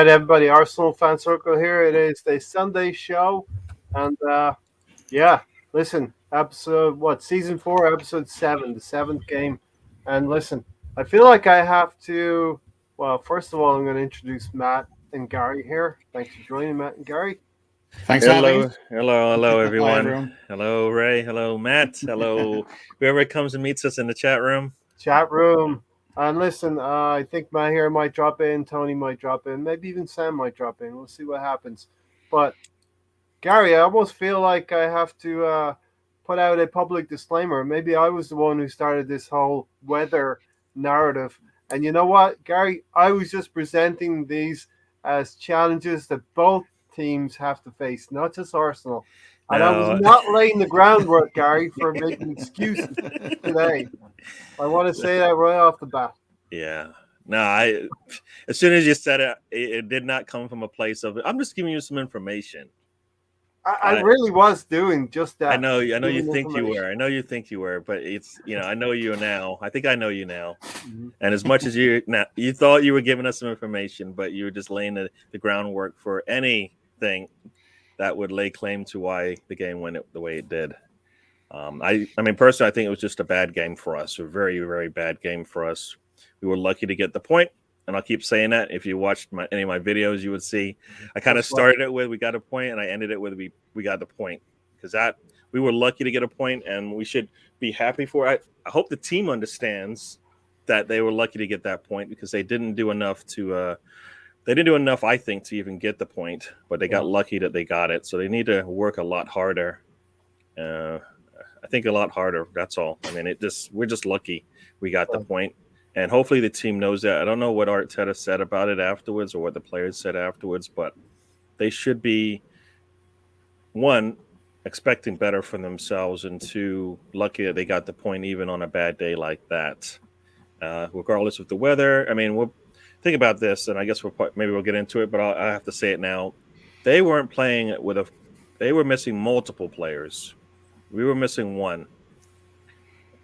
right, everybody. Arsenal Fan Circle here. It is the Sunday Show. And yeah, listen, season 4, episode 7, the 7th game. And listen, I feel like I have to, well, first of all, I'm going to introduce Matt and Gary here. Thanks for joining, Matt and Gary. Thanks for having me. Hello, everyone. Hi, everyone. Hello, Ray. Hello, Matt. Hello, whoever comes and meets us in the chat room. And listen, I think Matt here might drop in, Tony might drop in, maybe even Sam might drop in. We'll see what happens. But Gary, I almost feel like I have to put out a public disclaimer. Maybe I was the one who started this whole weather narrative. And you know what, Gary? I was just presenting these as challenges that both teams have to face, not just Arsenal. And I was not laying the groundwork, Gary, for making excuses today. I want to say that right off the bat. Yeah. No, as soon as you said it, it did not come from a place of, I'm just giving you some information. I really was doing just that. I know you think you were. I know you think you were, but it's, I know you now. I think I know you now. Mm-hmm. And as much as you thought you were giving us some information, but you were just laying the groundwork for anything that would lay claim to why the game went the way it did. I mean, personally, I think it was just a bad game for us. A very, very bad game for us. We were lucky to get the point, and I'll keep saying that. If you watched any of my videos, you would see I kind of started it with we got a point, and I ended it with we got the point, because we were lucky to get a point, and we should be happy for it. I hope the team understands that they were lucky to get that point, because they didn't do enough to. They didn't do enough, I think, to even get the point, but they got lucky that they got it. So they need to work a lot harder. I think a lot harder. That's all. I mean, we're just lucky we got the point, and hopefully the team knows that. I don't know what Arteta said about it afterwards or what the players said afterwards, but they should be, one, expecting better from themselves, and two, lucky that they got the point even on a bad day like that. Regardless of the weather, I mean, think about this, and I guess maybe we'll get into it, but I have to say it now. They weren't playing they were missing multiple players. We were missing one.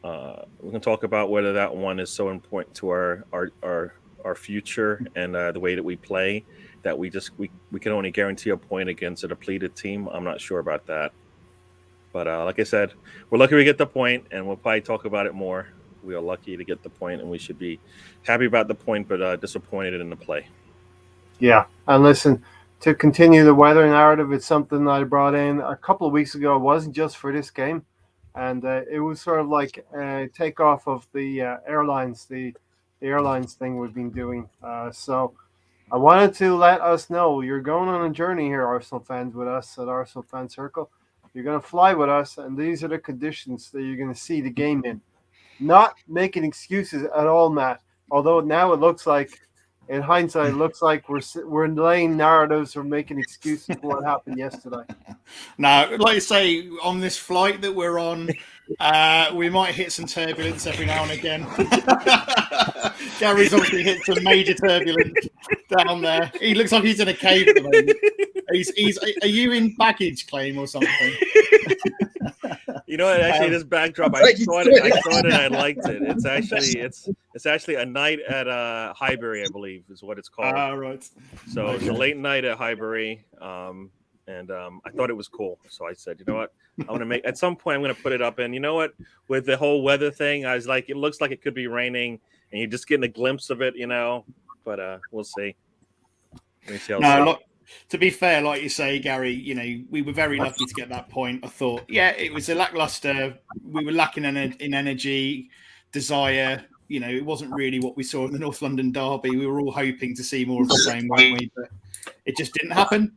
We can talk about whether that one is so important to our future and the way that we play that we can only guarantee a point against a depleted team. I'm not sure about that. But like I said, we're lucky we get the point, and we'll probably talk about it more. We are lucky to get the point, and we should be happy about the point, but disappointed in the play. Yeah, and listen, to continue the weather narrative, it's something that I brought in a couple of weeks ago. It wasn't just for this game, and it was sort of like a takeoff of the airlines, the airlines thing we've been doing. So I wanted to let us know you're going on a journey here, Arsenal fans, with us at Arsenal Fan Circle. You're going to fly with us, and these are the conditions that you're going to see the game in. Not making excuses at all, Matt. Although now it looks like, in hindsight, it looks like we're laying narratives or making excuses for what happened yesterday. Now, like you say, on this flight that we're on, we might hit some turbulence every now and again. Gary's obviously hit some major turbulence down there. He looks like he's in a cave at the moment. Are you in baggage claim or something? You know what? Actually, this backdrop, I saw it and I liked it. It's actually a night at Highbury, I believe, is what it's called. Right. So it's a late night at Highbury, and I thought it was cool. So I said, you know what? At some point, I'm going to put it up. And you know what? With the whole weather thing, I was like, it looks like it could be raining, and you're just getting a glimpse of it, But we'll see. Let me see how to be fair, like you say, Gary, we were very lucky to get that point. I thought, it was a lackluster. We were lacking in energy, desire. It wasn't really what we saw in the North London derby. We were all hoping to see more of the same, weren't we? But it just didn't happen.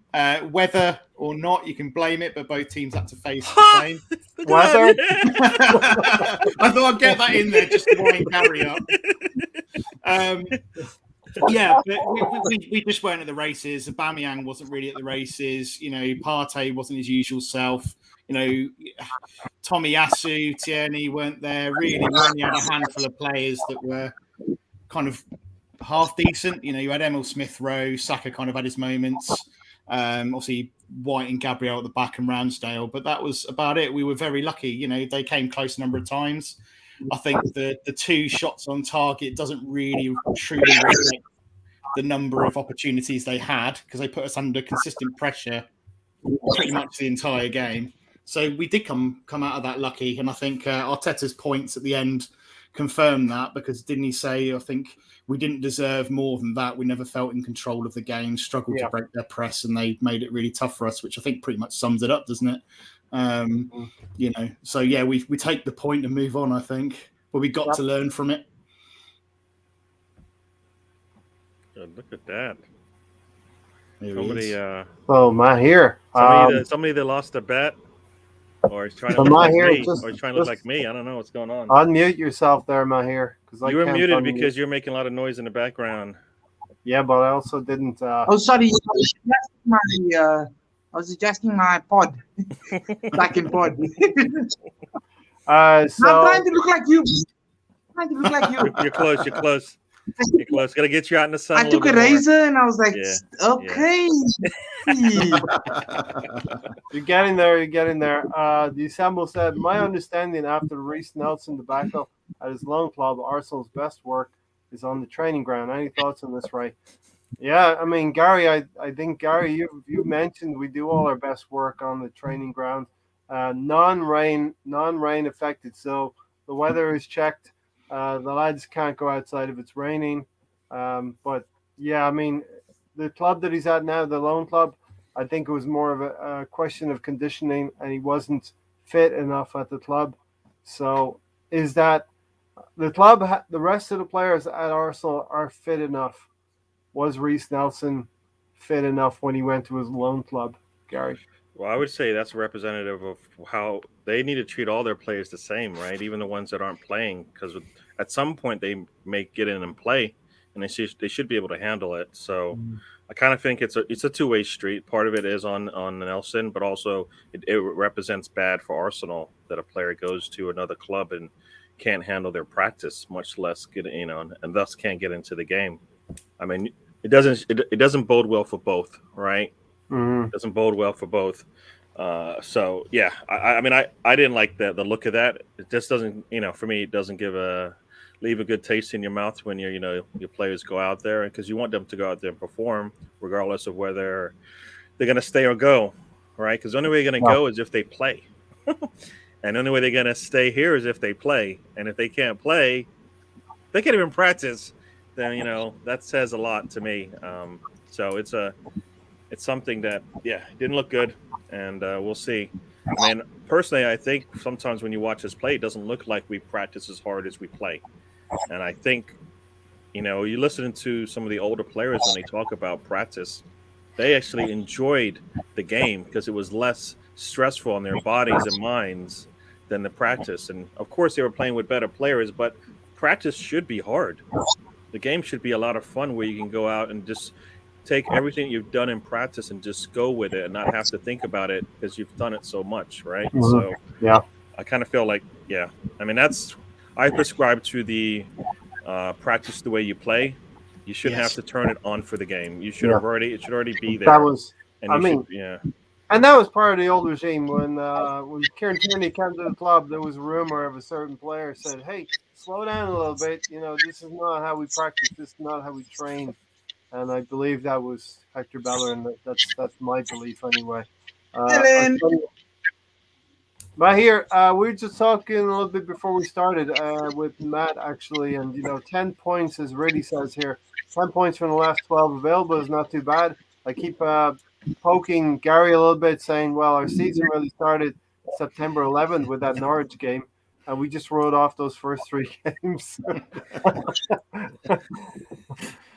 Whether or not, you can blame it, but both teams had to face the same. Weather? I thought I'd get that in there just to wind Gary up. Yeah, but we just weren't at the races. Aubameyang wasn't really at the races. Partey wasn't his usual self. Tomiyasu, Tierney weren't there. Really, we only had a handful of players that were kind of half decent. You had Emil Smith-Rowe, Saka kind of had his moments. Obviously, White and Gabriel at the back and Ramsdale, but that was about it. We were very lucky. They came close a number of times. I think the two shots on target doesn't really truly reflect the number of opportunities they had, because they put us under consistent pressure pretty much the entire game. So we did come out of that lucky, and I think Arteta's points at the end confirmed that, because didn't he say, I think we didn't deserve more than that. We never felt in control of the game, struggled to break their press, and they made it really tough for us, which I think pretty much sums it up, doesn't it? So yeah, we take the point and move on, I think, but we got to learn from it. Good, look at that. Somebody Mahir. Somebody that lost a bet, or is trying to look like me, or is trying to look like me. I don't know what's going on. Unmute yourself there, Mahir. You were muted because you're making a lot of noise in the background. Yeah, but I also didn't. Oh, sorry. I was adjusting my pod. Back in pod. I'm trying to look like you. You're close. You're close. Gotta get you out in the sun. I took a razor and I was like, okay. You're getting there. The Assemble said, my understanding after Reece Nelson debacle at his loan club, Arsenal's best work is on the training ground. Any thoughts on this, Ray? Yeah, I mean, Gary, I think, Gary, you mentioned we do all our best work on the training ground. Non-rain affected. So the weather is checked. The lads can't go outside if it's raining. But yeah, I mean, the club that he's at now, the loan club, I think it was more of a question of conditioning, and he wasn't fit enough at the club. So is that the club, the rest of the players at Arsenal are fit enough? Was Reece Nelson fit enough when he went to his loan club, Gary? Well, I would say that's representative of how they need to treat all their players the same, right? Even the ones that aren't playing, because at some point they may get in and play, and they should be able to handle it. So I kind of think it's a two-way street. Part of it is on Nelson, but also it represents bad for Arsenal that a player goes to another club and can't handle their practice, much less get and thus can't get into the game. I mean, it doesn't bode well for both, right? Mm-hmm. It doesn't bode well for both. So yeah, I mean, I didn't like the look of that. It just doesn't, for me, it doesn't leave a good taste in your mouth when your players go out there, because you want them to go out there and perform regardless of whether they're going to stay or go, right? Because the only way they're going to go is if they play. And the only way they're going to stay here is if they play. And if they can't play, they can't even practice, then, that says a lot to me. So it's something that, didn't look good, and we'll see. I mean, personally, I think sometimes when you watch us play, it doesn't look like we practice as hard as we play. And I think, you listen to some of the older players when they talk about practice, they actually enjoyed the game because it was less stressful on their bodies and minds than the practice. And of course, they were playing with better players, but practice should be hard. The game should be a lot of fun where you can go out and just take everything you've done in practice and just go with it and not have to think about it because you've done it so much, right? Mm-hmm. So yeah, I kind of feel like, I mean, I prescribe to the practice the way you play. You shouldn't have to turn it on for the game. You should it should already be there. That was, and and that was part of the old regime when Kieran Tierney came to the club. There was a rumor of a certain player said, "Hey, slow down a little bit. This is not how we practice. This is not how we train." And I believe that was Hector Bellerin. That's my belief anyway. Mahir, we were just talking a little bit before we started with Matt, actually, and 10 points, as Ridley says here, 10 points from the last 12 available is not too bad. I keep poking Gary a little bit, saying, well, our season really started September 11th with that Norwich game, and we just wrote off those first 3 games.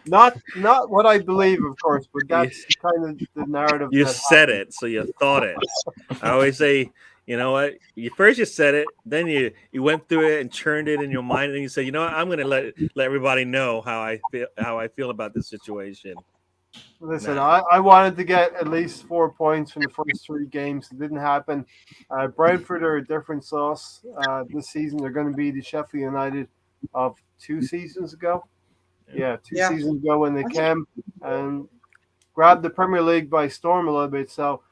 Not what I believe, of course, but that's kind of the narrative. You said it, so you thought it. I always say, you know what? You said it, then you went through it and churned it in your mind, and you said, you know what? I'm going to let everybody know how I feel about this situation. Listen, I wanted to get at least 4 points from the first 3 games. It didn't happen. Brentford are a different sauce this season. They're going to be the Sheffield United of 2 seasons ago. Yeah, 2 seasons ago when they came and grabbed the Premier League by storm a little bit. So,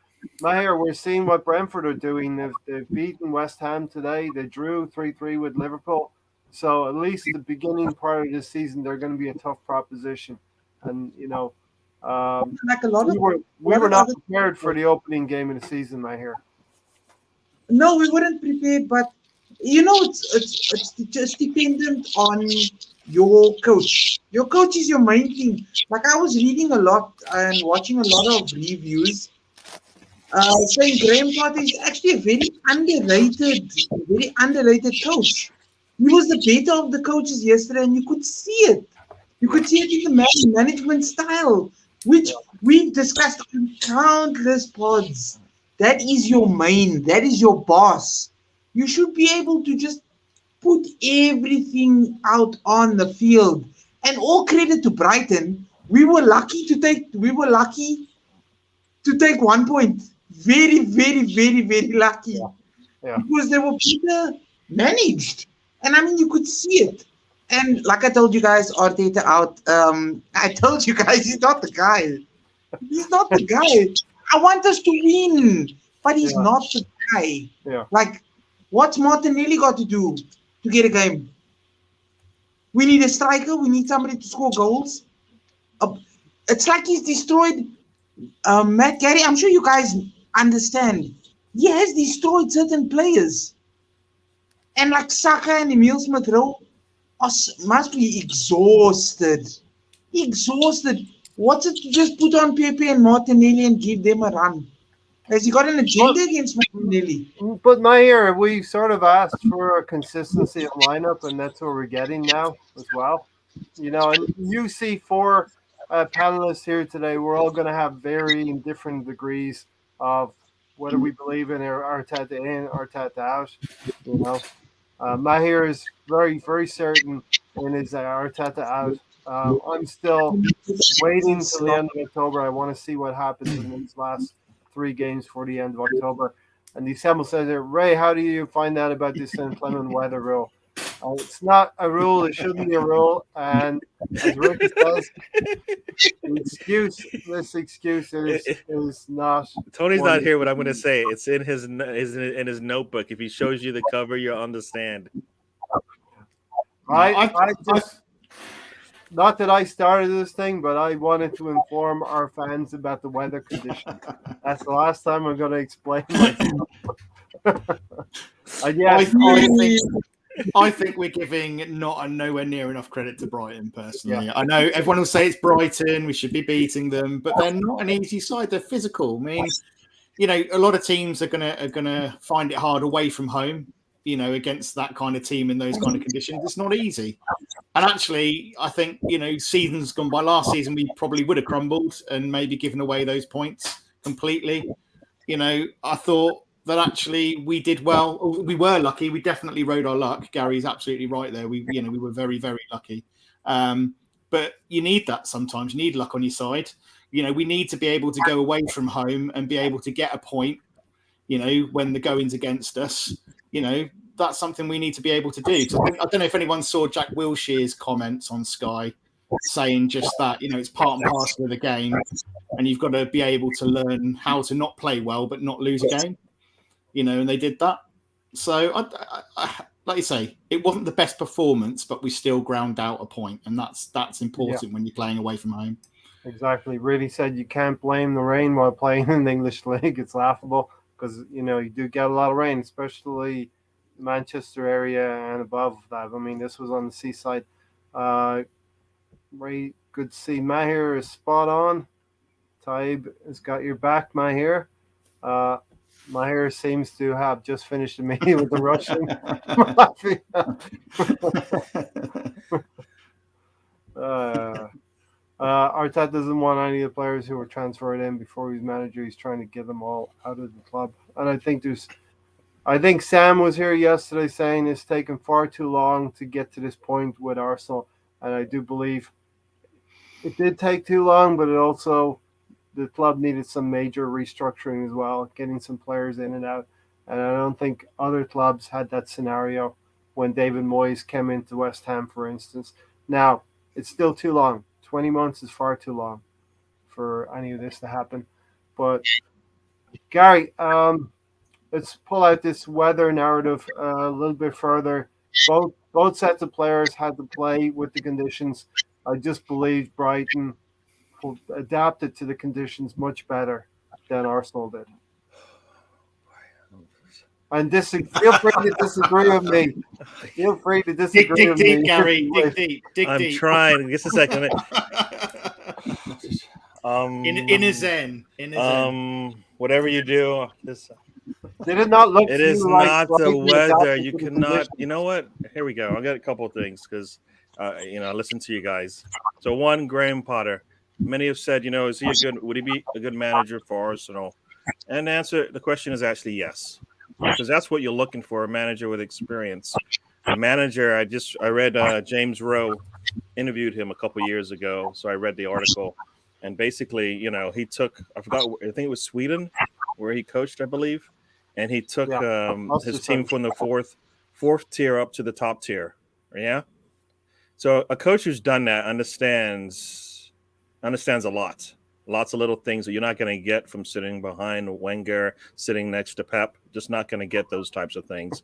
Mahir, we're seeing what Brentford are doing. They've beaten West Ham today. They drew 3-3 with Liverpool. So, at least the beginning part of this season, they're going to be a tough proposition. and Like a lot we of were not other. prepared for the opening game of the season, I hear. No, we weren't prepared, but it's just dependent on your coach. Your coach is your main thing. Like I was reading a lot and watching a lot of reviews, saying Graham Potter is actually a very underrated coach. He was the better of the coaches yesterday, and you could see it. You could see it in the management style, which we've discussed on countless pods. That is your main, that is your boss. You should be able to just put everything out on the field. And all credit to Brighton. We were lucky to take 1 point. Very, very, very, very lucky. Yeah. Because they were better managed. And I mean, you could see it. And like I told you guys, Arteta out. I told you guys, he's not the guy. He's not the guy. I want us to win, but he's not the guy. Yeah. Like, what's Martinelli got to do to get a game? We need a striker. We need somebody to score goals. It's like he's destroyed Matt Gary. I'm sure you guys understand. He has destroyed certain players. And like Saka and Emil Smith-Rowe must be exhausted. Exhausted. What's it to just put on Pepe and Martinelli and give them a run? Has he got an agenda against Martinelli? But Maher, we sort of asked for a consistency of lineup, and that's what we're getting now as well. And you see four panelists here today. We're all going to have varying different degrees of whether we believe in Arteta in, Arteta out. Maher is very, very certain in his Arteta out. I'm still waiting till the end of October. I want to see what happens in these last 3 games for the end of October. And December says, Ray, how do you find out about this inclement weather rule? It's not a rule. It shouldn't be a rule. And as Rick says, this excuse is not. Tony's not here, but I'm going to say it's in his notebook. If he shows you the cover, you'll understand. I just. Not that I started this thing, but I wanted to inform our fans about the weather condition. That's the last time I'm going to explain myself. I think we're giving nowhere near enough credit to Brighton, personally. Yeah. I know everyone will say it's Brighton, we should be beating them, but they're not an easy side. They're physical. I mean, a lot of teams are gonna find it hard away from home, against that kind of team in those kind of conditions. It's not easy. And actually, I think, seasons gone by, last season, we probably would have crumbled and maybe given away those points completely. I thought that actually we did well. We were lucky. We definitely rode our luck. Gary's absolutely right there. We were very, very lucky. But you need that sometimes. You need luck on your side. We need to be able to go away from home and be able to get a point, when the going's against us. That's something we need to be able to do. So I don't know if anyone saw Jack Wilshere's comments on Sky saying just that, it's part and parcel of the game, and you've got to be able to learn how to not play well but not lose a game, and they did that. So, I like you say, it wasn't the best performance, but we still ground out a point, and that's important when you're playing away from home. Exactly. Really said you can't blame the rain while playing in the English league. It's laughable because, you do get a lot of rain, especially Manchester area and above that. I mean, this was on the seaside. Very good to see. Maher is spot on. Taib has got your back, Maher. Maher seems to have just finished a meeting with the Russian mafia. Arteta doesn't want any of the players who were transferred in before he's manager. He's trying to get them all out of the club. And I think Sam was here yesterday saying it's taken far too long to get to this point with Arsenal. And I do believe it did take too long, but the club needed some major restructuring as well, getting some players in and out. And I don't think other clubs had that scenario when David Moyes came into West Ham, for instance. Now, it's still too long. 20 months is far too long for any of this to happen. But, Gary, let's pull out this weather narrative a little bit further. Both sets of players had to play with the conditions. I just believe Brighton adapted to the conditions much better than Arsenal did. And feel free to disagree with me. Feel free to disagree dig with deep, me. Gary. Dig deep. Dig I'm deep. trying. Just a second. In a zen. Whatever you do, Did it not look it to is you like not the weather. adapted You to the cannot. conditions? You know what? Here we go. I got a couple of things because, I listen to you guys. So one, Graham Potter. Many have said, is he would he be a good manager for Arsenal? And the question is actually yes, because that's what you're looking for, a manager with experience. A manager. I read James Rowe interviewed him a couple years ago, so I read the article, and basically, he took I think it was Sweden where he coached, I believe, and he took his team from the fourth tier up to the top tier. Yeah. So a coach who's done that understands a lot. Lots of little things that you're not going to get from sitting behind Wenger, sitting next to Pep. Just not going to get those types of things.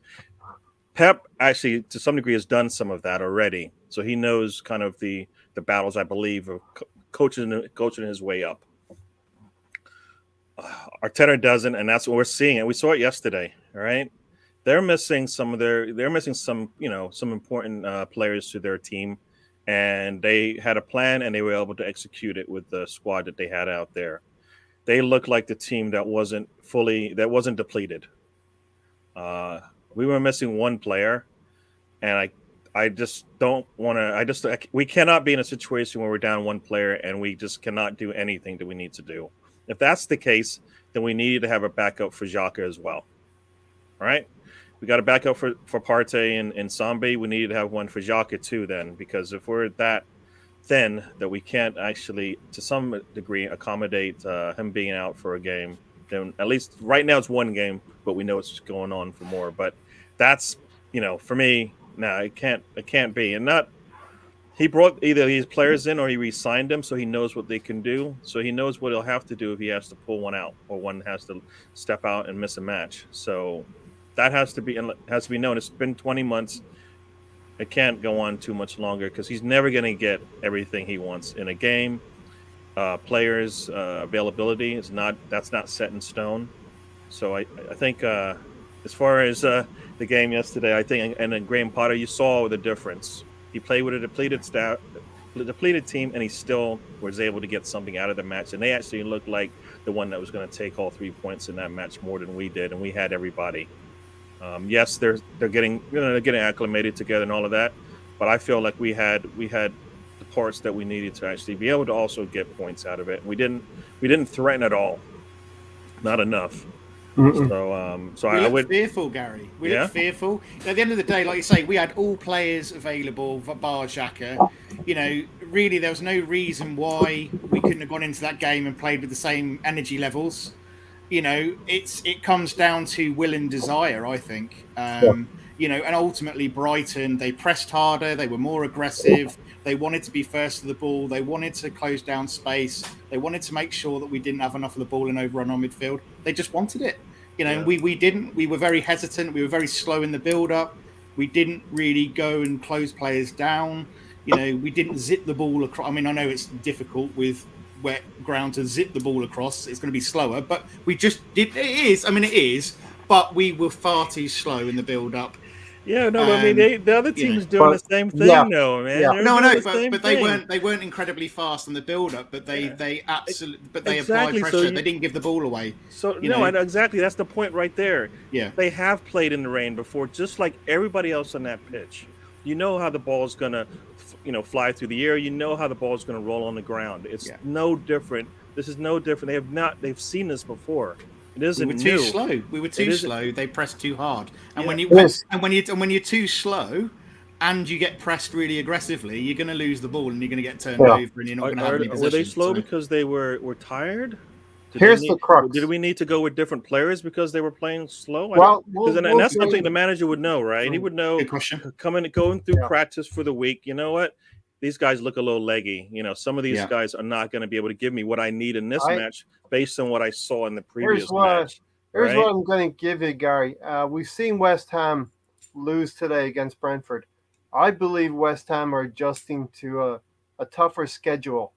Pep actually, to some degree, has done some of that already. So he knows kind of the battles, I believe, of coaching his way up. Arteta doesn't, and that's what we're seeing. And we saw it yesterday, all right? They're missing some important players to their team, and they had a plan and they were able to execute it with the squad that they had out there. They look like the team that wasn't depleted. We were missing one player, and I just don't want to. We cannot be in a situation where we're down one player and we just cannot do anything that we need to do. If that's the case, then we need to have a backup for Xhaka as well. All right. We got a backup for Partey and Sambi. We need to have one for Xhaka too then, because if we're that thin that we can't actually, to some degree, accommodate him being out for a game, then at least right now it's one game, but we know it's going on for more. But that's, for me, it can't be. And he brought either these players in or he re-signed them, so he knows what they can do. So he knows what he'll have to do if he has to pull one out or one has to step out and miss a match. So that has to be known. It's been 20 months. It can't go on too much longer because he's never going to get everything he wants in a game. Players availability that's not set in stone. So I think as far as the game yesterday, I think, and then Graham Potter, you saw the difference. He played with a depleted team, and he still was able to get something out of the match. And they actually looked like the one that was going to take all 3 points in that match more than we did, and we had everybody. Yes, they're getting acclimated together and all of that, but I feel like we had the parts that we needed to actually be able to also get points out of it. We didn't threaten at all, not enough. So we looked fearful, Gary. We looked fearful. At the end of the day, like you say, we had all players available, bar Xhaka. Really, there was no reason why we couldn't have gone into that game and played with the same energy levels. It comes down to will and desire, I think. And ultimately Brighton, they pressed harder, they were more aggressive, they wanted to be first to the ball, they wanted to close down space, they wanted to make sure that we didn't have enough of the ball and overrun our midfield. They just wanted it. We didn't. We were very hesitant, we were very slow in the build-up, we didn't really go and close players down. We didn't zip the ball across. I mean, I know it's difficult with wet ground to zip the ball across. It's going to be slower, but we just did. It is, but we were far too slow in the build-up. Yeah, no, I mean the other team's doing the same thing, though, man. Yeah. No, but they weren't incredibly fast in the build-up, but they applied pressure. So they didn't give the ball away. So exactly, that's the point right there. Yeah, they have played in the rain before, just like everybody else on that pitch. You know how the ball's gonna, fly through the air. You know how the ball's gonna roll on the ground. It's no different. This is no different. They've seen this before. It isn't new. We were too slow. They pressed too hard. And when you're too slow, and you get pressed really aggressively, you're going to lose the ball and you're going to get turned over, and you're not going to have any possession. Were they slow because they were tired? Here's the crux. Did we need to go with different players because they were playing slow? And that's something the manager would know, right? He would know going through practice for the week. You know what? These guys look a little leggy. Some of these guys are not going to be able to give me what I need in this match based on what I saw in the previous match. Here's what I'm going to give you, Gary. We've seen West Ham lose today against Brentford. I believe West Ham are adjusting to a tougher schedule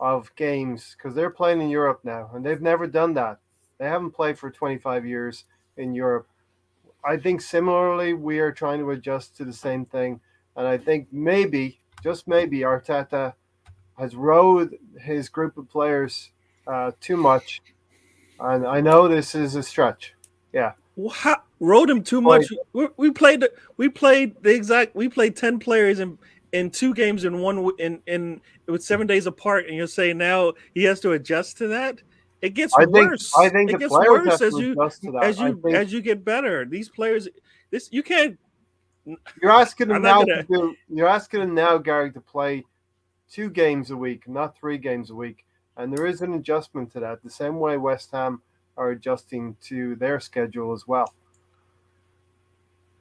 of games because they're playing in Europe now, and they've never done that. They haven't played for 25 years in Europe. I think similarly, we are trying to adjust to the same thing, and I think maybe, just maybe, Arteta has rode his group of players too much, and I know this is a stretch. Yeah, Rode him too Like- much. We played 10 players in 2 games in with 7 days apart, and you're saying now he has to adjust to that? It gets worse. I think it the gets players worse have to adjust to that. as you get better. These players, you can't. You're asking them I'm not now gonna- You're asking them now, Gary, to play 2 games a week, not 3 games a week, and there is an adjustment to that. The same way West Ham are adjusting to their schedule as well.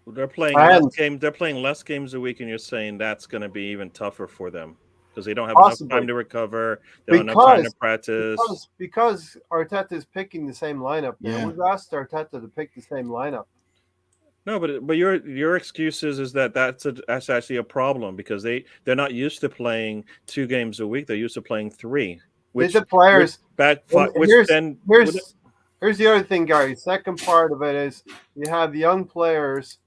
They're playing And- less games. They're playing less games a week, and you're saying that's going to be even tougher for them because they don't have Possibly. enough time to recover. They don't have time to practice. Because Arteta is picking the same lineup now. Yeah. We've asked Arteta to pick the same lineup. No, but your excuse is that that's actually a problem because they're not used to playing 2 games a week. They're used to playing 3. Which the players here's the other thing, Gary. Second part of it is you have young players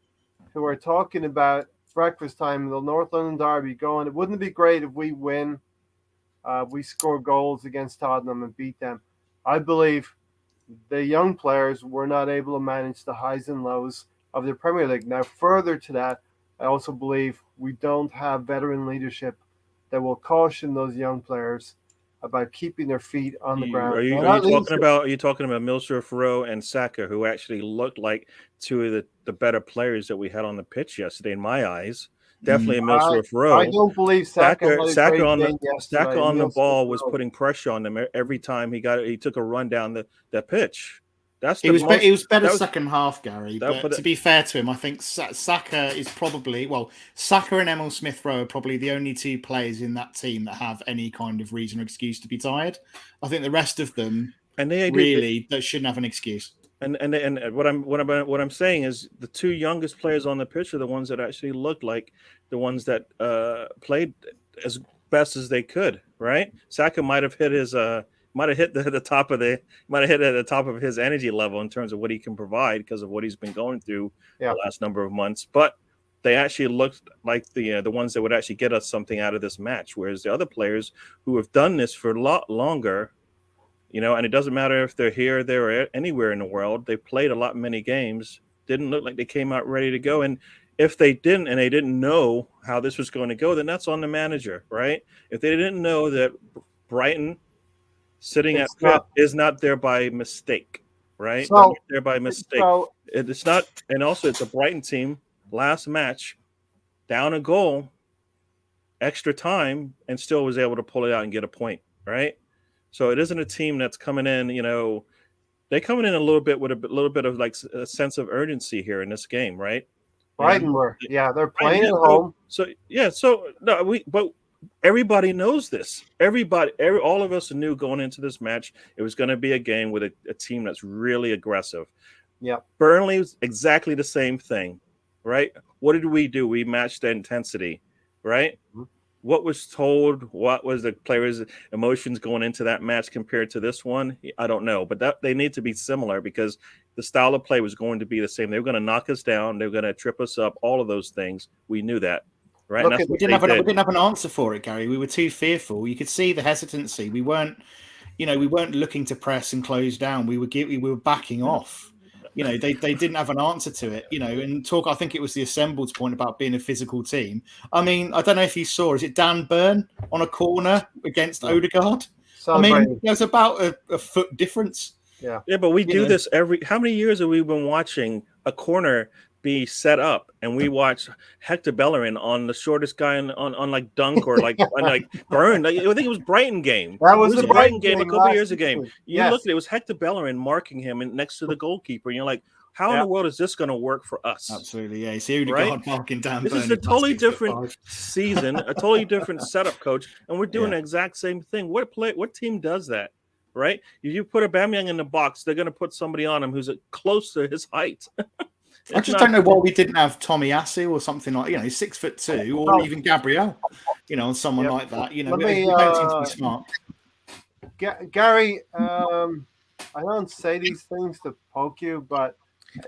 who are talking about breakfast time, the North London Derby, going, it wouldn't it be great if we win, we score goals against Tottenham and beat them. I believe the young players were not able to manage the highs and lows of the Premier League. Now, further to that, I also believe we don't have veteran leadership that will caution those young players about keeping their feet on the ground. Are you talking about Milsworth Rowe and Saka, who actually looked like 2 of the better players that we had on the pitch yesterday? In my eyes, definitely Milsworth Rowe. I don't believe Saka on the ball was putting pressure on them every time he took a run down the pitch. It was better second half, Gary. But to be fair to him, I think Saka is probably Saka and Emil Smith Rowe are probably the only 2 players in that team that have any kind of reason or excuse to be tired. I think the rest of them that shouldn't have an excuse. And what I'm saying is the 2 youngest players on the pitch are the ones that actually looked like the ones that played as best as they could. Right? Saka might have hit the top of his energy level in terms of what he can provide because of what he's been going through the last number of months. But they actually looked like the ones that would actually get us something out of this match. Whereas the other players who have done this for a lot longer, and it doesn't matter if they're here, there, or anywhere in the world, they played many games, didn't look like they came out ready to go. And if they didn't, and they didn't know how this was going to go, then that's on the manager, right? If they didn't know that Brighton sitting at fifth is not there by mistake, right? So, there by mistake. It's not, and also it's a Brighton team. Last match, down a goal, extra time, and still was able to pull it out and get a point, right? So it isn't a team that's coming in. They coming in a little bit with a little bit of like a sense of urgency here in this game, right? Brighton they're playing at home. But everybody knows this. All of us knew going into this match it was going to be a game with a team that's really aggressive. Yeah, Burnley was exactly the same thing, right? What did we do? We matched the intensity, right? Mm-hmm. What was told? What was the players' emotions going into that match compared to this one? I don't know, but they need to be similar because the style of play was going to be the same. They were going to knock us down. They were going to trip us up. All of those things. We knew that. Right. We didn't have an answer for it, Gary. We were too fearful. You could see the hesitancy. We weren't looking to press and close down. We were backing off. They didn't have an answer to it. And I think it was the Assembled's point about being a physical team. I mean, I don't know if you saw. Is it Dan Burn on a corner against Odegaard? There's about a foot difference. Yeah. Yeah, but we do this how many years have we been watching a corner be set up, and we watch Hector Bellerin on the shortest guy on like dunk or like on like burn. I think it was Brighton game. That was the Brighton game a couple of years ago. You look at it was Hector Bellerin marking him next to the goalkeeper, and you're like, how in the world is this going to work for us? Absolutely, yeah. See Odegaard marking down. This is a totally different season, a totally different setup, coach, and we're doing the exact same thing. What team does that? Right? If you put Aubameyang in the box, they're going to put somebody on him who's close to his height. I just don't know why we didn't have Tommy Asu or something like 6'2", or even Gabriel, someone like that. We don't seem to be smart. Gary, I don't say these things to poke you, but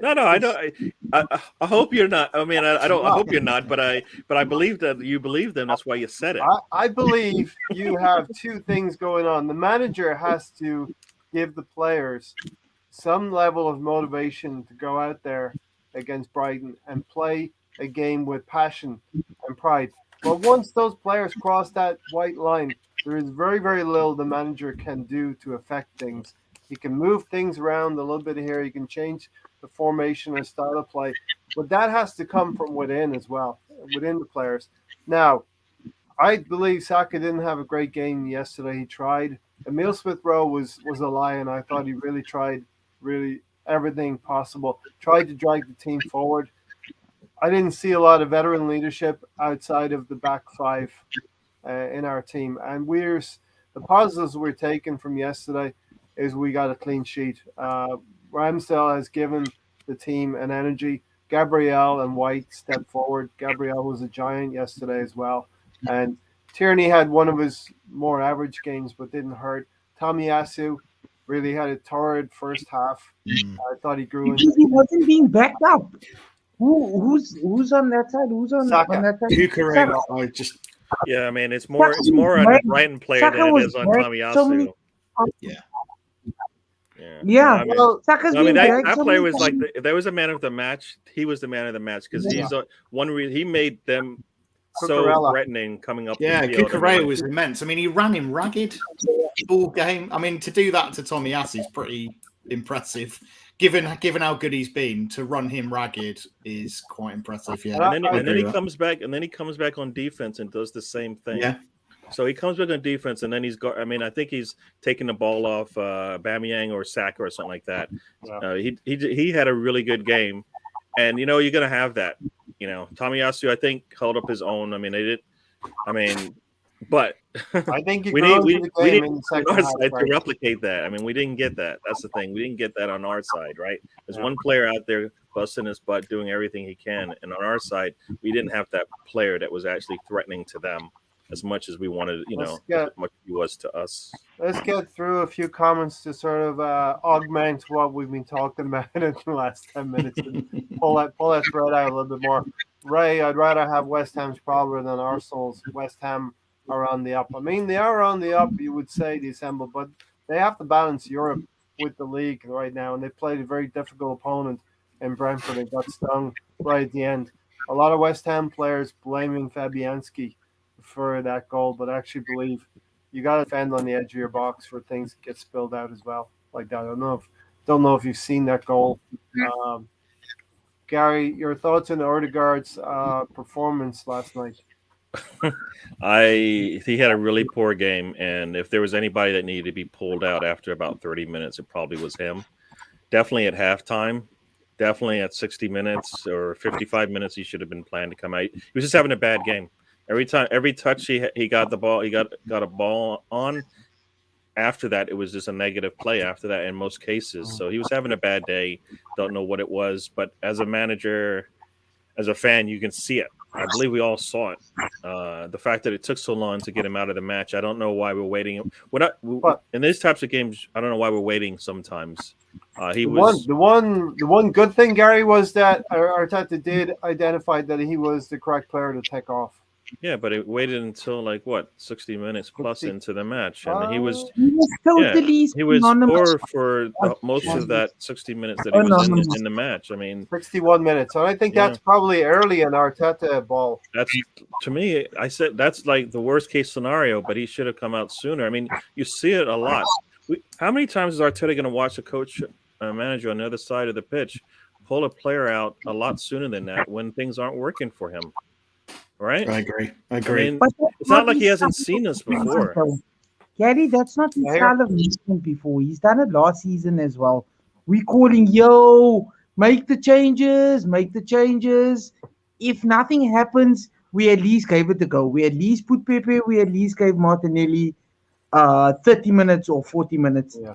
No, I don't. I hope you're not. I mean, I don't. I hope you're not. But I believe that you believe them. That's why you said it. I believe you have two things going on. The manager has to give the players some level of motivation to go out there against Brighton and play a game with passion and pride. But once those players cross that white line, there is very, very little the manager can do to affect things. He can move things around a little bit here. He can change the formation or style of play. But that has to come from within as well, within the players. Now, I believe Saka didn't have a great game yesterday. He tried. Emile Smith-Rowe was a lion. I thought he really tried everything possible. Tried to drag the team forward. I didn't see a lot of veteran leadership outside of the back five in our team. And the positives we're taking from yesterday is we got a clean sheet. Ramsdale has given the team an energy. Gabriel and White stepped forward. Gabriel was a giant yesterday as well. And Tierney had one of his more average games, but didn't hurt. Tomiyasu really had a torrid first half. I thought he grew because he wasn't being backed up. Who's on that side? Who's on that side? Cucurella, Yeah, I mean, it's more on a Brighton player Saka than it was is on great. Tomiyasu. Yeah. I mean, Well, Saka's I mean, been that so player many was like times. there was a man of the match. He was the man of the match because he's one reason he made them so Cucurella. threatening coming up Yeah, the field. Cucurella was immense. I mean, he ran him ragged all game. I mean, to do that to Tomiyasu is pretty impressive. Given how good he's been, to run him ragged is quite impressive. Yeah, and then he comes back, on defense and does the same thing. Yeah. So he comes back on defense, and then he's got. I mean, I think he's taking the ball off Bamiyang or Saka or something like that. Yeah. He had a really good game, and you're gonna have that. Tomiyasu, I think, held up his own. I mean, they did. I mean, but I think we need in the second our half, side right? to replicate that. I mean, we didn't get that. That's the thing. We didn't get that on our side, right? There's one player out there busting his butt, doing everything he can, and on our side, we didn't have that player that was actually threatening to them as much as we wanted. As much as he was to us. Let's get through a few comments to sort of augment what we've been talking about in the last 10 minutes and pull that thread out a little bit more. Ray, I'd rather have West Ham's problem than Arsenal's. West Ham are on the up. I mean, they are on the up, you would say, the Assemble, but they have to balance Europe with the league right now, and they played a very difficult opponent in Brentford and got stung right at the end. A lot of West Ham players blaming Fabianski for that goal, but I actually believe you got to defend on the edge of your box for things to get spilled out as well, like that. I don't know if you've seen that goal. Gary, your thoughts on Odegaard's performance last night? He had a really poor game, and if there was anybody that needed to be pulled out after about 30 minutes, it probably was him. Definitely at halftime, definitely at 60 minutes or 55 minutes, he should have been planned to come out. He was just having a bad game. Every touch he got the ball, he got a ball on. After that, it was just a negative play after that in most cases. So he was having a bad day. Don't know what it was, but as a manager, as a fan, you can see it. I believe we all saw it. The fact that it took so long to get him out of the match, I don't know why we're waiting. In these types of games, I don't know why we're waiting sometimes. The one good thing, Gary, was that Arteta did identify that he was the correct player to take off. Yeah, but it waited until 60 minutes plus into the match, and he was totally he was poor for most of that 60 minutes that he was in the match. I mean, 61 minutes, and I think that's probably early in Arteta ball. That's, to me, I said that's like the worst case scenario, but he should have come out sooner. I mean, you see it a lot. How many times is Arteta going to watch a coach, a manager on the other side of the pitch pull a player out a lot sooner than that when things aren't working for him? Right? I agree. I mean, it's not like he hasn't seen us before. Gary, that's not his style of movement before. He's done it last season as well. We're calling, make the changes. If nothing happens, we at least gave it a go. We at least put Pepe, we at least gave Martinelli 30 minutes or 40 minutes. Yeah.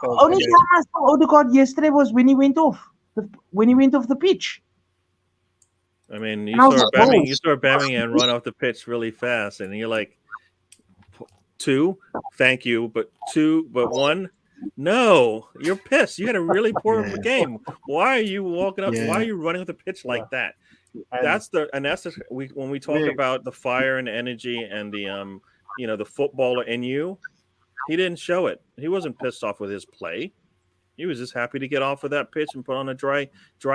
Only time I saw Odegaard yesterday was when he went off the pitch. I mean, you saw Bamiyang run off the pitch really fast, and you're like, 2, thank you, but 1, no, you're pissed. You had a really poor game. Why are you walking up? Why are you running up the pitch like that? When we talk about the fire and energy and the the footballer in you, he didn't show it. He wasn't pissed off with his play. He was just happy to get off of that pitch and put on a dry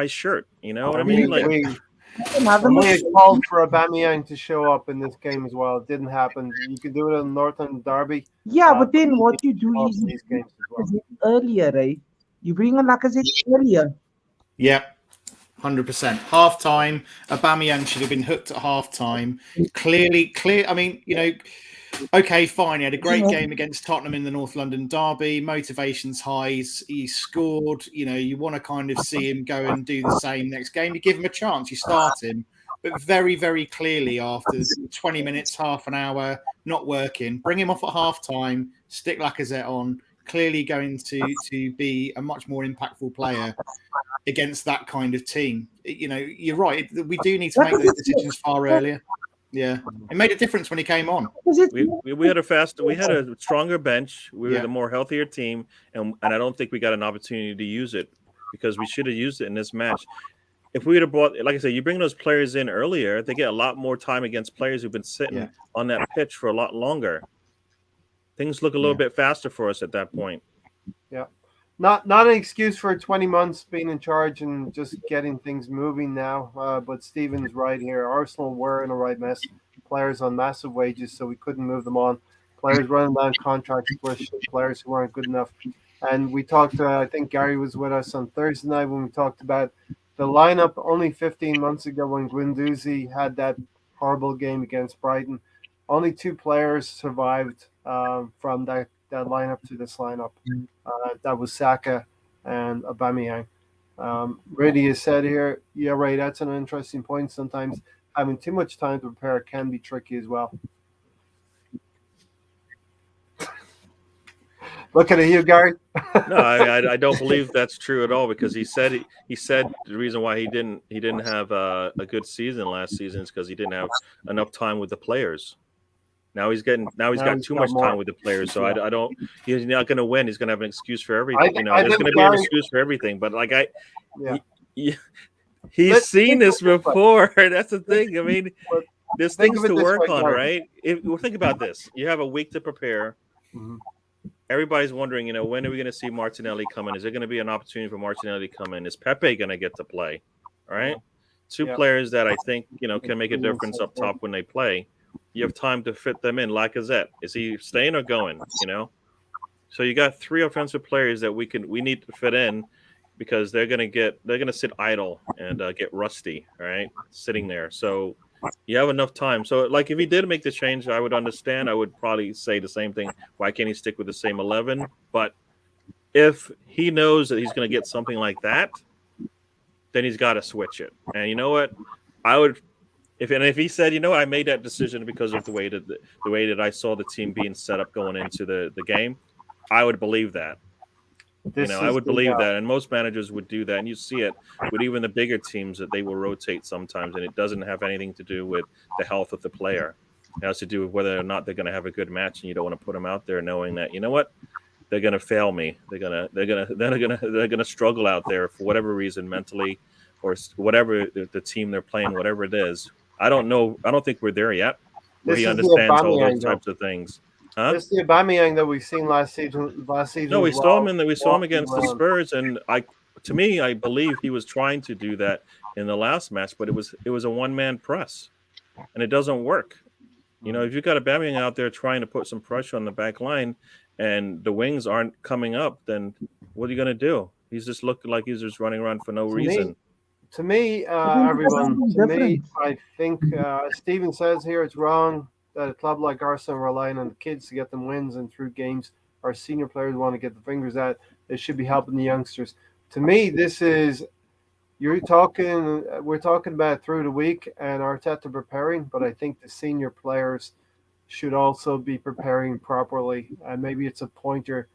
shirt. You know what I mean? Like we had called for Aubameyang to show up in this game as well. It didn't happen. You could do it in Northern Derby. Yeah, but then what you do is these games as well. Earlier, right? You bring on Lacazette earlier. Yeah. 100%. Half time, Aubameyang should have been hooked at half time. Clear. I mean, okay, fine. He had a great game against Tottenham in the North London derby. Motivation's high. He scored. You want to kind of see him go and do the same next game. You give him a chance. You start him. But very, very clearly after 20 minutes, half an hour, not working, bring him off at half time, stick Lacazette on. Clearly going to be a much more impactful player against that kind of team. You're right. We do need to make those decisions far earlier. Yeah, it made a difference when he came on. We had a stronger bench. We were the more healthier team, and I don't think we got an opportunity to use it because we should have used it in this match. If we would have brought, like I said, you bring those players in earlier, they get a lot more time against players who've been sitting on that pitch for a lot longer. Things look a little bit faster for us at that point. Yeah. Not an excuse for 20 months being in charge and just getting things moving now. But Stephen's right here. Arsenal were in a right mess. Players on massive wages, so we couldn't move them on. Players running down contracts for players who weren't good enough. And we talked, I think Gary was with us on Thursday night when we talked about the lineup only 15 months ago when Guendouzi had that horrible game against Brighton. Only 2 players survived from that lineup to this lineup. That was Saka and Aubameyang. Rudy has said here, yeah, Ray, that's an interesting point. Sometimes having too much time to prepare can be tricky as well. Looking at you, Gary. No, I don't believe that's true at all because he said the reason why he didn't have a good season last season is because he didn't have enough time with the players. Now he's got too much time with the players, so I don't. He's not going to win. He's going to have an excuse for everything. There's going to be an excuse for everything. But he's seen this before. That's the thing. I mean, there's things to work on, right? Think about this. You have a week to prepare. Mm-hmm. Everybody's wondering, when are we going to see Martinelli come in? Is there going to be an opportunity for Martinelli to come in? Is Pepe going to get to play? All right, 2 players that I think can make a difference up top when they play. You have time to fit them in. Lacazette, is he staying or going? So you got 3 offensive players that we need to fit in because they're gonna sit idle and get rusty. All right, sitting there. So you have enough time. So like if he did make the change, I would understand. I would probably say the same thing. Why can't he stick with the same 11? But if he knows that he's going to get something like that, then he's got to switch it. And you know what? I would. If he said, I made that decision because of the way that I saw the team being set up going into the game, I would believe that. I would believe that, and most managers would do that, and you see it with even the bigger teams that they will rotate sometimes, and it doesn't have anything to do with the health of the player. It has to do with whether or not they're going to have a good match, and you don't want to put them out there knowing that they're going to fail me. They're going to struggle out there for whatever reason, mentally, or whatever the team they're playing, whatever it is. I don't know. I don't think we're there yet. Where he understands all those types of things. Huh? This is the Aubameyang that we've seen last season. No, we saw him against the Spurs, and I believe he was trying to do that in the last match, but it was a one-man press, and it doesn't work. If you've got Aubameyang out there trying to put some pressure on the back line, and the wings aren't coming up, then what are you going to do? He's just looking like he's just running around for no reason. To me, I think Stephen says here it's wrong that a club like Arsenal relying on the kids to get them wins and through games our senior players want to get the fingers at. They should be helping the youngsters. To me, we're talking about through the week and Arteta preparing, but I think the senior players should also be preparing properly. And maybe it's a point to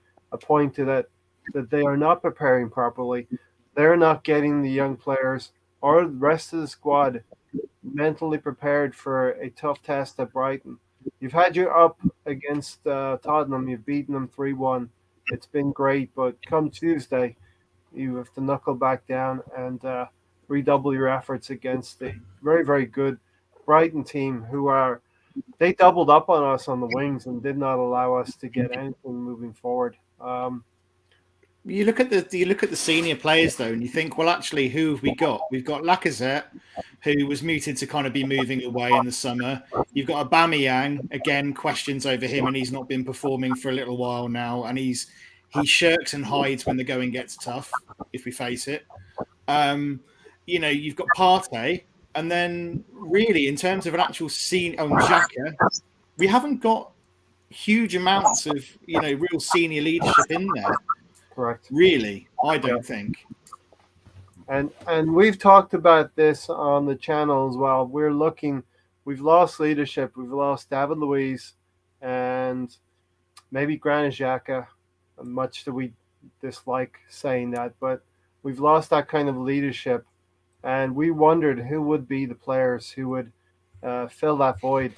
that they are not preparing properly. They're not getting the young players or the rest of the squad mentally prepared for a tough test at Brighton. you've had your up against Tottenham. You've beaten them 3-1. It's been great, but come Tuesday, you have to knuckle back down and redouble your efforts against the very, very good Brighton team, who are they doubled up on us on the wings and did not allow us to get anything moving forward. You look at the senior players though, and you think, well, actually, who have we got? We've got Lacazette, who was muted to kind of be moving away in the summer. You've got Aubameyang, again, questions over him, and he's not been performing for a little while now, and he shirks and hides when the going gets tough, if we face it. You've got Partey, and then really, in terms of an actual scene on Xhaka, we haven't got huge amounts of real senior leadership in there. Correct. Really, I don't think. And we've talked about this on the channel as well. We've lost leadership. We've lost David Luiz and maybe Granit Xhaka. Much do we dislike saying that, but we've lost that kind of leadership. And we wondered who would be the players who would fill that void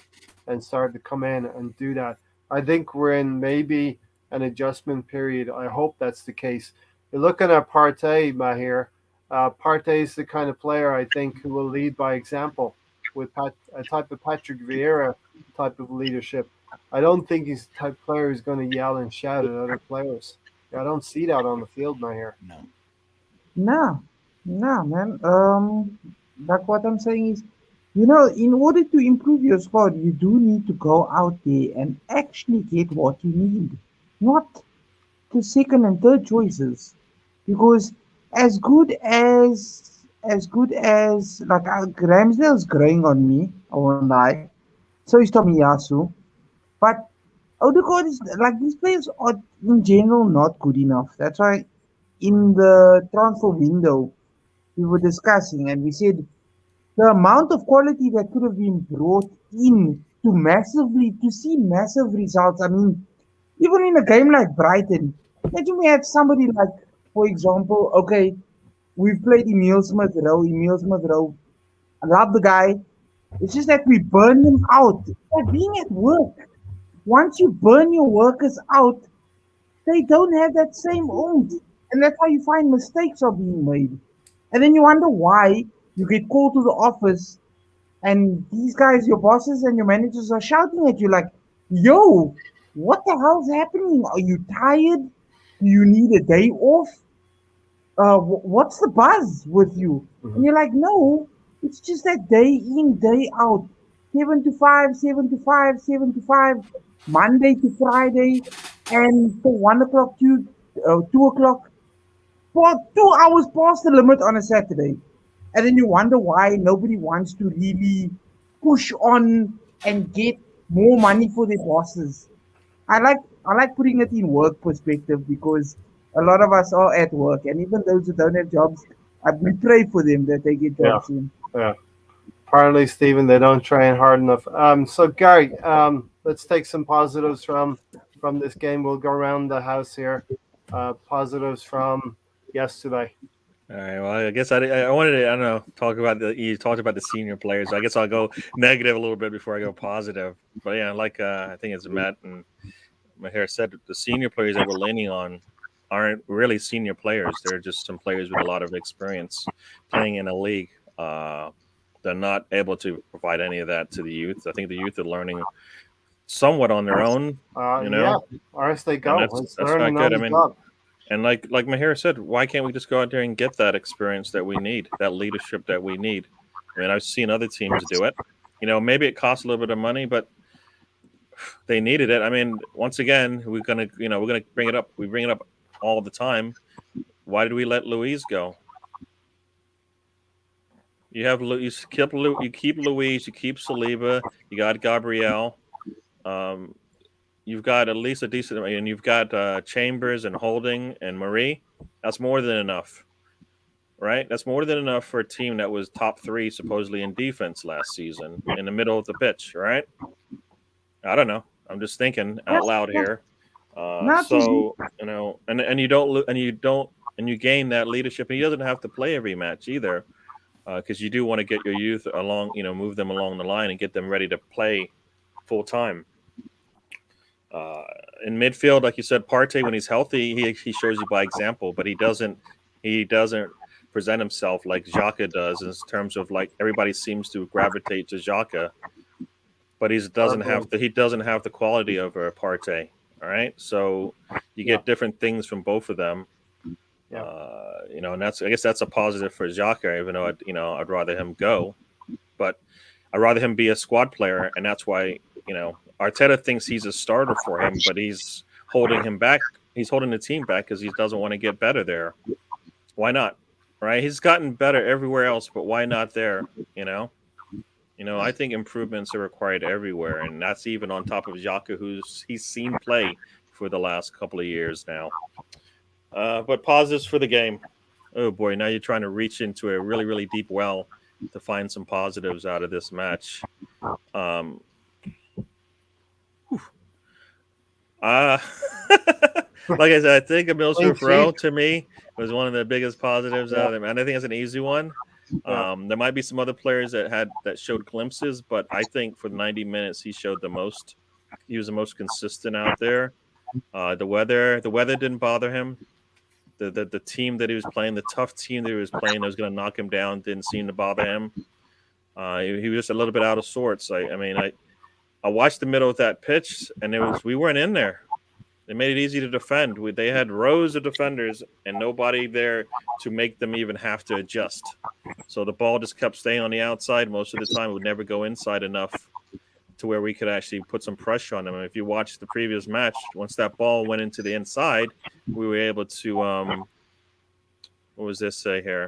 and start to come in and do that. I think we're in maybe an adjustment period. I hope that's the case. You're looking at Partey, Mahir. Partey is the kind of player I think who will lead by example with a type of Patrick Vieira type of leadership. I don't think he's the type of player who's going to yell and shout at other players. I don't see that on the field, Mahir. No, no, man. Like what I'm saying is, in order to improve your squad, you do need to go out there and actually get what you need, not the second and third choices. Because as good as like Ramsdale's growing on me, I won't lie. So is Tomiyasu. But Odegaard is like these players are in general not good enough. That's why in the transfer window we were discussing and we said the amount of quality that could have been brought in to see massive results. I mean, even in a game like Brighton, imagine we had somebody like, for example, okay, we've played Emil Smith Rowe. Emil Smith Rowe, I love the guy. It's just that we burn him out. Like being at work, once you burn your workers out, they don't have that same oomph. And that's why you find mistakes are being made. And then you wonder why you get called to the office and these guys, your bosses and your managers are shouting at you like, yo, what the hell's happening? Are you tired? Do you need a day off? What's the buzz with you? And you're like, no, it's just that day in, day out. 7 to 5, 7 to 5, 7 to 5, Monday to Friday, and for 1 o'clock to 2 o'clock, for 2 hours past the limit on a Saturday. And then you wonder why nobody wants to really push on and get more money for their bosses. I like putting it in work perspective because a lot of us are at work, and even those who don't have jobs, we pray for them that they get jobs soon. Yeah. Apparently, Stephen, they don't train hard enough. So Gary, let's take some positives from this game. We'll go around the house here. Positives from yesterday. All right. Well, I guess I wanted to, I don't know, talk about you talked about the senior players. So I guess I'll go negative a little bit before I go positive. But yeah, like I think it's Matt and Mahir said, the senior players that we're leaning on aren't really senior players. They're just some players with a lot of experience playing in a league. They're not able to provide any of that to the youth. I think the youth are learning somewhat on their own. Yeah, or as they go. That's not good. I mean, and like Mahir said, why can't we just go out there and get that experience that we need, that leadership that we need? I mean, I've seen other teams do it. Maybe it costs a little bit of money, but they needed it. I mean, once again, we're gonna bring it up. We bring it up all the time. Why did we let Luiz go? You keep Luiz, you keep Saliba, you got Gabriel. You've got at least a decent, and you've got Chambers and Holding and Marie. That's more than enough, right? That's more than enough for a team that was top 3 supposedly in defense last season in the middle of the pitch, right? I don't know. I'm just thinking out loud here. So you gain that leadership, and he doesn't have to play every match either, because you do want to get your youth along, move them along the line and get them ready to play full time. In midfield, like you said, Partey, when he's healthy, he shows you by example, but he doesn't present himself like Xhaka does in terms of like everybody seems to gravitate to Xhaka, but he doesn't have the quality of a Partey. All right, so you get different things from both of them. And I guess that's a positive for Xhaka, even though I'd rather him go, but I'd rather him be a squad player, and that's why Arteta thinks he's a starter for him, but he's holding him back. He's holding the team back because he doesn't want to get better there. Why not? Right? He's gotten better everywhere else, but why not there? I think improvements are required everywhere, and that's even on top of Xhaka, he's seen play for the last couple of years now. But positives for the game. Oh boy, now you're trying to reach into a really, really deep well to find some positives out of this match. Like I said, I think Emile Smith-Rowe to me was one of the biggest positives out of them, and I think it's an easy one. There might be some other players that showed glimpses, but I think for 90 minutes he showed the most. He was the most consistent out there. The weather didn't bother him. The team that he was playing, the tough team that he was playing that was going to knock him down, didn't seem to bother him. He was just a little bit out of sorts. I watched the middle of that pitch, and we weren't in there. They made it easy to defend. They had rows of defenders and nobody there to make them even have to adjust. So the ball just kept staying on the outside most of the time. It would never go inside enough to where we could actually put some pressure on them. And if you watch the previous match, once that ball went into the inside, we were able to what was this say here?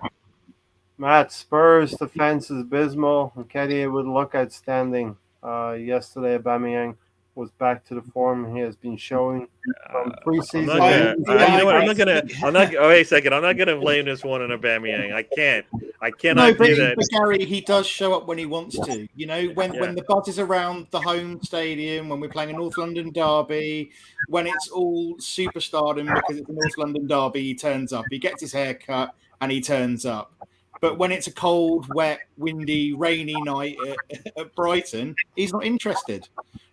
Matt, Spurs defense is abysmal. Nketiah would look outstanding. Yesterday, Aubameyang was back to the form he has been showing from preseason. Wait a second. I'm not gonna blame this one on Aubameyang. I cannot do that. But Gary, he does show up when he wants to. When the buzz is around the home stadium, when we're playing a North London derby, when it's all superstardom because it's a North London derby, he turns up. He gets his hair cut and he turns up. But when it's a cold, wet, windy, rainy night at Brighton, he's not interested.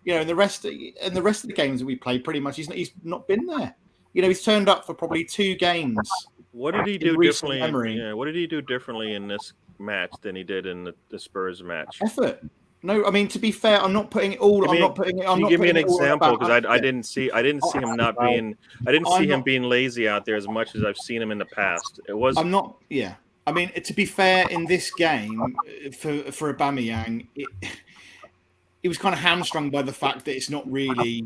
And the rest of the games that we played, pretty much, he's not been there. He's turned up for probably 2 games. What did he do differently? What did he do differently in this match than he did in the Spurs match? Effort. No, I mean, to be fair, I'm not putting it all. Can you give me an example? Because I didn't see him not being. I didn't see him being lazy out there as much as I've seen him in the past. It was. I'm not. Yeah. I mean, to be fair, in this game for Aubameyang, he was kind of hamstrung by the fact that it's not really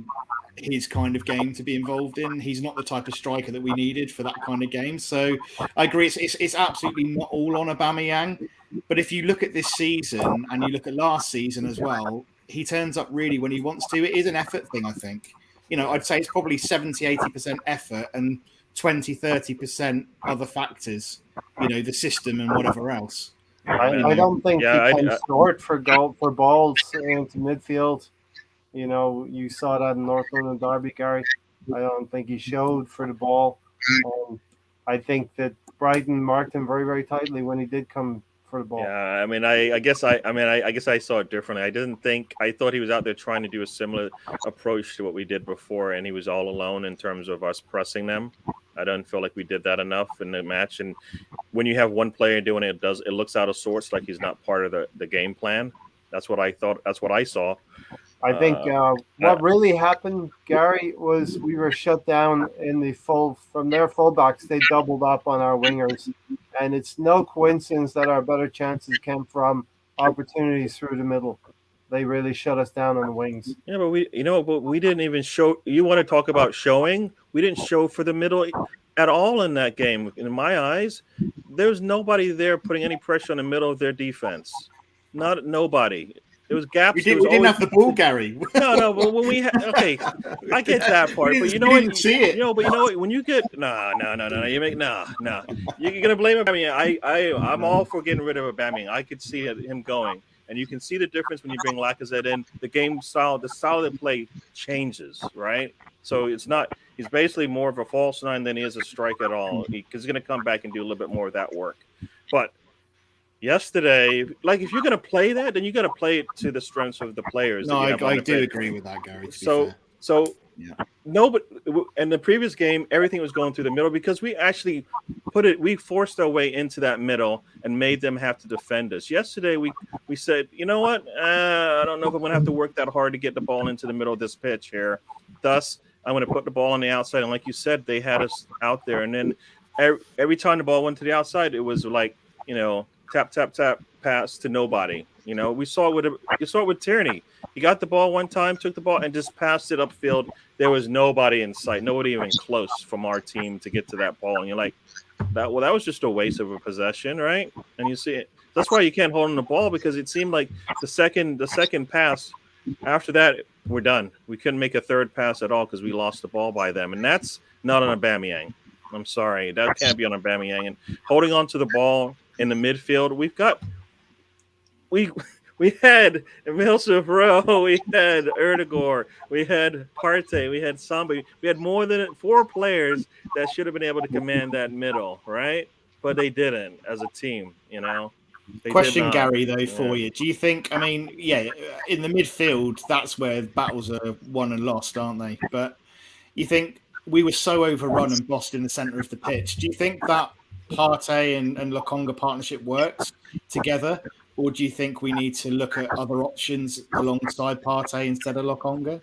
his kind of game to be involved in. He's not the type of striker that we needed for that kind of game. So I agree, it's absolutely not all on Aubameyang. But if you look at this season and you look at last season as well, he turns up really when he wants to. It is an effort thing, I think. I'd say it's probably 70-80% effort and 20-30% other factors, the system and whatever else. I don't think he can sort for balls into midfield. You saw that in North London derby, Gary. I don't think he showed for the ball. I think that Brighton marked him very, very tightly when he did come for the ball. Yeah, I guess I saw it differently. I thought he was out there trying to do a similar approach to what we did before, and he was all alone in terms of us pressing them. I don't feel like we did that enough in the match. And when you have one player doing it, it looks out of sorts, like he's not part of the game plan. That's what I thought. That's what I saw. I think what really happened, Gary, was we were shut down from their fullbacks. They doubled up on our wingers, and it's no coincidence that our better chances came from opportunities through the middle. They really shut us down on the wings. Yeah, but we didn't even show. You want to talk about showing? We didn't show for the middle at all in that game. In my eyes, there's nobody there putting any pressure on the middle of their defense. Nobody. There was gaps. We didn't have the ball, Gary. No. But when we okay, I get that part. But you know what? See it. But you know what? When you get no. You make no. You're gonna blame Aubameyang. I'm all for getting rid of Aubameyang. I could see him going. And you can see the difference when you bring Lacazette in. The game style, the style of play changes, right? So it's not. He's basically more of a false nine than he is a strike at all. Because he's going to come back and do a little bit more of that work. But yesterday, like if you're going to play that, then you got to play it to the strengths of the players. No, that you have on I the do pitch. agree with that, Gary. To be So, fair. so Yeah. no, but in the previous game, everything was going through the middle because we actually we forced our way into that middle and made them have to defend us. Yesterday, we said, you know what? I don't know if I'm going to have to work that hard to get the ball into the middle of this pitch here. Thus, I'm going to put the ball on the outside. And like you said, they had us out there. And then every time the ball went to the outside, it was like, tap, tap, tap, pass to nobody. We saw it with Tierney. He got the ball one time, took the ball, and just passed it upfield. There was nobody in sight, nobody even close from our team to get to that ball. And you're like, that was just a waste of a possession, right? And you see it. That's why you can't hold on the ball, because it seemed like the second pass after that, we're done. We couldn't make a third pass at all because we lost the ball by them. And that's not on Aubameyang. I'm sorry. That can't be on Aubameyang. And holding on to the ball in the midfield, we had Emil Smith-Rowe, we had Erdegaard, we had Partey, we had Samba. We had more than 4 players that should have been able to command that middle, right? But they didn't as a team, They Question, Gary, though, for you. Do you think, in the midfield, that's where battles are won and lost, aren't they? But you think we were so overrun and bossed in the centre of the pitch. Do you think that Partey and Lokonga partnership works together? Or do you think we need to look at other options alongside Partey instead of Lokonga?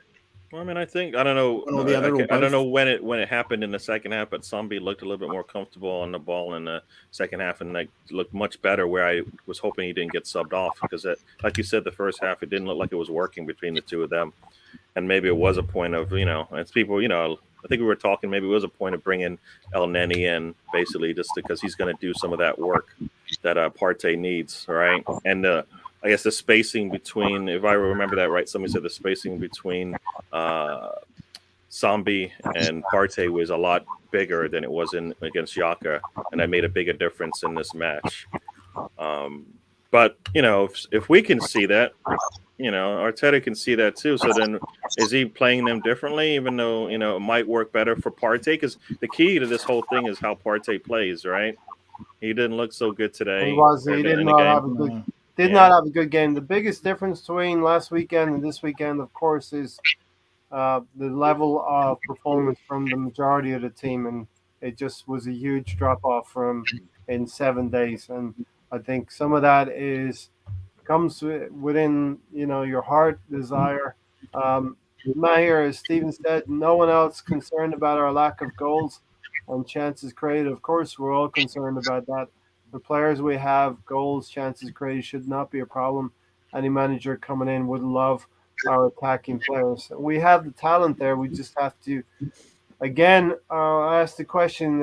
Well, I don't know. I don't know when it happened in the second half, but Sambi looked a little bit more comfortable on the ball in the second half, and looked much better. Where I was hoping he didn't get subbed off, because like you said, the first half it didn't look like it was working between the two of them, and maybe it was a point of it's people I think we were talking maybe it was a point of bringing El Neni in, basically just because he's going to do some of that work that Partey needs, right? And I guess the spacing between, if I remember that right, somebody said the spacing between Sambi and Partey was a lot bigger than it was against Xhaka, and that made a bigger difference in this match. But if we can see that, Arteta can see that too. So then, is he playing them differently, even though it might work better for Partey? Because the key to this whole thing is how Partey plays, right? He didn't look so good today. He did not have a good game. The biggest difference between last weekend and this weekend, of course, is the level of performance from the majority of the team, and it just was a huge drop off from in 7 days. And I think some of that comes within your heart desire. Maher, as Stephen said, no one else concerned about our lack of goals and chances created. Of course, we're all concerned about that. The players we have, goals, chances created should not be a problem. Any manager coming in would love our attacking players. We have the talent there. We just have to, again, I asked the question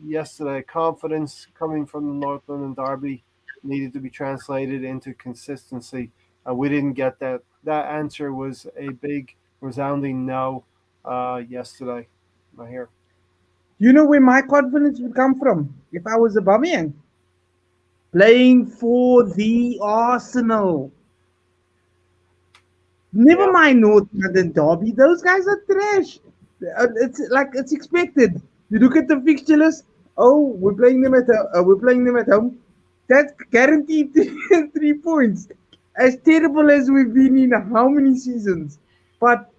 yesterday, confidence coming from the North London derby needed to be translated into consistency. We didn't get that. That answer was a big, resounding no yesterday. I hear. You know where my confidence would come from if I was Aubameyang? Playing for the Arsenal. Never mind North London derby. Those guys are trash. It's expected. You look at the fixture list. Oh, we're playing them at home. That's guaranteed 3 points. As terrible as we've been in how many seasons. But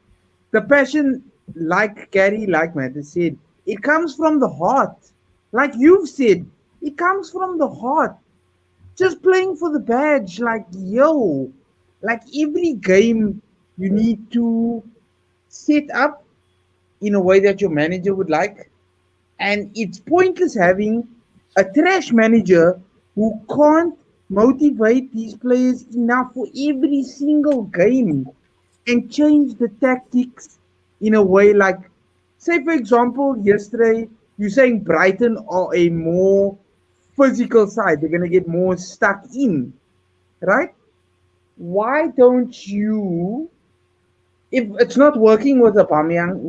the passion, like Gary, like Matt has said, it comes from the heart. Like you've said, it comes from the heart. Just playing for the badge, like every game you need to set up in a way that your manager would like. And it's pointless having a trash manager who can't motivate these players enough for every single game and change the tactics in a way like, say, for example, yesterday, you're saying Brighton are a more physical side. They're going to get more stuck in, right? Why don't you, if it's not working with Aubameyang,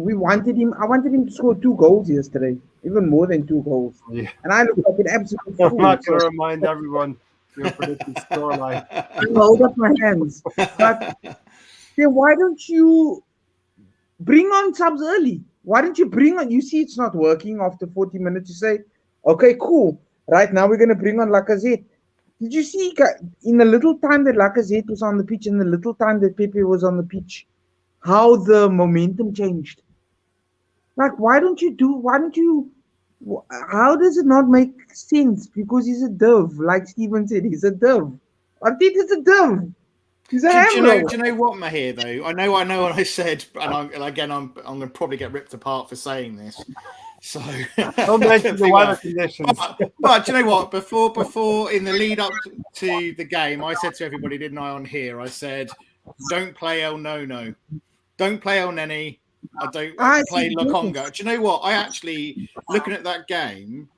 I wanted him to score 2 goals yesterday, even more than 2 goals. Yeah. And I look like an absolute fool. I'm not going to remind everyone your predicted scoreline. I'll hold up my hands. But then why don't you bring on subs early? Why don't you bring on, you see it's not working after 40 minutes, you say, okay, cool. Right now we're going to bring on Lacazette. Did you see in the little time that Lacazette was on the pitch and the little time that Pepe was on the pitch, how the momentum changed? Like, why don't you, how does it not make sense? Because he's a dove, like Steven said, he's a dove. Arteta's a dove. He's a do you know what, Mahir, though? I know what I said, and again, I'm going to probably get ripped apart for saying this. So don't mention the weather conditions. But do you know what? Before in the lead up to the game, I said to everybody, didn't I, on here? I said, don't play El Nono, don't play El Neni, I don't play Lokonga. Do you know what? I actually, looking at that game,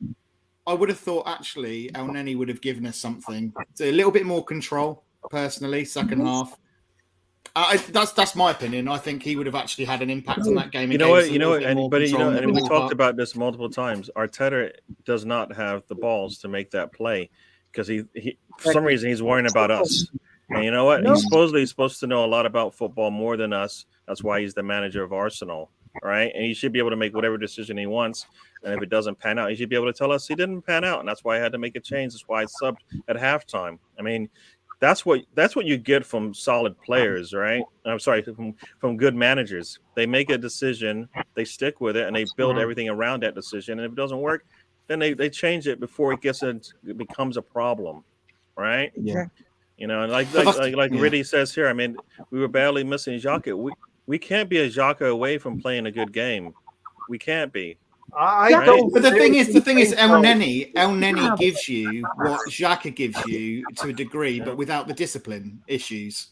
I would have thought actually El Neni would have given us something, so a little bit more control. Personally, second half. That's my opinion. I think he would have actually had an impact on that game. You know what? And we talked about this multiple times. Arteta does not have the balls to make that play because he for some reason he's worrying about us. And you know what? He's supposed to know a lot about football more than us. That's why he's the manager of Arsenal, right? And he should be able to make whatever decision he wants. And if it doesn't pan out, he should be able to tell us he didn't pan out, and that's why I had to make a change. That's why I subbed at halftime. I mean. That's what you get from solid players, right? I'm sorry, from good managers. They make a decision, they stick with it, and they build everything around that decision. And if it doesn't work, then they change it before it becomes a problem, right? Yeah. You know, and like Riddy says here, I mean, we were badly missing Xhaka. We can't be a Xhaka away from playing a good game. We can't be. But the thing is, El Neni gives you what Xhaka gives you to a degree, but without the discipline issues.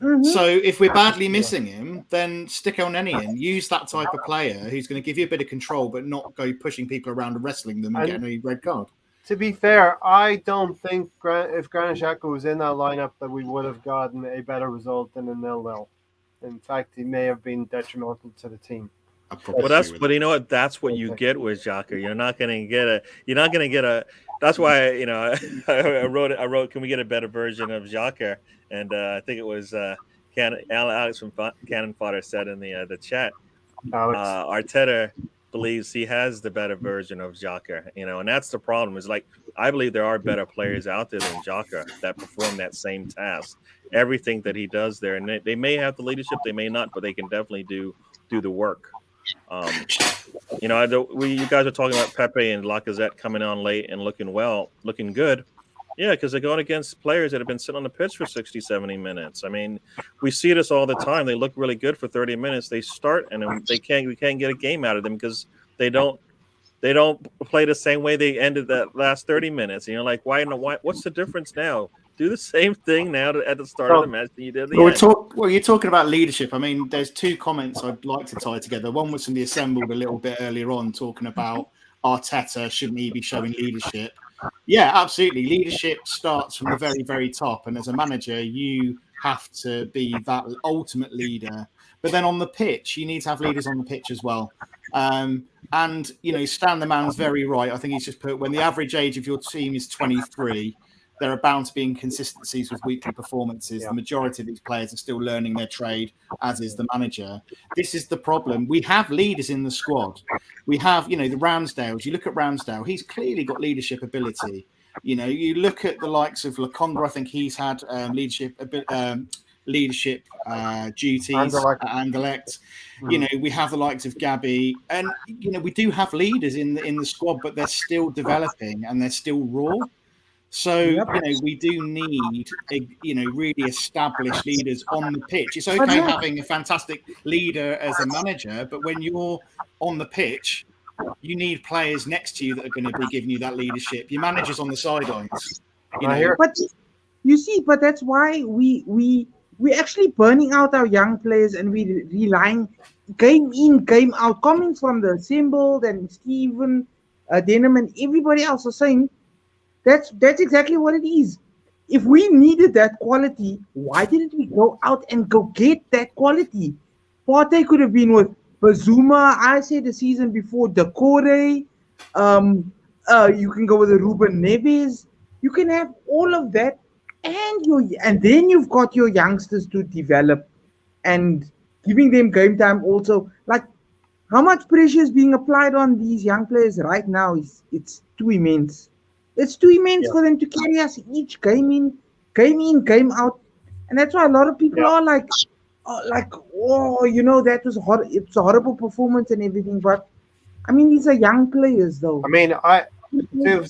Mm-hmm. So if we're badly missing him, then stick El Neni in. Use that type of player who's going to give you a bit of control, but not go pushing people around and wrestling them and getting a red card. To be fair, I don't think if Granit Xhaka was in that lineup that we would have gotten a better result than a 0-0. In fact, he may have been detrimental to the team. But you know what? That's what you get with Xhaka. You're not going to get a. That's why I wrote. Can we get a better version of Xhaka? And I think it was Alex from Cannon Fodder said in the chat. Arteta believes he has the better version of Xhaka. And that's the problem. Is like I believe there are better players out there than Xhaka that perform that same task. Everything that he does there, and they may have the leadership, they may not, but they can definitely do the work. You guys are talking about Pepe and Lacazette coming on late and looking good. Yeah, because they're going against players that have been sitting on the pitch for 60, 70 minutes. I mean, we see this all the time. They look really good for 30 minutes. They start and then we can't get a game out of them because they don't play the same way they ended that last 30 minutes. And you're like, why? What's the difference now? Do the same thing now at the start of the match that you did at the end. You're talking about leadership. I mean, there's two comments I'd like to tie together. One was from the Assembled a little bit earlier on, talking about Arteta, shouldn't he be showing leadership? Yeah, absolutely. Leadership starts from the very, very top. And as a manager, you have to be that ultimate leader. But then on the pitch, you need to have leaders on the pitch as well. And, Stan the Man's very right. I think he's just put, when the average age of your team is 23, there are bound to be inconsistencies with weekly performances. The majority of these players are still learning their trade, as is the manager. This is the problem. We have leaders in the squad. We have, the Ramsdales. You look at Ramsdale, he's clearly got leadership ability. You look at the likes of Lokonga, I think he's had leadership duties at Anderlecht. We have the likes of Gabby, and we do have leaders in the squad, but they're still developing and they're still raw. So, we do need, really established leaders on the pitch. It's okay having a fantastic leader as a manager, but when you're on the pitch, you need players next to you that are going to be giving you that leadership. Your manager's on the sidelines. But you see, but that's why we actually burning out our young players and we relying game in, game out. Comments from the Assembled and Stephen, Denham and everybody else are saying, that's exactly what it is. If we needed that quality, why didn't we go out and go get that quality? Partey could have been with Bazuma, I said the season before, Decore. You can go with the Ruben Neves. You can have all of that, and then you've got your youngsters to develop and giving them game time also. Like, how much pressure is being applied on these young players right now? It's too immense. It's too immense for them to carry us each game in, game out, and that's why a lot of people are like, oh, that was it's a horrible performance and everything. But I mean, these are young players, though. I mean, to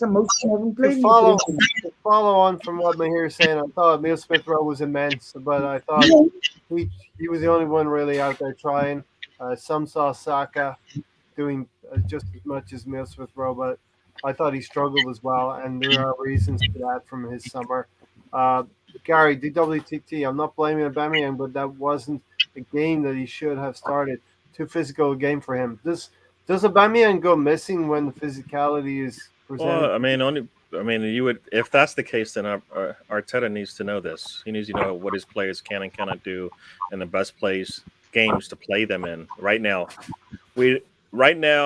Most haven't to played in follow the to follow on from what Mahir is saying, I thought Emil Smith Rowe was immense, but I thought he was the only one really out there trying. Some saw Saka doing just as much as Emil Smith Rowe, but I thought he struggled as well, and there are reasons for that from his summer. Uh, Gary, DWTT, I'm not blaming Aubameyang, but that wasn't a game that he should have started. Too physical a game for him. Does Aubameyang go missing when the physicality is presented? Well, you would, if that's the case, then Arteta needs to know this. He needs to know what his players can and cannot do, and the best games to play them in. Right now,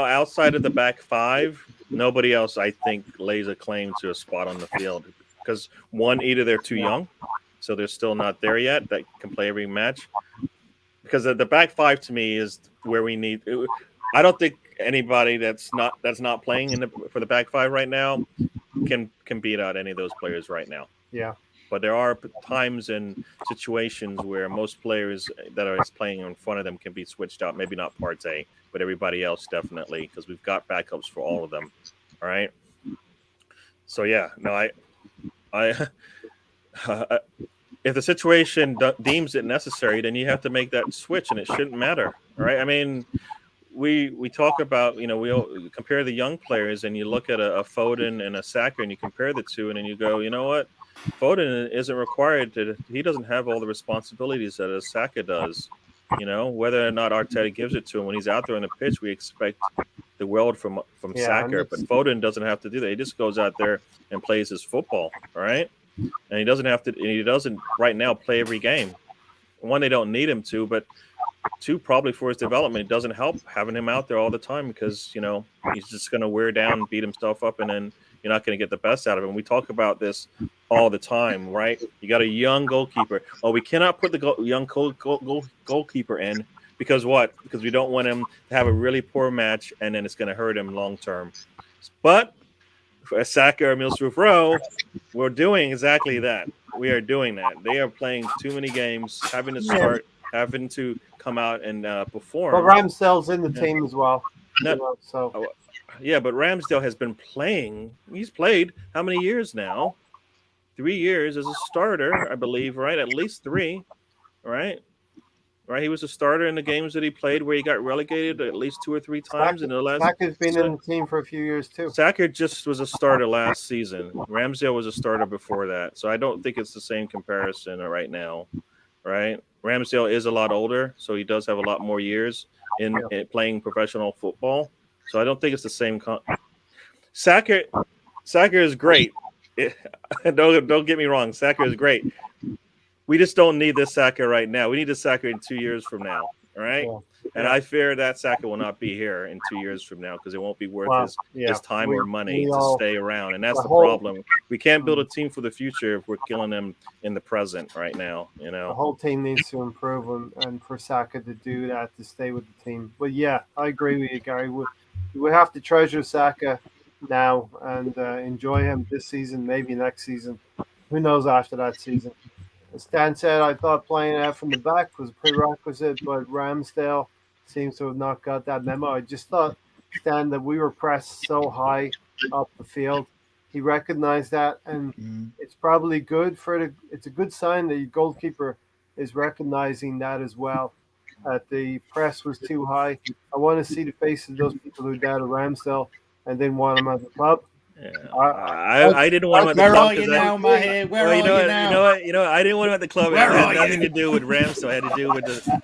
outside of the back five, nobody else, I think, lays a claim to a spot on the field because one, either they're too young, so they're still not there yet that can play every match. Because the back five to me is where we need. I don't think anybody that's not playing for the back five right now can beat out any of those players right now. Yeah. But there are times and situations where most players that are playing in front of them can be switched out. Maybe not Partey, but everybody else definitely, because we've got backups for all of them. All right. So yeah, no, I if the situation deems it necessary, then you have to make that switch, and it shouldn't matter. All right. I mean, we talk about, we all compare the young players, and you look at a Foden and a Saka, and you compare the two, and then you go, you know what? Foden isn't required he doesn't have all the responsibilities that a Saka does. Whether or not Arteta gives it to him when he's out there on the pitch, we expect the world from Saka, but Foden doesn't have to do that. He just goes out there and plays his football, all right? And he doesn't right now play every game. One, they don't need him to, but two, probably for his development, it doesn't help having him out there all the time because, he's just going to wear down and beat himself up, and then you're not going to get the best out of him. We talk about this all the time, right? You got a young goalkeeper. Oh, we cannot put the young goalkeeper in because what? Because we don't want him to have a really poor match, and then it's going to hurt him long term. But for Saka or Emil Smith Rowe, we're doing exactly that. We are doing that. They are playing too many games, having to start, having to come out and perform. But Ramsdale's in the team as well. Yeah, but Ramsdale has been playing. He's played how many years now? 3 years as a starter, I believe, right? At least 3, right? Right, he was a starter in the games that he played where he got relegated at least 2 or 3 times in the last. Saka's been in the team for a few years too. Saka just was a starter last season. Ramsdale was a starter before that, so I don't think it's the same comparison right now, right? Ramsdale is a lot older, so he does have a lot more years in playing professional football. So I don't think it's the same. Saka is great. Don't get me wrong. Saka is great. We just don't need this Saka right now. We need this Saka in 2 years from now. All right. Yeah. And I fear that Saka will not be here in 2 years from now because it won't be worth his time or money to stay around. And that's the problem. We can't build a team for the future if we're killing them in the present right now. The whole team needs to improve, and for Saka to do that, to stay with the team. But yeah, I agree with you, Gary. We have to treasure Saka now and enjoy him this season, maybe next season. Who knows after that season? As Stan said, I thought playing out from the back was a prerequisite, but Ramsdale seems to have not got that memo. I just thought, Stan, that we were pressed so high up the field. He recognized that, and it's probably good it's a good sign that your goalkeeper is recognizing that as well, that the press was too high. I want to see the faces of those people who doubted Ramsdale and didn't want him at the club. Yeah. I didn't want him at the club. Where are you now, Mahir? Where are you now? You know what? I didn't want him at the club. It had nothing to do with Ramsdale. It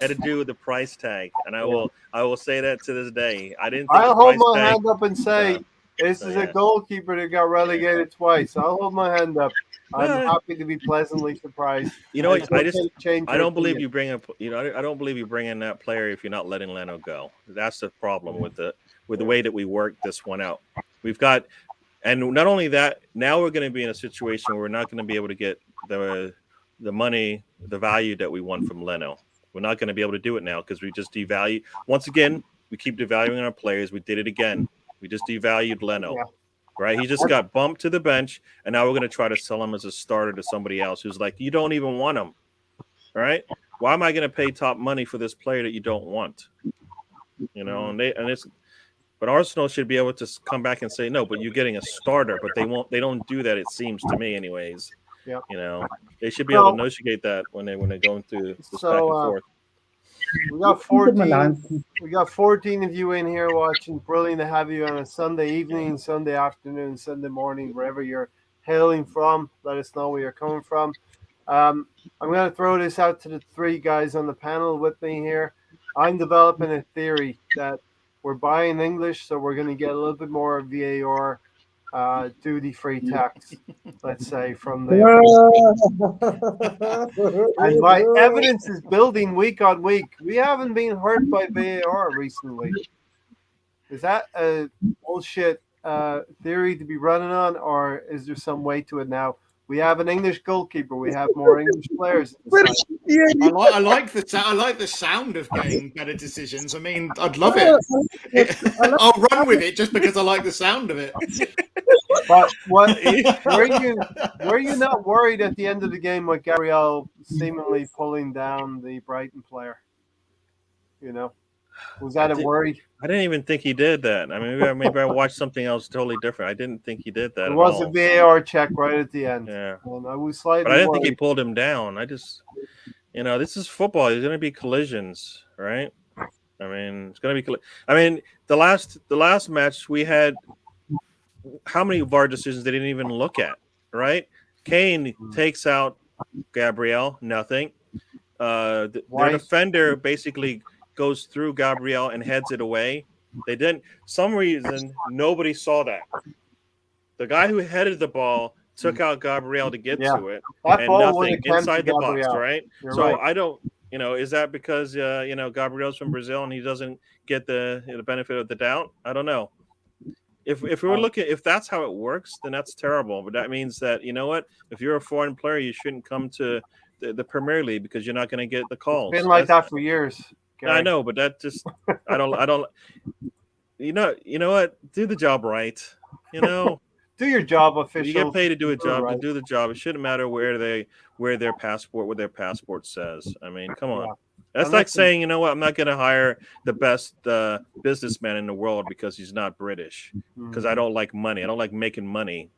had to do with the price tag. And I will say that to this day. I'll hold my hand up and say this is a goalkeeper that got relegated twice. I'll hold my hand up. I'm happy to be pleasantly surprised. You know what? I don't believe you bring up. I don't believe you bring in that player if you're not letting Leno go. That's the problem with the way that we work this one out. We've got. And not only that, now we're going to be in a situation where we're not going to be able to get the money, the value that we want from Leno. We're not going to be able to do it now because we just devalue. Once again, we keep devaluing our players. We did it again. We just devalued Leno. right? He just got bumped to the bench, and now we're going to try to sell him as a starter to somebody else who's like, you don't even want him, right? Why am I going to pay top money for this player that you don't want? But Arsenal should be able to come back and say no, but you're getting a starter. But they won't. They don't do that. It seems to me, anyways. Yeah. They should be able to negotiate that when they're going through this back and forth. We got 14. We got 14 of you in here watching. Brilliant to have you on a Sunday evening, Sunday afternoon, Sunday morning, wherever you're hailing from. Let us know where you're coming from. I'm going to throw this out to the three guys on the panel with me here. I'm developing a theory that we're buying English, so we're going to get a little bit more VAR duty-free tax, let's say, from the. And my evidence is building week on week. We haven't been hurt by VAR recently. Is that a bullshit theory to be running on, or is there some weight to it now? We have an English goalkeeper. We have more English players. I like the sound of getting better decisions. I mean, I'd love it. I'll run with it just because I like the sound of it. But were you not worried at the end of the game with Gabriel seemingly pulling down the Brighton player? Was that a worry? I didn't even think he did that. I mean, maybe I watched something else totally different. I didn't think he did that. It was a VAR check right at the end. Yeah, and I was slightly. But I didn't think he pulled him down. I just, this is football. There's going to be collisions, right? I mean, it's going to be. The last match we had. How many VAR decisions they didn't even look at, right? Kane takes out Gabriel, nothing. Their defender basically goes through Gabriel and heads it away. They didn't. Some reason nobody saw that. The guy who headed the ball took out Gabriel to get to it, and nothing inside the box, right? Right. I don't. Is that because Gabriel's from Brazil and he doesn't get the benefit of the doubt? I don't know. If we were looking, if that's how it works, then that's terrible. But that means that if you're a foreign player, you shouldn't come to the Premier League because you're not going to get the calls. It's been like that for years. Gary. I know, but that just I don't. You know what? Do the job right. Do your job officially. You get paid to do a job. Right. To do the job, it shouldn't matter where their passport says. I mean, come on. Yeah. That's like saying, I'm not going to hire the best businessman in the world because he's not British, because I don't like money. I don't like making money.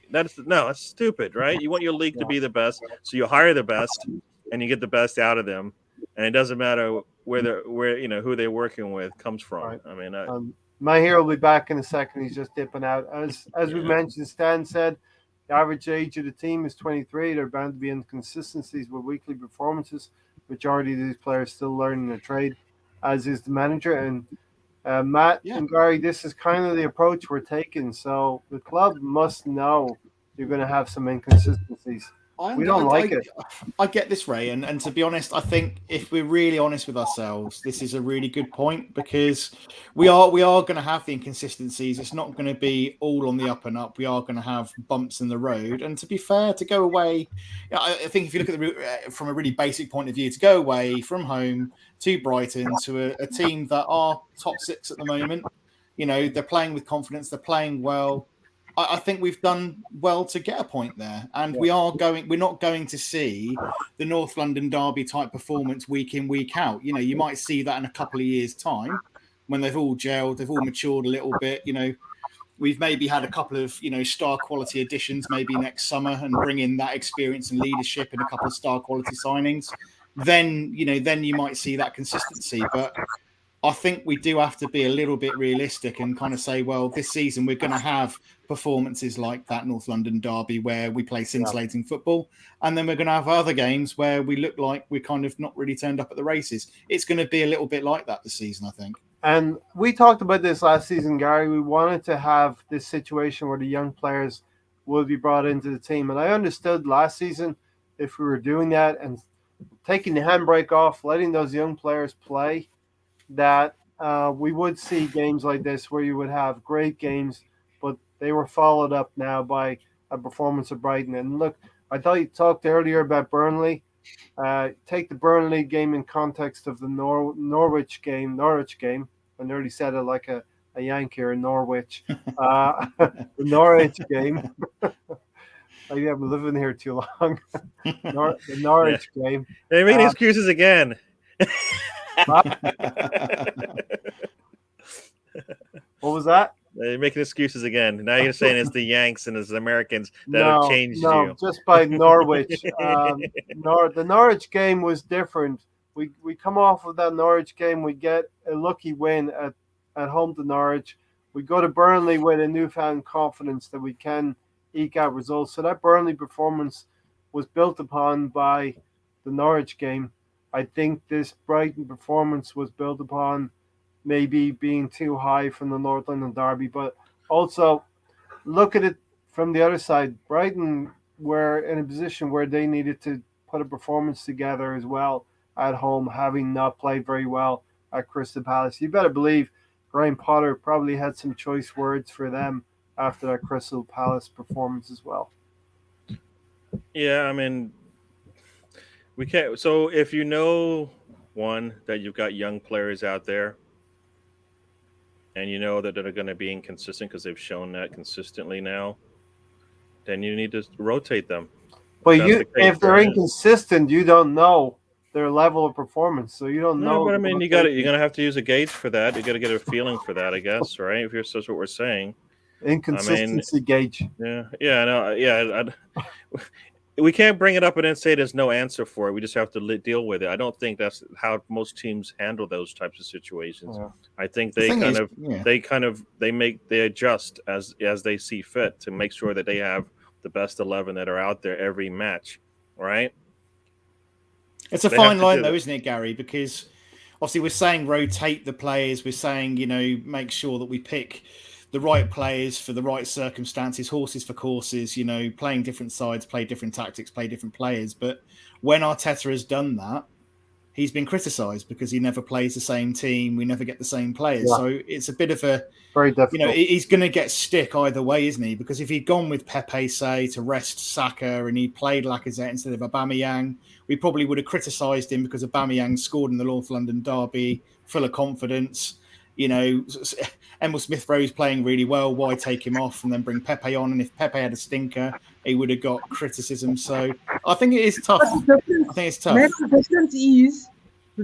That's stupid, right? You want your league to be the best, so you hire the best and you get the best out of them, and it doesn't matter where who they're working with comes from. Right. I mean, my hero will be back in a second. He's just dipping out. As we mentioned, Stan said, the average age of the team is 23. There are bound to be inconsistencies with weekly performances. Majority of these players still learning their trade, as is the manager. And Matt and Gary, this is kind of the approach we're taking. So the club must know you're going to have some inconsistencies. We don't like it. I get this, Ray, and to be honest, I think if we're really honest with ourselves, this is a really good point, because we are going to have the inconsistencies. It's not going to be all on the up and up. We are going to have bumps in the road. And to be fair, to go away, I think if you look at from a really basic point of view, to go away from home to Brighton to a team that are top six at the moment, they're playing with confidence, they're playing well. I think we've done well to get a point there, and we're not going to see the North London derby type performance week in, week out. You might see that in a couple of years' time when they've all gelled, they've all matured a little bit. We've maybe had a couple of, star quality additions maybe next summer and bring in that experience and leadership and a couple of star quality signings. Then you might see that consistency, but I think we do have to be a little bit realistic and kind of say, well, this season we're going to have performances like that North London derby where we play scintillating football, and then we're going to have other games where we look like we're kind of not really turned up at the races. It's going to be a little bit like that this season, I think. And we talked about this last season, Gary. We wanted to have this situation where the young players will be brought into the team. And I understood last season if we were doing that and taking the handbrake off, letting those young players play, that we would see games like this where you would have great games, but they were followed up now by a performance of Brighton. And look, I thought you talked earlier about Burnley. Take the Burnley game in context of the Norwich game. I nearly said it like a a Yankee or a Norwich. The Norwich game. I have been living here too long. The Norwich game. They're making excuses again. What was that? They're making excuses again. Now you're saying it's the Yanks and it's the Americans that have changed you. Just by Norwich. The Norwich game was different. We come off of that Norwich game. We get a lucky win at home to Norwich. We go to Burnley with a newfound confidence that we can eke out results. So that Burnley performance was built upon by the Norwich game. I think this Brighton performance was built upon maybe being too high from the North London derby, but also look at it from the other side. Brighton were in a position where they needed to put a performance together as well at home, having not played very well at Crystal Palace. You better believe Graham Potter probably had some choice words for them after that Crystal Palace performance as well. Yeah, I mean, we can't. So if you know, one, that you've got young players out there, and you know that they're going to be inconsistent because they've shown that consistently now, then you need to rotate them. But if they're inconsistent, you don't know their level of performance, so you don't know. But I mean, you're going to have to use a gauge for that. You got to get a feeling for that, I guess, right? If that's what we're saying. Inconsistency gauge. We can't bring it up and then say there's no answer for it. We just have to deal with it. I don't think that's how most teams handle those types of situations. Yeah. I think they adjust as they see fit to make sure that they have the best 11 that are out there every match, right? It's a fine line though, isn't it, Gary? Because obviously we're saying rotate the players. We're saying, make sure that we pick the right players for the right circumstances, horses for courses, playing different sides, play different tactics, play different players. But when Arteta has done that, he's been criticised because he never plays the same team. We never get the same players. Yeah. So it's a bit of a very difficult. He's going to get stick either way, isn't he? Because if he'd gone with Pepe, say, to rest Saka and he played Lacazette instead of Aubameyang, we probably would have criticised him because Aubameyang scored in the North London derby, full of confidence. Emil Smith-Rowe's playing really well. Why take him off and then bring Pepe on? And if Pepe had a stinker, he would have got criticism. So I think it is tough. I think it's tough. Matt, the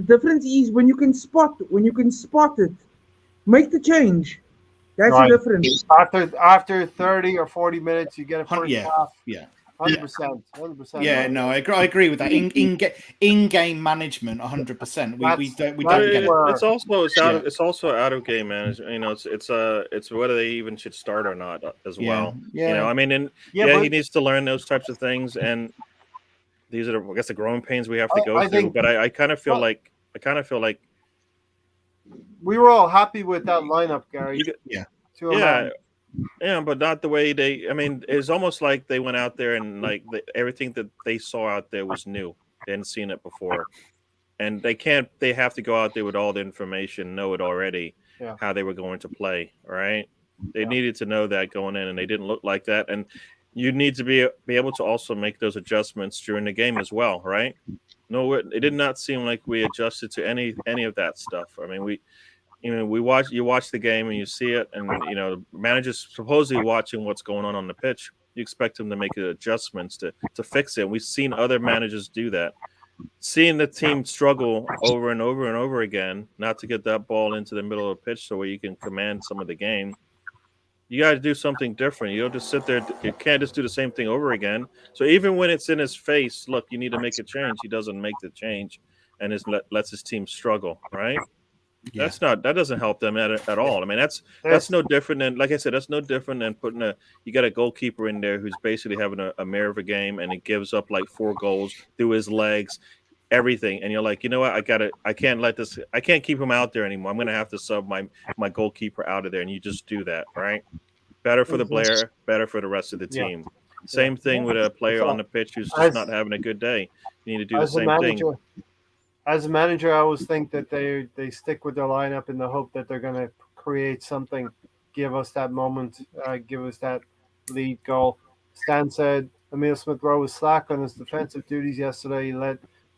difference is when you can spot it, make the change. That's the difference. After 30 or 40 minutes, you get a first half. Yeah. 100%. Yeah, no, I agree with that. In-game management, 100%. We don't get it. It's also out of game management. It's whether they even should start or not as well. Yeah. He needs to learn those types of things, and these are, I guess, the growing pains we have to go through. But I kind of feel like we were all happy with that lineup, Gary. Yeah, but not the way they. I mean, it's almost like they went out there and everything that they saw out there was new. They hadn't seen it before, and they can't. They have to go out there with all the information, know it already, how they were going to play. Right? They needed to know that going in, and they didn't look like that. And you need to be able to also make those adjustments during the game as well, right? No, it did not seem like we adjusted to any of that stuff. I mean, you watch the game and you see it, and the manager's supposedly watching what's going on the pitch. You expect them to make adjustments to fix it. We've seen other managers do that. Seeing the team struggle over and over and over again, not to get that ball into the middle of the pitch so where you can command some of the game. You got to do something different. You don't just sit there. You can't just do the same thing over again. So even when it's in his face, look, you need to make a change. He doesn't make the change, and lets his team struggle. Right? Yeah. That doesn't help them at all. I mean, that's no different than, like I said, that's no different than you got a goalkeeper in there who's basically having a mare of a game, and he gives up like 4 goals through his legs, everything, and you're like, you know what, I can't keep him out there anymore. I'm gonna have to sub my goalkeeper out of there, and you just do that, right? Better for the player, better for the rest of the team. Yeah. Same thing with a player on the pitch who's just not having a good day. You need to do the same thing. As a manager, I always think that they stick with their lineup in the hope that they're going to create something, give us that moment, give us that lead goal. Stan said Emil Smith-Rowe was slack on his defensive duties yesterday. He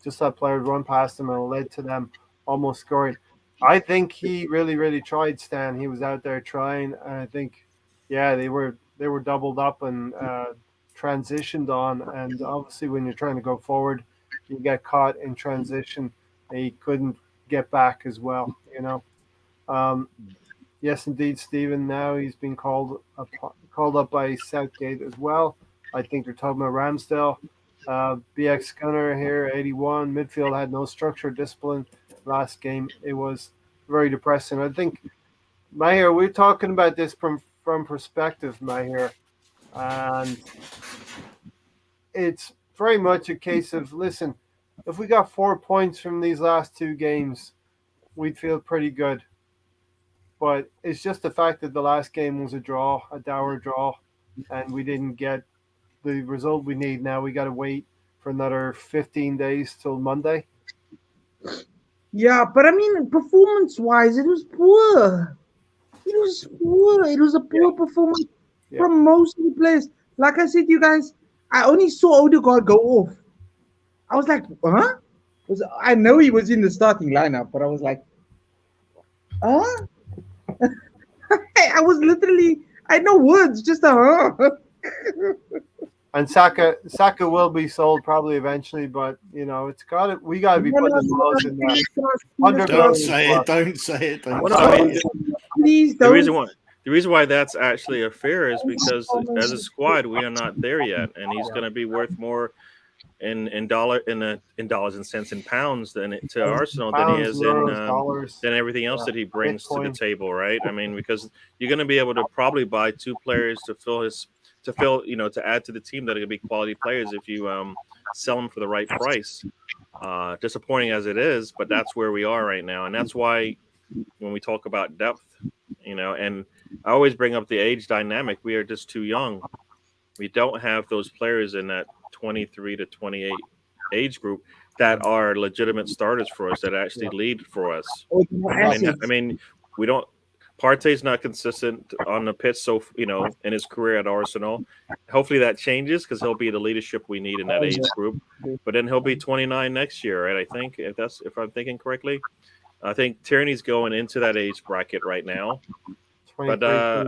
just let players run past him, and it led to them almost scoring. I think he really, really tried, Stan. He was out there trying, and I think, yeah, they were doubled up and transitioned on. And obviously, when you're trying to go forward, you get caught in transition. And he couldn't get back as well. Um, yes, indeed, Stephen. Now he's been called up by Southgate as well. I think they're talking about Ramsdale. BX Gunner here, 81. Midfield had no structure, discipline. Last game, it was very depressing. I think, Mahir, we're talking about this from perspective, Mahir, and it's very much a case of, listen, if we got 4 points from these last two games, we'd feel pretty good. But it's just the fact that the last game was a dour draw, and we didn't get the result we need. Now we got to wait for another 15 days till Monday. Yeah, but I mean, performance-wise, it was poor. It was a poor performance from most of the players. Like I said to you guys, I only saw Odegaard go off. I was like, huh? I know he was in the starting lineup, but I was like, huh? I was literally, I had no words, just a huh. And Saka will be sold probably eventually, but we got to be putting the balls in there. Don't say it. Please The don't. reason why that's actually a fair is because as a squad we are not there yet, and he's going to be worth more in dollars and cents and pounds to Arsenal than he is than everything else that he brings to the table, right? I mean, because you're going to be able to probably buy two players to add to the team that are going to be quality players if you sell them for the right price. Disappointing as it is, but that's where we are right now, and that's why when we talk about depth, and I always bring up the age dynamic. We are just too young. We don't have those players in that 23 to 28 age group that are legitimate starters for us, that actually lead for us. I mean, we don't. Partey's not consistent on the pitch, so in his career at Arsenal. Hopefully that changes because he'll be the leadership we need in that age group. But then he'll be 29 next year, right? I think if I'm thinking correctly. I think Tierney's going into that age bracket right now. But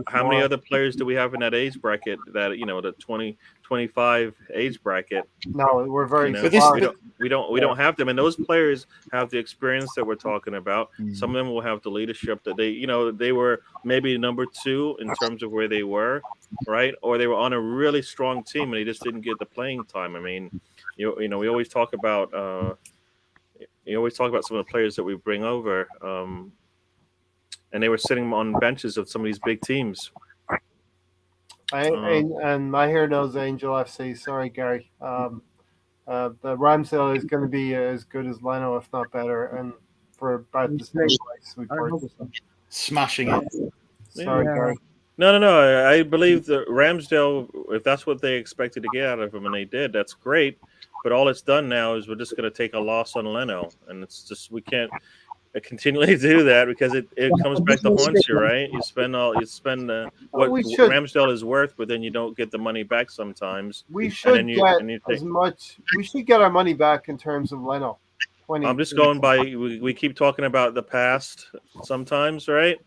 how many other players do we have in that age bracket? That the 20, 25 age bracket. No, we're very. We don't have them, and those players have the experience that we're talking about. Some of them will have the leadership that they were maybe number 2 in terms of where they were, right? Or they were on a really strong team and they just didn't get the playing time. I mean, we always talk about some of the players that we bring over. And they were sitting on benches of some of these big teams. And my hair knows Angel FC. Sorry, Gary. The Ramsdale is going to be as good as Leno, if not better, and for about the same price we purchased him. Smashing it. Sorry, Gary. No. I believe that Ramsdale, if that's what they expected to get out of him, and they did, that's great. But all it's done now is we're just going to take a loss on Leno, and it's just we can't continually do that because it comes back to haunt you, right? You spend what Ramsdale is worth, but then you don't get the money back sometimes. We should We should get our money back in terms of Leno. I'm just going by. We keep talking about the past sometimes, right?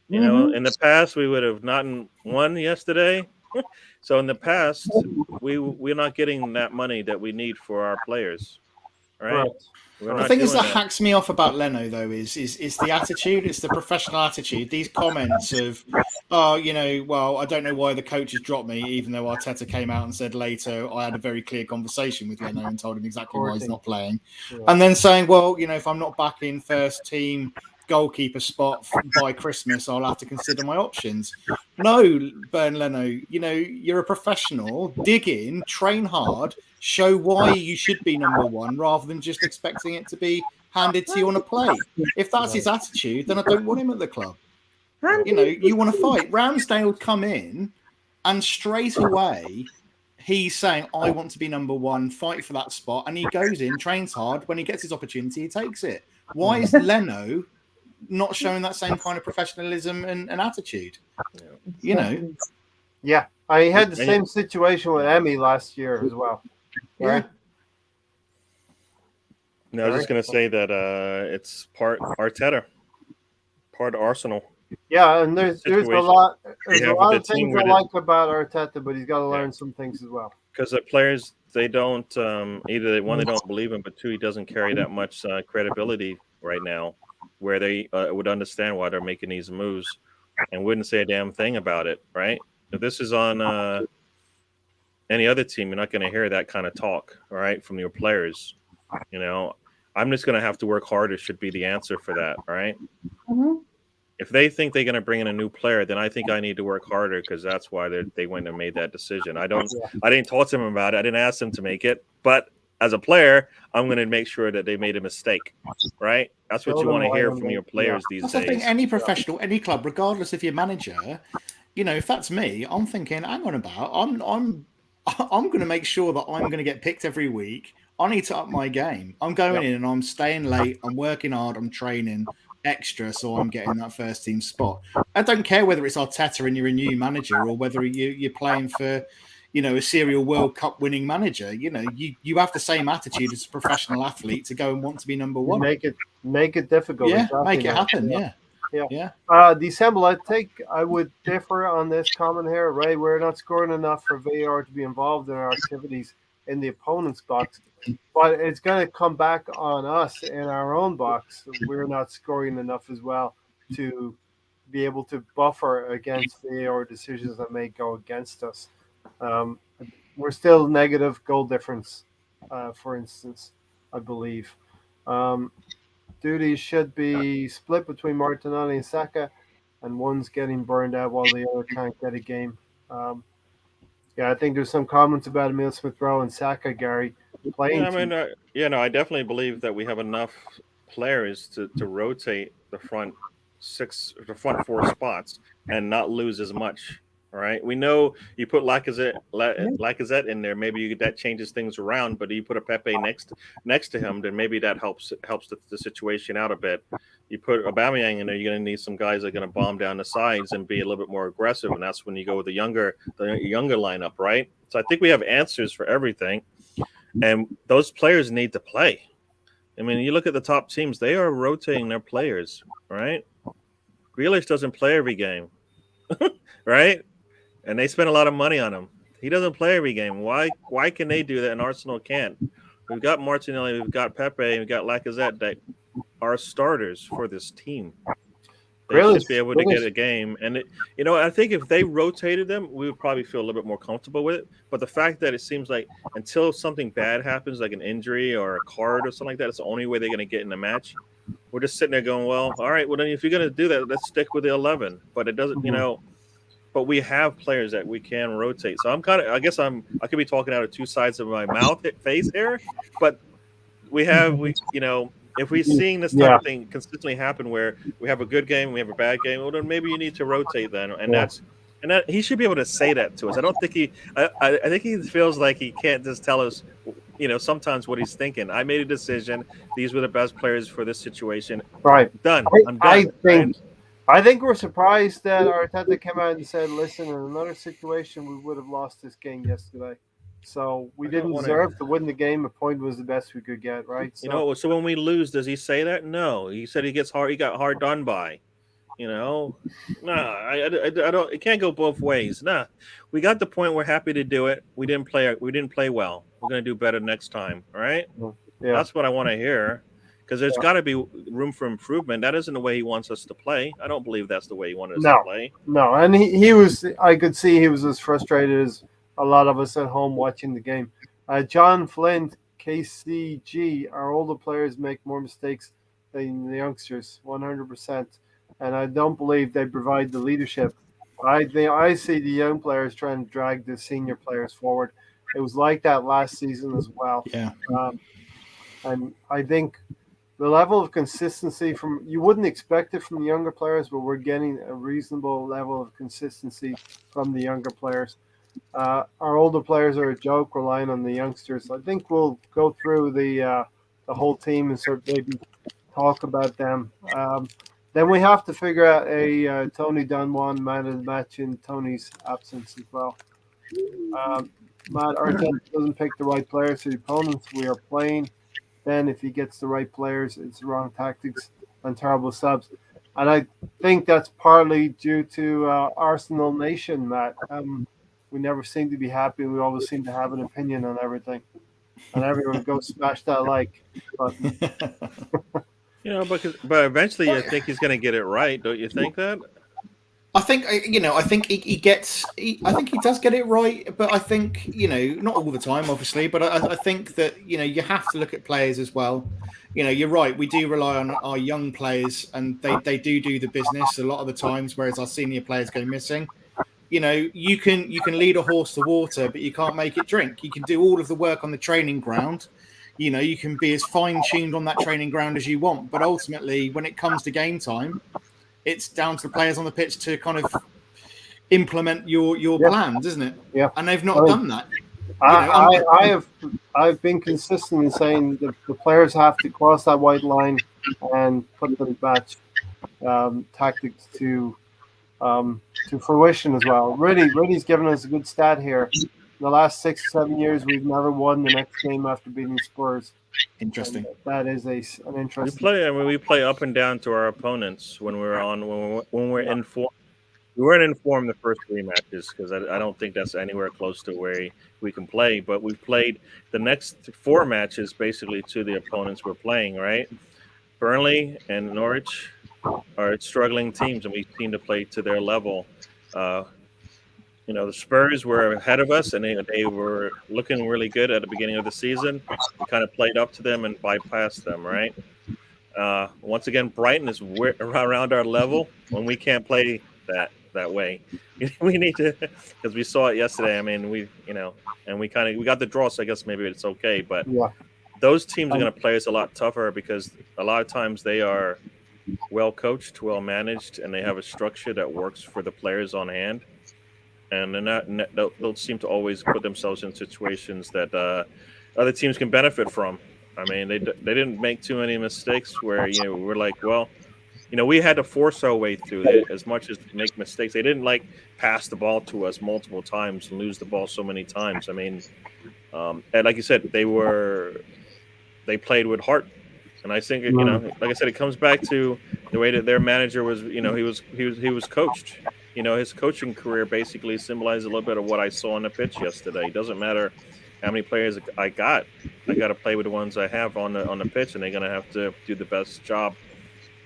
In the past we would have not won yesterday. So in the past, we're not getting that money that we need for our players, right? The thing is that hacks me off about Leno, though, is the attitude. It's the professional attitude. These comments of, well, I don't know why the coach has dropped me, even though Arteta came out and said later I had a very clear conversation with Leno and told him exactly why he's not playing. Yeah. And then saying, well, if I'm not back in first team goalkeeper spot by Christmas, I'll have to consider my options. No, Bern Leno, you're a professional. Dig in, train hard, show why you should be number 1 rather than just expecting it to be handed to you on a plate. If that's his attitude, then I don't want him at the club. You want to fight. Ramsdale come in and straight away he's saying, I want to be number 1, fight for that spot. And he goes in, trains hard. When he gets his opportunity, he takes it. Why is Leno not showing that same kind of professionalism and attitude? Yeah, I had the same situation with Emmy last year as well. Right? No, I was just going to say that it's part Arteta. part of Arsenal. Yeah, and there's a Situation lot have with the of things team I where like about Arteta, but he's got to Yeah. learn some things as well. because the players they don't either one they don't believe him, but two he doesn't carry that much credibility right now, where they would understand why they're making these moves and wouldn't say a damn thing about it. Right? If this is on any other team, you're not going to hear that kind of talk, right, from your players. You know, I'm just going to have to work harder. Should be the answer for that, right? Mhm. If they think they're going to bring in a new player, then I think I need to work harder because that's why they went and made that decision. I didn't talk to them about it. I didn't ask them to make it. But as a player, I'm going to make sure that they made a mistake, right? That's what Show you them want to why hear they from made- your players these That's the thing. days. Any professional, any club, regardless of your manager, you know, if that's me, I'm thinking, hang on about, I'm going to make sure that I'm going to get picked every week. I need to up my game. I'm going in and I'm staying late. I'm working hard. I'm training extra, so I'm getting that first team spot. I don't care whether it's Arteta and you're a new manager or whether you're playing for, you know, a serial World Cup winning manager. You know, you have the same attitude as a professional athlete to go and want to be number one. Make it difficult. Yeah, exactly make it that. happen. Yeah. Yeah. December, I would differ on this comment here, Ray. We're not scoring enough for VAR to be involved in our activities in the opponent's box, but it's going to come back on us in our own box. We're not scoring enough as well to be able to buffer against VAR decisions that may go against us. We're still negative goal difference, for instance, I believe. Duties should be split between Martinelli and Saka, and one's getting burned out while the other can't get a game. Um, I think there's some comments about Emile Smith-Rowe and Saka, Gary, playing. Yeah, I mean, no, I definitely believe that we have enough players to rotate the front four spots and not lose as much. All right, we know you put Lacazette in there, maybe that changes things around. But you put a Pepe next to him, then maybe that helps the situation out a bit. You put Aubameyang in there, you're going to need some guys that are going to bomb down the sides and be a little bit more aggressive, and that's when you go with the younger lineup, right? So I think we have answers for everything. And those players need to play. I mean, you look at the top teams; they are rotating their players, right? Grealish doesn't play every game, right? And they spend a lot of money on him. He doesn't play every game. Why can they do that and Arsenal can't? We've got Martinelli, we've got Pepe, we've got Lacazette that are starters for this team. They should be able to get a game. And, I think if they rotated them, we would probably feel a little bit more comfortable with it. But the fact that it seems like until something bad happens, like an injury or a card or something like that, it's the only way they're going to get in the match. We're just sitting there going, well, all right, well, then if you're going to do that, let's stick with the 11. But it doesn't, but we have players that we can rotate. So I could be talking out of two sides of my face here, but if we're seeing this type of thing consistently happen where we have a good game, we have a bad game, well, then maybe you need to rotate then. And that he should be able to say that to us. I don't think I think he feels like he can't just tell us, sometimes what he's thinking. I made a decision. These were the best players for this situation. Right. Done. I'm done. I think we're surprised that Arteta came out and said, listen, in another situation, we would have lost this game yesterday. So we didn't deserve to win the game. A point was the best we could get, right? So, so when we lose, does he say that? No. He said he got hard done by. No, I don't. It can't go both ways. Nah, we got the point. We're happy to do it. We didn't play well. We're gonna do better next time. All right. Yeah. That's what I want to hear. Because there's got to be room for improvement. That isn't the way he wants us to play. I don't believe that's the way he wanted us to play. No, and he was. I could see he was as frustrated as a lot of us at home watching the game. John Flint, KCG, our older players make more mistakes than the youngsters, 100%. And I don't believe they provide the leadership. I see the young players trying to drag the senior players forward. It was like that last season as well. Yeah. And I think the level of consistency you wouldn't expect it from the younger players, but we're getting a reasonable level of consistency from the younger players. Our older players are a joke, relying on the youngsters. I think we'll go through the whole team and sort of maybe talk about them. Then we have to figure out a Tony Dunwan man of the match in Tony's absence as well. Matt Arteta doesn't pick the right players for the opponents we are playing. Then if he gets the right players, it's the wrong tactics and terrible subs. And I think that's partly due to Arsenal Nation, Matt. We never seem to be happy. We always seem to have an opinion on everything, and everyone go smash that like button. But eventually, I think he's going to get it right. Don't you think that? I think I think he gets. I think he does get it right, but I think not all the time, obviously. But I think that you have to look at players as well. You're right. We do rely on our young players, and they do the business a lot of the times, whereas our senior players go missing. You can lead a horse to water, but you can't make it drink. You can do all of the work on the training ground. You can be as fine tuned on that training ground as you want, but ultimately, when it comes to game time, it's down to the players on the pitch to kind of implement your plans, isn't it? Yeah, and they've not done that. I've been consistent in saying that the players have to cross that white line and put the match tactics to fruition as well. Rudy's given us a good stat here. In the last 6 or 7 years, we've never won the next game after beating Spurs. Interesting. And that is an interesting. We play up and down to our opponents when we're in form. We weren't in form the first 3 matches because I don't think that's anywhere close to where we can play. But we've played the next 4 matches basically to the opponents we're playing. Right, Burnley and Norwich are struggling teams, and we seem to play to their level. The Spurs were ahead of us, and they were looking really good at the beginning of the season. We kind of played up to them and bypassed them, right? Once again, Brighton is around our level when we can't play that way. We need to, because we saw it yesterday. I mean, we got the draw, so I guess maybe it's okay. But those teams are going to play us a lot tougher because a lot of times they are well coached, well managed, and they have a structure that works for the players on hand. And they'll seem to always put themselves in situations that other teams can benefit from. I mean, they didn't make too many mistakes where we're like, well, we had to force our way through it as much as make mistakes. They didn't pass the ball to us multiple times and lose the ball so many times. I mean, and like you said, they played with heart. And I think like I said, it comes back to the way that their manager was. He was coached. His coaching career basically symbolized a little bit of what I saw on the pitch yesterday. It doesn't matter how many players I got to play with the ones I have on the pitch, and they're going to have to do the best job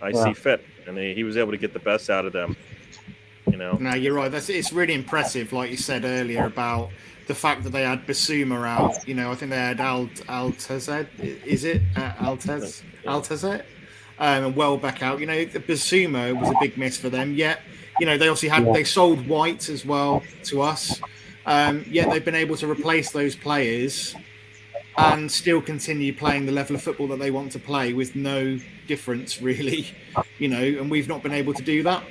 I see fit. And he was able to get the best out of them. No, you're right. It's really impressive, like you said earlier, about the fact that they had Basuma out. I think they had Altazet. Is it Altazet? And Welbeck out. Basuma was a big miss for them. Yet, they obviously they sold White as well to us. Yet they've been able to replace those players and still continue playing the level of football that they want to play with no difference, really. And we've not been able to do that.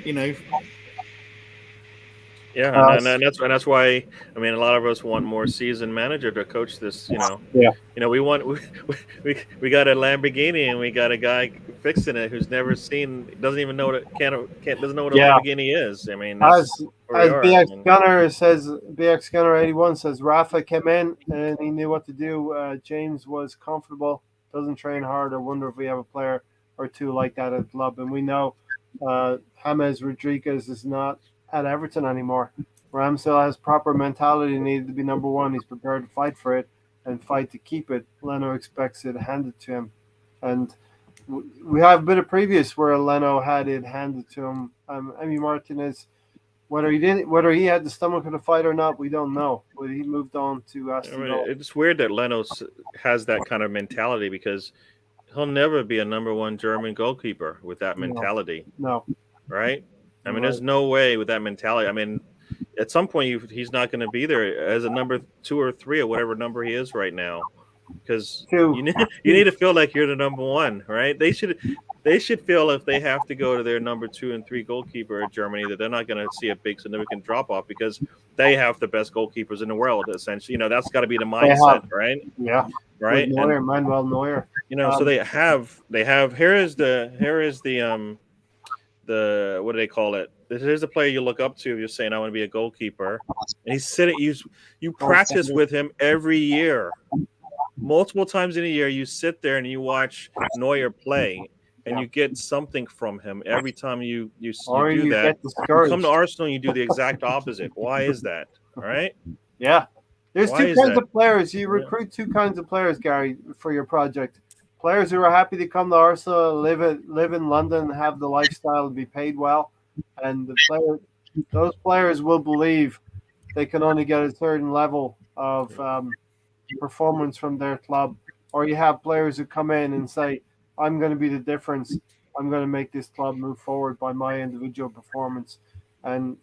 Yeah, and that's why I mean a lot of us want more seasoned manager to coach this. We got a Lamborghini and we got a guy fixing it who's never seen, doesn't even know what doesn't know what a Lamborghini is. I mean, as BX Gunner says, BX Gunner 81 says Rafa came in and he knew what to do. James was comfortable, doesn't train hard. I wonder if we have a player or two like that at the club. And we know James Rodriguez is not at Everton anymore. Ramsdale has proper mentality, needed to be number 1. He's prepared to fight for it and fight to keep it. Leno expects it handed to him. And we have a bit of previous where Leno had it handed to him. Emi Martinez, whether he had the stomach of the fight or not, we don't know. But he moved on to Aston Villa. It's weird that Leno has that kind of mentality because he'll never be a number 1 German goalkeeper with that mentality. No. Right? I mean, there's no way with that mentality. I mean, at some point, he's not going to be there as a number 2 or 3 or whatever number he is right now, because you need to feel like you're the number 1, right? They should feel if they have to go to their number 2 and 3 goalkeeper in Germany that they're not going to see a big significant drop off because they have the best goalkeepers in the world. Essentially, that's got to be the mindset, right? Yeah, right. Neuer, Manuel Neuer. So they have. Here is the what do they call it? Here's a player you look up to if you're saying I want to be a goalkeeper. And he's sitting. You practice with him every year, multiple times in a year. You sit there and you watch Neuer play, and you get something from him every time you Or do you that. get You discouraged. come to Arsenal and you do the exact opposite. Why is that? All right. Yeah. There's Why two is kinds that? of players. You recruit two kinds of players, Gary, for your project. Players who are happy to come to Arsenal, live in London, have the lifestyle, and be paid well. And those players will believe they can only get a certain level of performance from their club. Or you have players who come in and say, I'm going to be the difference. I'm going to make this club move forward by my individual performance. And,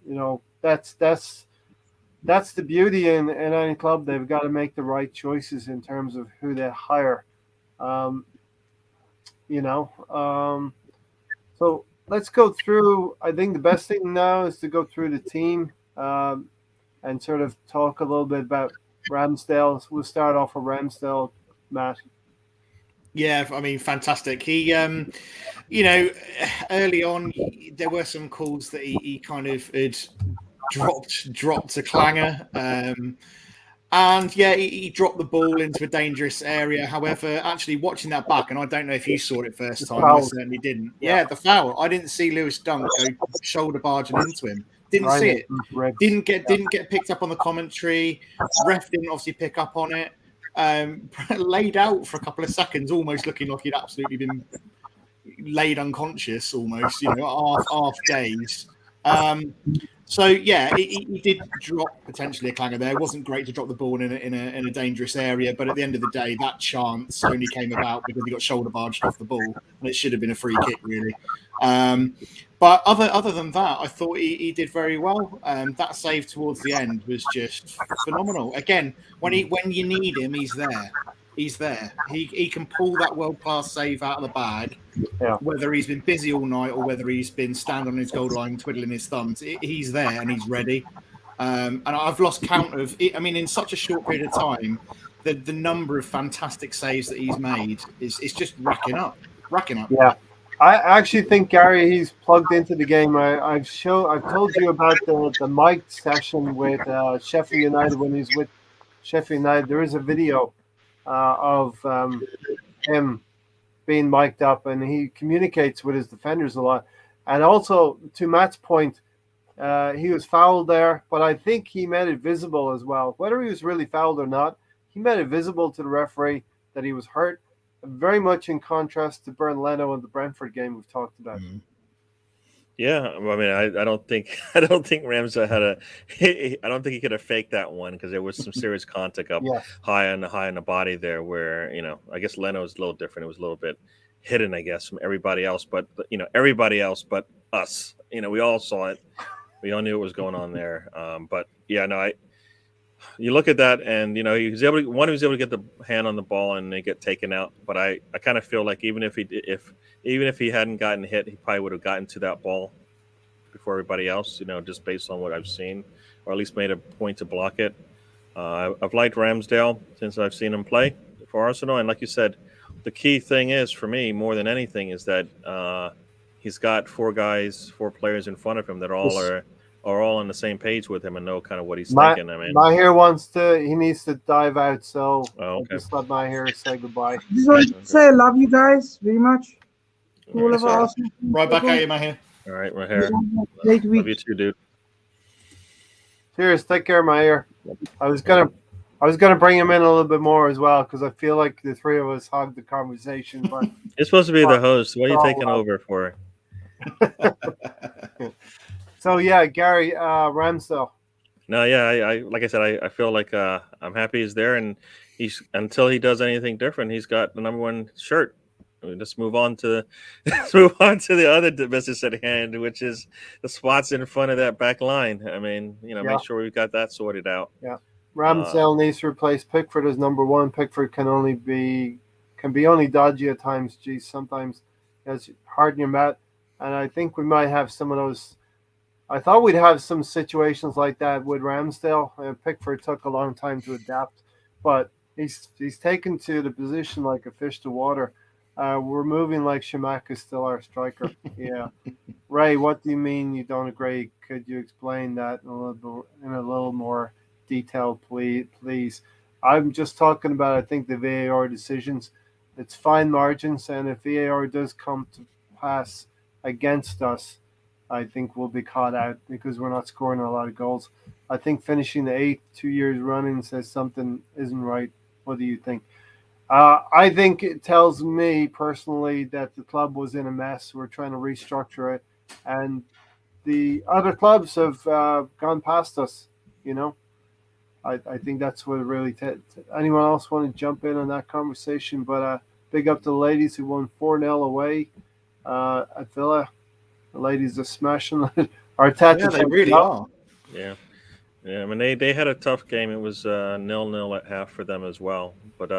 that's the beauty in any club. They've got to make the right choices in terms of who they hire. Um, you know, so let's go through. I think the best thing now is to go through the team and sort of talk a little bit about Ramsdale. We'll start off with Ramsdale, Matt. Yeah, I mean, fantastic. He, early on, there were some calls that he kind of had dropped a clanger. And yeah, he dropped the ball into a dangerous area. However, actually watching that back, and I don't know if you saw it first time, I certainly didn't. Yeah, the foul. I didn't see Lewis Dunk go shoulder barging into him. Didn't see it. Didn't get picked up on the commentary. Ref didn't obviously pick up on it. Laid out for a couple of seconds, almost looking like he'd absolutely been laid unconscious, almost, half days. So yeah, he did drop potentially a clanger there. It wasn't great to drop the ball in a dangerous area, but at the end of the day, that chance only came about because he got shoulder barged off the ball, and it should have been a free kick, really. But other than that, I thought he did very well. That save towards the end was just phenomenal. Again, when you need him, he's there. He's there. He can pull that world-class save out of the bag, whether he's been busy all night or whether he's been standing on his goal line twiddling his thumbs. He's there and he's ready. And I've lost count of it. I mean, in such a short period of time, the number of fantastic saves that he's made is just racking up. Yeah. I actually think, Gary, he's plugged into the game. I've told you about the mic session with Sheffield United when he's with Sheffield United. There is a video of him being mic'd up, and he communicates with his defenders a lot. And also, to Matt's point, he was fouled there, but I think he made it visible as well. Whether he was really fouled or not, he made it visible to the referee that he was hurt. Very much in contrast to Bernd Leno in the Brentford game we've talked about. Mm-hmm. Yeah, I mean, I don't think Ramsdale had I don't think he could have faked that one because there was some serious contact up high on the body there. Where I guess Leno was a little different. It was a little bit hidden, I guess, from everybody else. But everybody else but us. We all saw it. We all knew what was going on there. But yeah, no, you look at that, and he was able to get the hand on the ball and they get taken out. But I kind of feel like even if he hadn't gotten hit, he probably would have gotten to that ball before everybody else. Just based on what I've seen, or at least made a point to block it. I've liked Ramsdale since I've seen him play for Arsenal, and like you said, the key thing is for me more than anything is that he's got four players in front of him that are all on the same page with him and know kind of what he's thinking. I mean, he needs to dive out, so just let Mahir say goodbye. Just want to say I love you guys very much. All of us. Right back at you, Mahir. All right, Mahir. Great week. Love you too, dude. Cheers. Take care, Mahir. I was gonna bring him in a little bit more as well because I feel like the three of us hogged the conversation. But you're supposed to be the host. What are you taking over for? So yeah, Gary, Ramsdale. No, yeah, I like I said, I feel like I'm happy he's there, and he's until he does anything different, he's got the number one shirt. Let's move on to the other business at hand, which is the spots in front of that back line. I mean, make sure we've got that sorted out. Yeah, Ramsdale needs to replace Pickford as number one. Pickford can be only dodgy at times. Geez, sometimes it's hard in your mat, and I think we might have some of those. I thought we'd have some situations like that with Ramsdale. Pickford took a long time to adapt, but he's taken to the position like a fish to water. We're moving like Shamak is still our striker. Yeah. Ray, what do you mean you don't agree? Could you explain that in a little more detail, please? I'm just talking about, I think, the VAR decisions. it's fine margins, and if VAR does come to pass against us, I think we'll be caught out because we're not scoring a lot of goals. I think finishing the eighth 2 years running says something isn't right. What do you think? I think it tells me personally that the club was in a mess. We're trying to restructure it, and the other clubs have gone past us. You know, I think that's what it really. Anyone else want to jump in on that conversation? But big up to the ladies who won 4-0 away at Villa. The ladies are smashing. Arteta, Yeah, they really are. Yeah. Yeah, I mean they had a tough game. It was 0-0 at half for them as well. But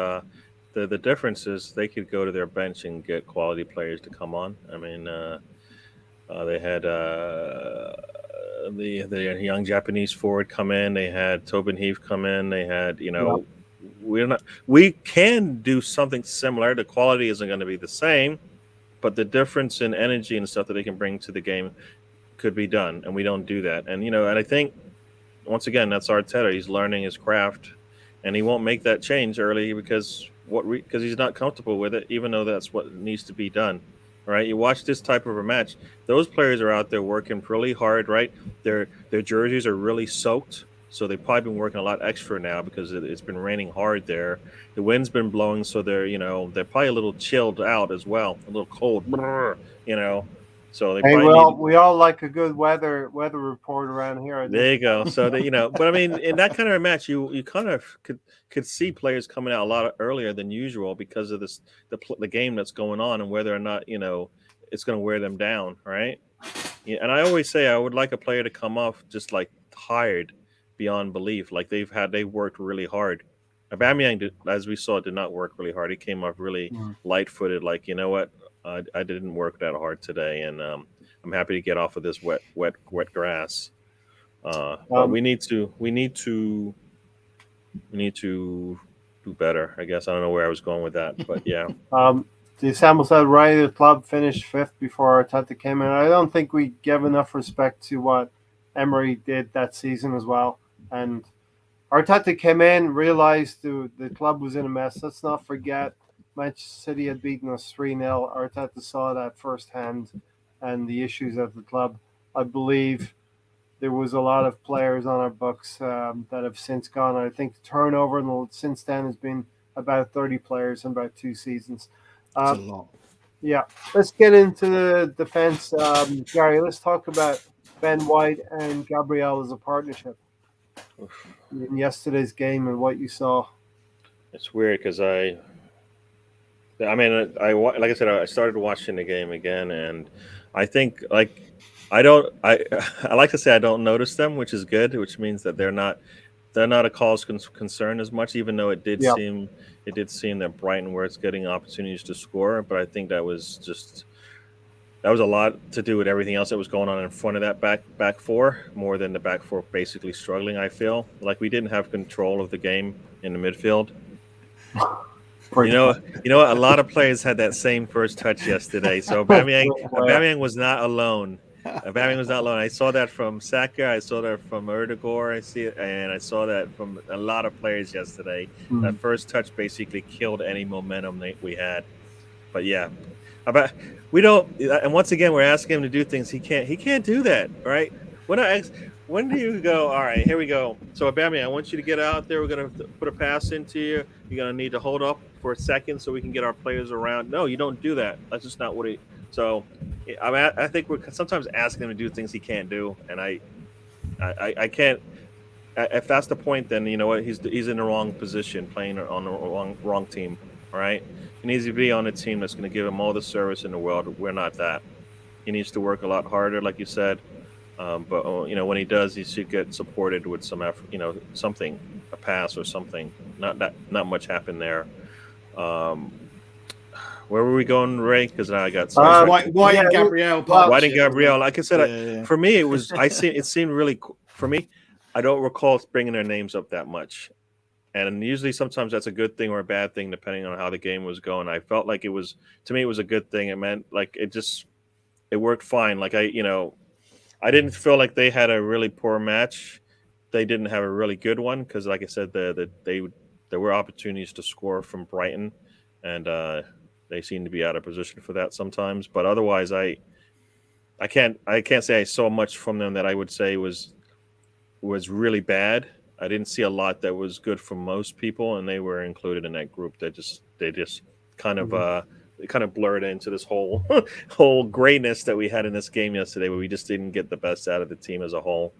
the difference is they could go to their bench and get quality players to come on. I mean, they had the young Japanese forward come in. They had Tobin Heath come in. They had we can do something similar. The quality isn't going to be the same, but the difference in energy and stuff that they can bring to the game could be done, and we don't do that. And and I think once again that's Arteta. He's learning his craft, and he won't make that change early because he's not comfortable with it, even though that's what needs to be done. Right? You watch this type of a match; those players are out there working really hard. Right? Their jerseys are really soaked, so they've probably been working a lot extra now because it's been raining hard there. The wind's been blowing, so they're probably a little chilled out as well, a little cold. So they hey, probably well, need. we all like a good weather report around here. There you go. So but I mean, in that kind of a match, you kind of could see players coming out a lot earlier than usual because of the game that's going on and whether or not it's going to wear them down, right? Yeah, and I always say I would like a player to come off just like tired beyond belief, like they worked really hard. Aubameyang, as we saw, did not work really hard. He came off really light-footed, like you know what, I didn't work that hard today, and I'm happy to get off of this wet grass. But we need to do better. I guess I don't know where I was going with that, but yeah. The sample said right, the club finished fifth before Arteta came in. I don't think we give enough respect to what Emery did that season as well. And Arteta came in, realized the club was in a mess. Let's not forget Manchester City had beaten us 3-0. Arteta saw that firsthand and the issues at the club. I believe there was a lot of players on our books that have since gone. I think the turnover since then has been about 30 players in about 2 seasons. That's a lot. Yeah, let's get into the defense. Gary, let's talk about Ben White and Gabriel as a partnership in yesterday's game and what you saw. It's weird because I like I said, I started watching the game again, and I think I like to say I don't notice them, which is good, which means that they're not a cause concern as much, even though it did seem that Brighton was getting opportunities to score, but I think that was a lot to do with everything else that was going on in front of that back four, more than the back four basically struggling. I feel like we didn't have control of the game in the midfield. You know what? A lot of players had that same first touch yesterday. So Aubameyang was not alone. Aubameyang was not alone. I saw that from Saka. I saw that from Erdegaard. I saw that from a lot of players yesterday. That first touch basically killed any momentum that we had. But yeah, we don't. And once again, we're asking him to do things he can't. He can't do that, right? When do you go? All right, here we go. So Aubameyang, I want you to get out there. We're gonna put a pass into you. You're gonna need to hold up for a second so we can get our players around. No, you don't do that. That's just not what he. So, I think we're sometimes asking him to do things he can't do, and I can't. If that's the point, then you know what, he's in the wrong position, playing on the wrong team. All right, he needs to be on a team that's going to give him all the service in the world. We're not that. He needs to work a lot harder, like you said. But when he does, he should get supported with some effort. Something, a pass or something. Not much happened there. Where were we going, Ray? Because I got White and Gabriel. White and Gabriel. Like I said, for me, it seemed really. For me, I don't recall bringing their names up that much, and usually sometimes that's a good thing or a bad thing depending on how the game was going. I felt like it was a good thing. It meant like it worked fine. Like I didn't feel like they had a really poor match. They didn't have a really good one because, like I said, there were opportunities to score from Brighton, and they seem to be out of position for that sometimes. But otherwise, I can't say I saw much from them that I would say was really bad. I didn't see a lot that was good for most people, and they were included in that group. They just kind of they kind of blurred into this whole whole greatness that we had in this game yesterday, where we just didn't get the best out of the team as a whole.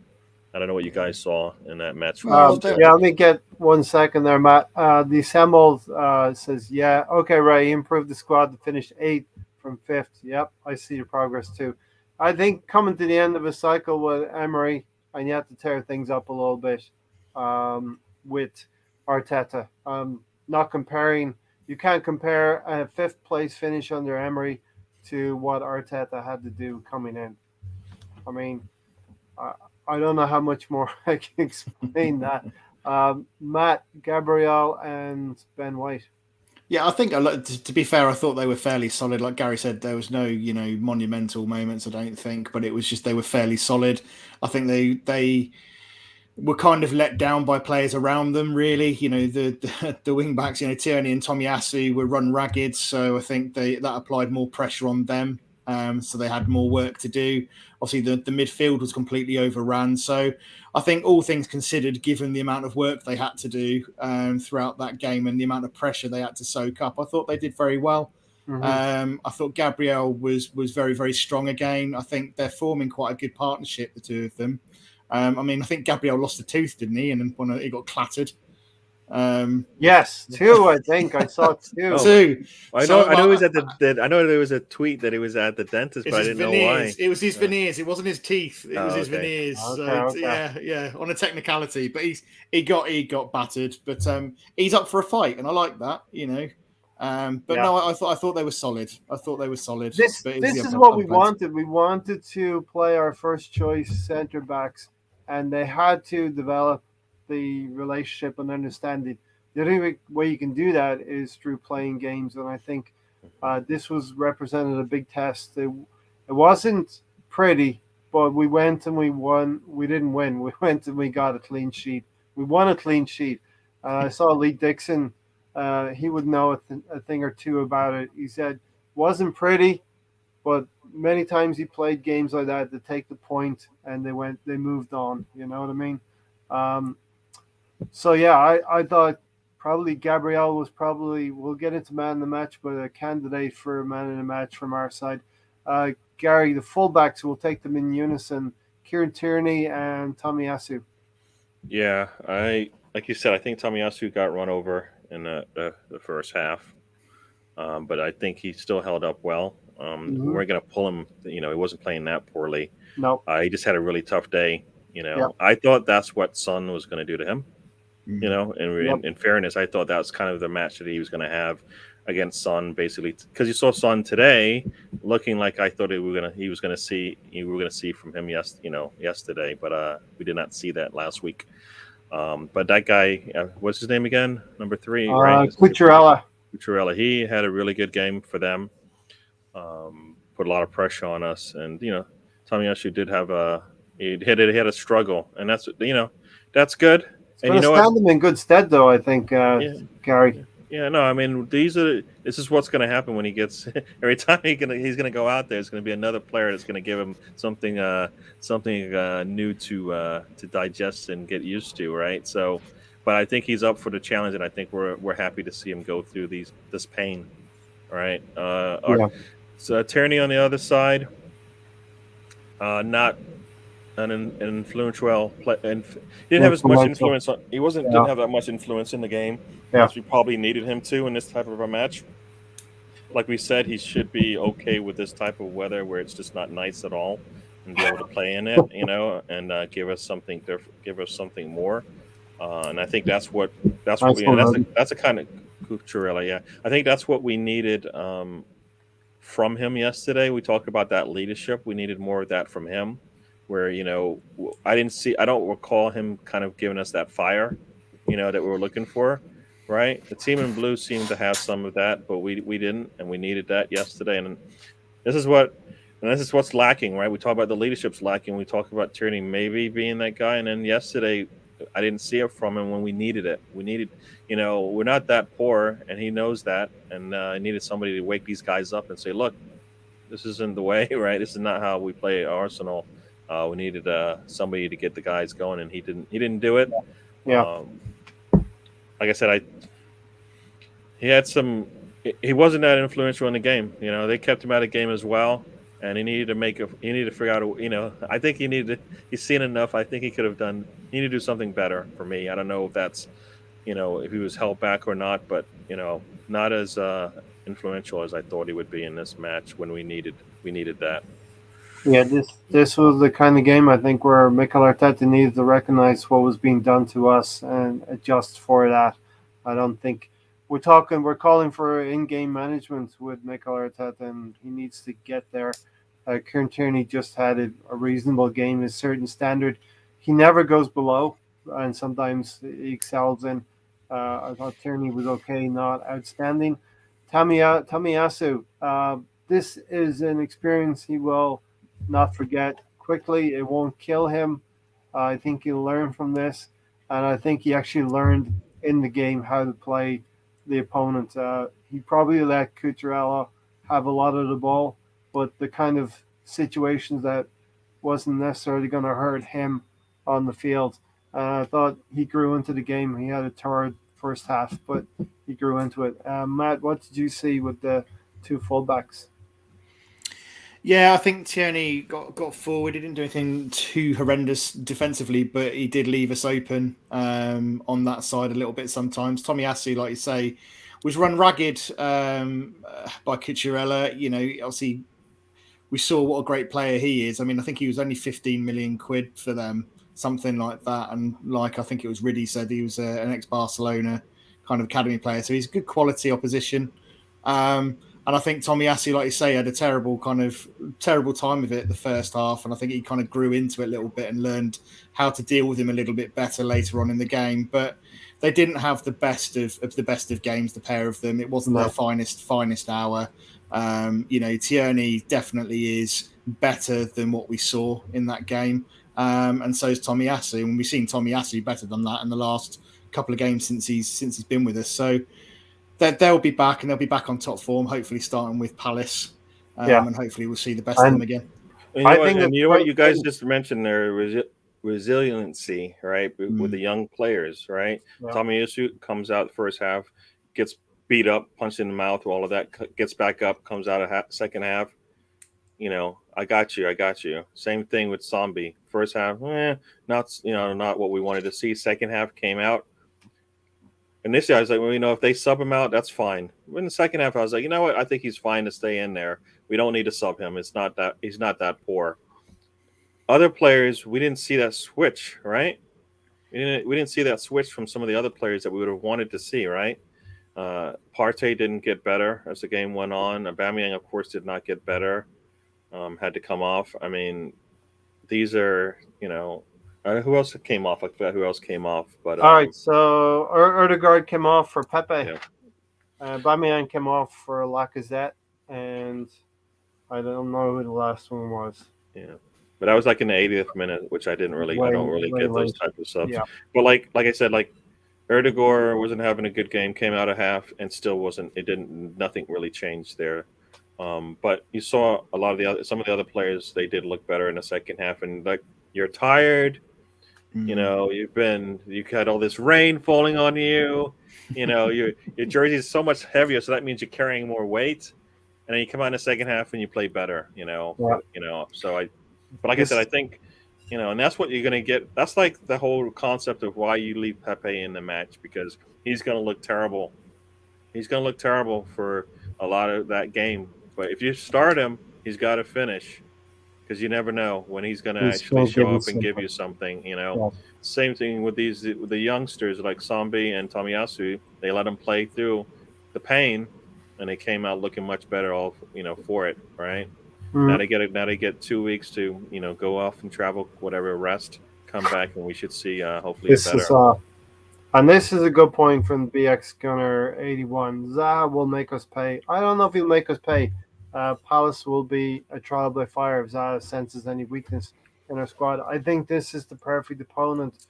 I don't know what you guys saw in that match. Yeah, let me get 1 second there, Matt. The assembled says, yeah, okay, Ray, he improved the squad to finish 8th from 5th. Yep, I see your progress too. I think coming to the end of a cycle with Emery, and you have to tear things up a little bit with Arteta. Not comparing, you can't compare a 5th place finish under Emery to what Arteta had to do coming in. I mean, I don't know how much more I can explain that. Matt, Gabriel, and Ben White. Yeah, I think to be fair, I thought they were fairly solid. Like Gary said, there was no monumental moments. I don't think, but it was just they were fairly solid. I think they were kind of let down by players around them. Really, the wing backs, Tierney and Tomiyasu were run ragged, so I think that applied more pressure on them. So they had more work to do. Obviously, the midfield was completely overrun. So I think all things considered, given the amount of work they had to do throughout that game and the amount of pressure they had to soak up, I thought they did very well. Mm-hmm. I thought Gabriel was very, very strong again. I think they're forming quite a good partnership, the two of them. I think Gabriel lost a tooth, didn't he? And then he got clattered. Yes, 2. I think I saw 2. 2. I know it was at I know there was a tweet that he was at the dentist, but I didn't know why. It was his veneers. It wasn't his teeth. It was his veneers. Okay. Yeah, on a technicality. But he got battered. But he's up for a fight, and I like that. No, I thought they were solid. This is what we wanted. We wanted to play our first choice centre backs, and they had to develop the relationship and understanding. The only way you can do that is through playing games, and I think this was represented a big test. It wasn't pretty, but we went and we won. We didn't win. We went and we got a clean sheet. We won a clean sheet. I saw Lee Dixon. He would know a thing or two about it. He said wasn't pretty, but many times he played games like that to take the point, and they moved on. You know what I mean? So yeah, I thought probably Gabriel was we'll get into man in the match, but a candidate for man in the match from our side. Gary, the fullbacks, will take them in unison. Kieran Tierney and Tomiyasu. Yeah, like you said, I think Tomiyasu got run over in the first half, but I think he still held up well. We weren't going to pull him. He wasn't playing that poorly. No, he just had a really tough day. Yep. I thought that's what Son was going to do to him. In fairness, I thought that was kind of the match that he was going to have against Son, basically, because you saw Son today looking like I thought you were going to see from him yesterday, but we did not see that last week. But that guy, what's his name again? Number 3, right? Cucurella. He had a really good game for them. Put a lot of pressure on us, and Tomiyasu did have he had a struggle, and that's good. It's going to stand them in good stead, though, I think, Gary. Yeah, no, this is what's going to happen when he gets every time he's going to go out there. There's going to be another player that's going to give him something new to digest and get used to, right? So, but I think he's up for the challenge, and I think we're happy to see him go through this pain, right? So Tierney on the other side, not an influential play, and he didn't have as much influence. Didn't have that much influence in the game as we probably needed him to in this type of a match. Like we said, he should be okay with this type of weather where it's just not nice at all, and be able to play in it, and give us something different, give us something more. And I think that's a kind of Cucurella. Yeah, I think that's what we needed from him yesterday. We talked about that leadership. We needed more of that from him. Where I don't recall him kind of giving us that fire, that we were looking for, right? The team in blue seemed to have some of that, but we didn't, and we needed that yesterday. And this is what's lacking, right? We talk about the leadership's lacking. We talk about Tierney maybe being that guy, and then yesterday I didn't see it from him when we needed it. We needed, we're not that poor, and he knows that. And I needed somebody to wake these guys up and say, look, this isn't the way, right? This is not how we play Arsenal. We needed somebody to get the guys going, and he didn't. He didn't do it. Yeah. Like I said, he had some. He wasn't that influential in the game. They kept him out of the game as well, and he needed to He needed to figure out. I think he needed. He's seen enough. I think he could have done. He needed to do something better for me. I don't know if that's, if he was held back or not, but not as influential as I thought he would be in this match when we needed that. Yeah, this was the kind of game I think where Mikel Arteta needed to recognize what was being done to us and adjust for that. I don't think we're calling for in-game management with Mikel Arteta, and he needs to get there. Kieran Tierney just had a reasonable game, a certain standard. He never goes below, and sometimes he excels in. I thought Tierney was okay, not outstanding. Tomiyasu, this is an experience he will not forget quickly. It won't kill him. I think he'll learn from this, and I think he actually learned in the game how to play the opponent. He probably let Cucurella have a lot of the ball, but the kind of situations that wasn't necessarily going to hurt him on the field. I thought he grew into the game. He had a torrid first half, but he grew into it. Matt, what did you see with the two fullbacks? Yeah, I think Tierney got forward. He didn't do anything too horrendous defensively, but he did leave us open on that side a little bit sometimes. Tomiyasu, like you say, was run ragged by Cucurella. Obviously, we saw what a great player he is. I mean, I think he was only 15 million quid for them, something like that. And I think it was Riddy said, he was an ex-Barcelona kind of academy player. So he's good quality opposition. And I think Tomiyasu, like you say, had a terrible time of it the first half. And I think he kind of grew into it a little bit and learned how to deal with him a little bit better later on in the game. But they didn't have the best of games, the pair of them. It wasn't their finest hour. Tierney definitely is better than what we saw in that game. And so is Tomiyasu. And we've seen Tomiyasu better than that in the last couple of games since he's been with us. So they'll be back, and they'll be back on top form, hopefully starting with Palace. And hopefully we'll see the best of them again. And you know what you guys just mentioned there, resiliency, right? With the young players, right? Yeah. Tomiyasu comes out the first half, gets beat up, punched in the mouth, all of that, gets back up, comes out of second half. I got you. Same thing with Zombie. First half, not what we wanted to see. Second half came out. Initially, I was like, if they sub him out, that's fine. In the second half, I was like, you know what? I think he's fine to stay in there. We don't need to sub him. He's not that poor. Other players, we didn't see that switch, right? We didn't see that switch from some of the other players that we would have wanted to see, right? Partey didn't get better as the game went on. Aubameyang, of course, did not get better. Had to come off. I mean, these are, who else came off? I forgot who else came off. But all right, so Odegaard came off for Pepe. Yeah. Aubameyang came off for Lacazette, and I don't know who the last one was. Yeah, but I was like in the 80th minute, which I don't really get those type of subs. Yeah. But like I said, like Odegaard wasn't having a good game, came out of half, and still wasn't. Nothing really changed there. But you saw some of the other players, they did look better in the second half, and like you're tired. You had all this rain falling on you. Your jersey is so much heavier, so that means you're carrying more weight. And then you come out in the second half and you play better. So but like I said, I think, and that's what you're gonna get. That's like the whole concept of why you leave Pepe in the match, because he's gonna look terrible. He's gonna look terrible for a lot of that game. But if you start him, he's got to finish. Because you never know when he's going to actually show up and give you something, Yeah. Same thing with the youngsters like Zombie and Tomiyasu. They let them play through the pain, and they came out looking much better for it, right? Mm-hmm. Now they get 2 weeks to go off and travel, whatever, rest, come back, and we should see hopefully better. And this is a good point from BX Gunner 81. Zaha will make us pay. I don't know if he'll make us pay. Palace will be a trial by fire if Zaha senses any weakness in our squad. I think this is the perfect opponent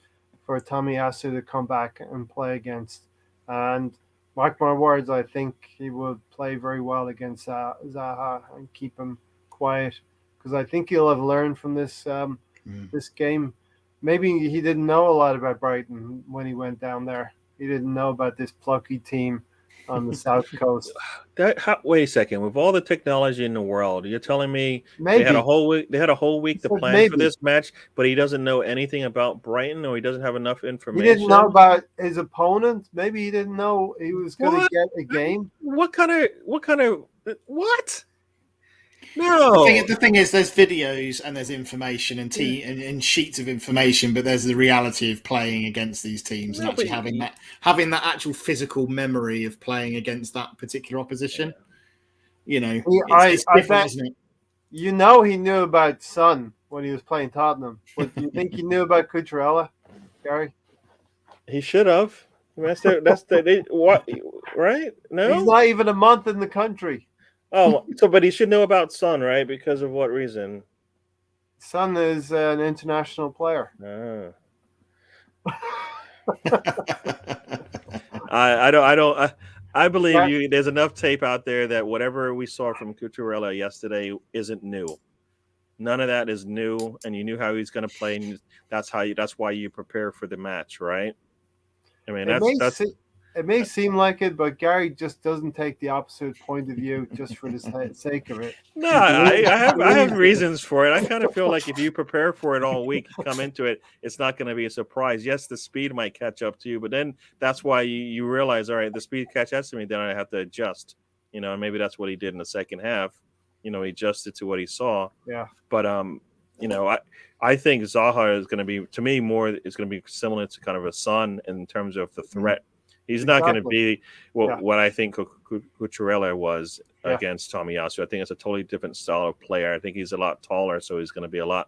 for Tomiyasu to come back and play against. And mark my words, I think he will play very well against Zaha and keep him quiet, because I think he'll have learned from this this game. Maybe he didn't know a lot about Brighton when he went down there. He didn't know about this plucky team on the south coast. Wait a second. With all the technology in the world, you're telling me Maybe they had a whole week. They had a whole week to plan for maybe. this match, but he doesn't know anything about Brighton, or he doesn't have enough He information. didn't know about his opponent. Maybe he didn't know he was going to get a game. What kind of what? No. The thing is, there's videos and there's information and sheets of information, but there's the reality of playing against these teams and actually having that actual physical memory of playing against that particular opposition. You know, it's different, isn't it? You know, he knew about Son when he was playing Tottenham, but do you think he knew about Cucurella, Gary? He should have. What? Right? No, he's not even a month in the country. Oh, but he should know about Son, right? Because of what reason? Son is an international player. I believe you. There's enough tape out there that whatever we saw from Cucurella yesterday isn't new. None of that is new, and you knew how he's going to play, and that's why you prepare for the match, right? I mean, it may seem like it, but Gary just doesn't take the opposite point of view just for the sake of it. No, I have reasons for it. I kind of feel like if you prepare for it all week, come into it, it's not going to be a surprise. Yes, the speed might catch up to you, but then that's why you realize, all right, the speed catches up to me, then I have to adjust. You know, and maybe that's what he did in the second half. You know, he adjusted to what he saw. Yeah. But you know, I think Zaha is going to be, to me, is going to be similar to kind of a Son in terms of the threat. He's not going to be what I think Cucurella was against Tomiyasu. I think it's a totally different style of player. I think he's a lot taller, so he's going to be a lot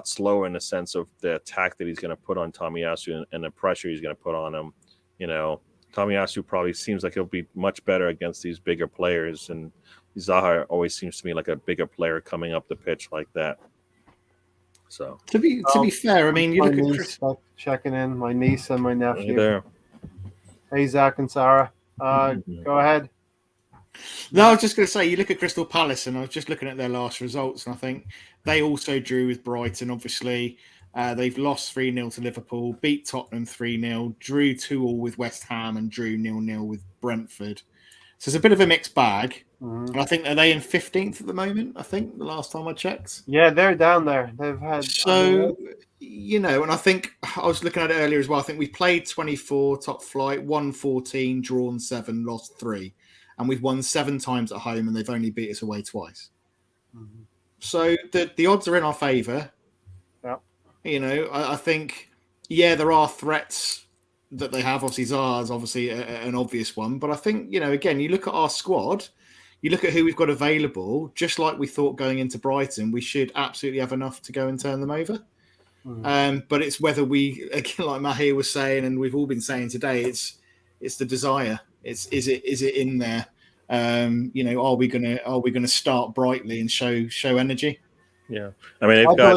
slower in the sense of the attack that he's going to put on Tomiyasu and the pressure he's going to put on him. You know, Tomiyasu probably seems like he'll be much better against these bigger players, and Zaha always seems to me like a bigger player coming up the pitch like that. So to be fair, I mean, you look at Chris checking in, my niece and my nephew. Hey there. Hey, Zach and Sarah. Go ahead. No, I was just going to say, you look at Crystal Palace, and I was just looking at their last results, and I think they also drew with Brighton, obviously. They've lost 3-0 to Liverpool, beat Tottenham 3-0, drew 2-2 with West Ham, and drew 0-0 with Brentford. So it's a bit of a mixed bag. Mm-hmm. And I think, are they in 15th at the moment? I think the last time I checked. Yeah, they're down there. They've had you know, and I think I was looking at it earlier as well. I think we've played 24 top flight, won 14, drawn 7, lost 3, and we've won 7 times at home, and they've only beat us away twice. Mm-hmm. So the odds are in our favour. Yeah. You know, I think there are threats that they have. Obviously, Zaha's obviously an obvious one, but I think, you know, again, you look at our squad. You look at who we've got available, just like we thought going into Brighton, we should absolutely have enough to go and turn them over. Mm. But it's whether we, again, like Mahir was saying, and we've all been saying today, it's the desire. Is it in there? You know, are we gonna start brightly and show energy? Yeah, I mean, they've got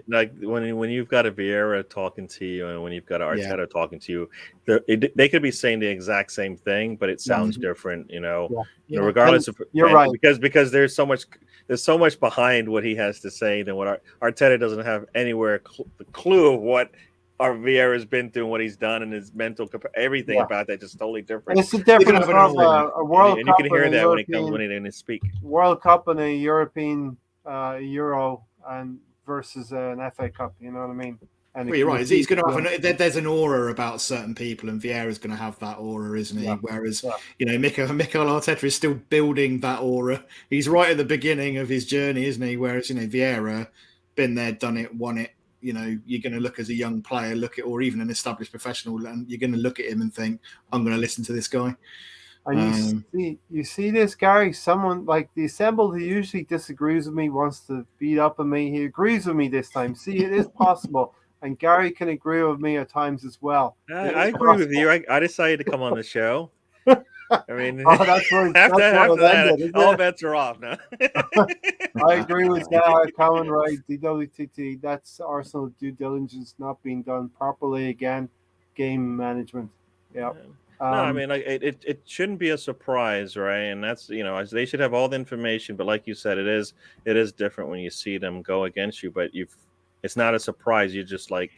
like when you've got a Vieira talking to you and when you've got an Arteta talking to you, they could be saying the exact same thing, but it sounds different. You know, regardless of right, because there's so much behind what he has to say than what Arteta doesn't have anywhere the clue of what our Vieira's been through and what he's done and his mental everything about that just totally different. It's a difference of a World Cup, and you can hear that when he speak. World Cup and a European. Euro and versus an FA Cup, you know what I mean? And you're right. He's going to have there's an aura about certain people, and Vieira's going to have that aura, isn't he? Yeah. Whereas, you know, Mikel Arteta is still building that aura. He's right at the beginning of his journey, isn't he? Whereas, you know, Vieira, been there, done it, won it. You know, you're going to look as a young player, or even an established professional, and you're going to look at him and think, I'm going to listen to this guy. And you see this, Gary, someone like the assembled who usually disagrees with me, wants to beat up on me. He agrees with me this time. See, it is possible. And Gary can agree with me at times as well. I agree with you. I decided to come on the show. I mean, Oh, that's where after it that, ended, isn't all it? bets are off now. I agree with that. Common right, DWTT. That's Arsenal due diligence not being done properly again. Game management. Yeah. No, I mean, like it shouldn't be a surprise, right? And that's they should have all the information. But like you said, it is different when you see them go against you. But it's not a surprise. You're just like,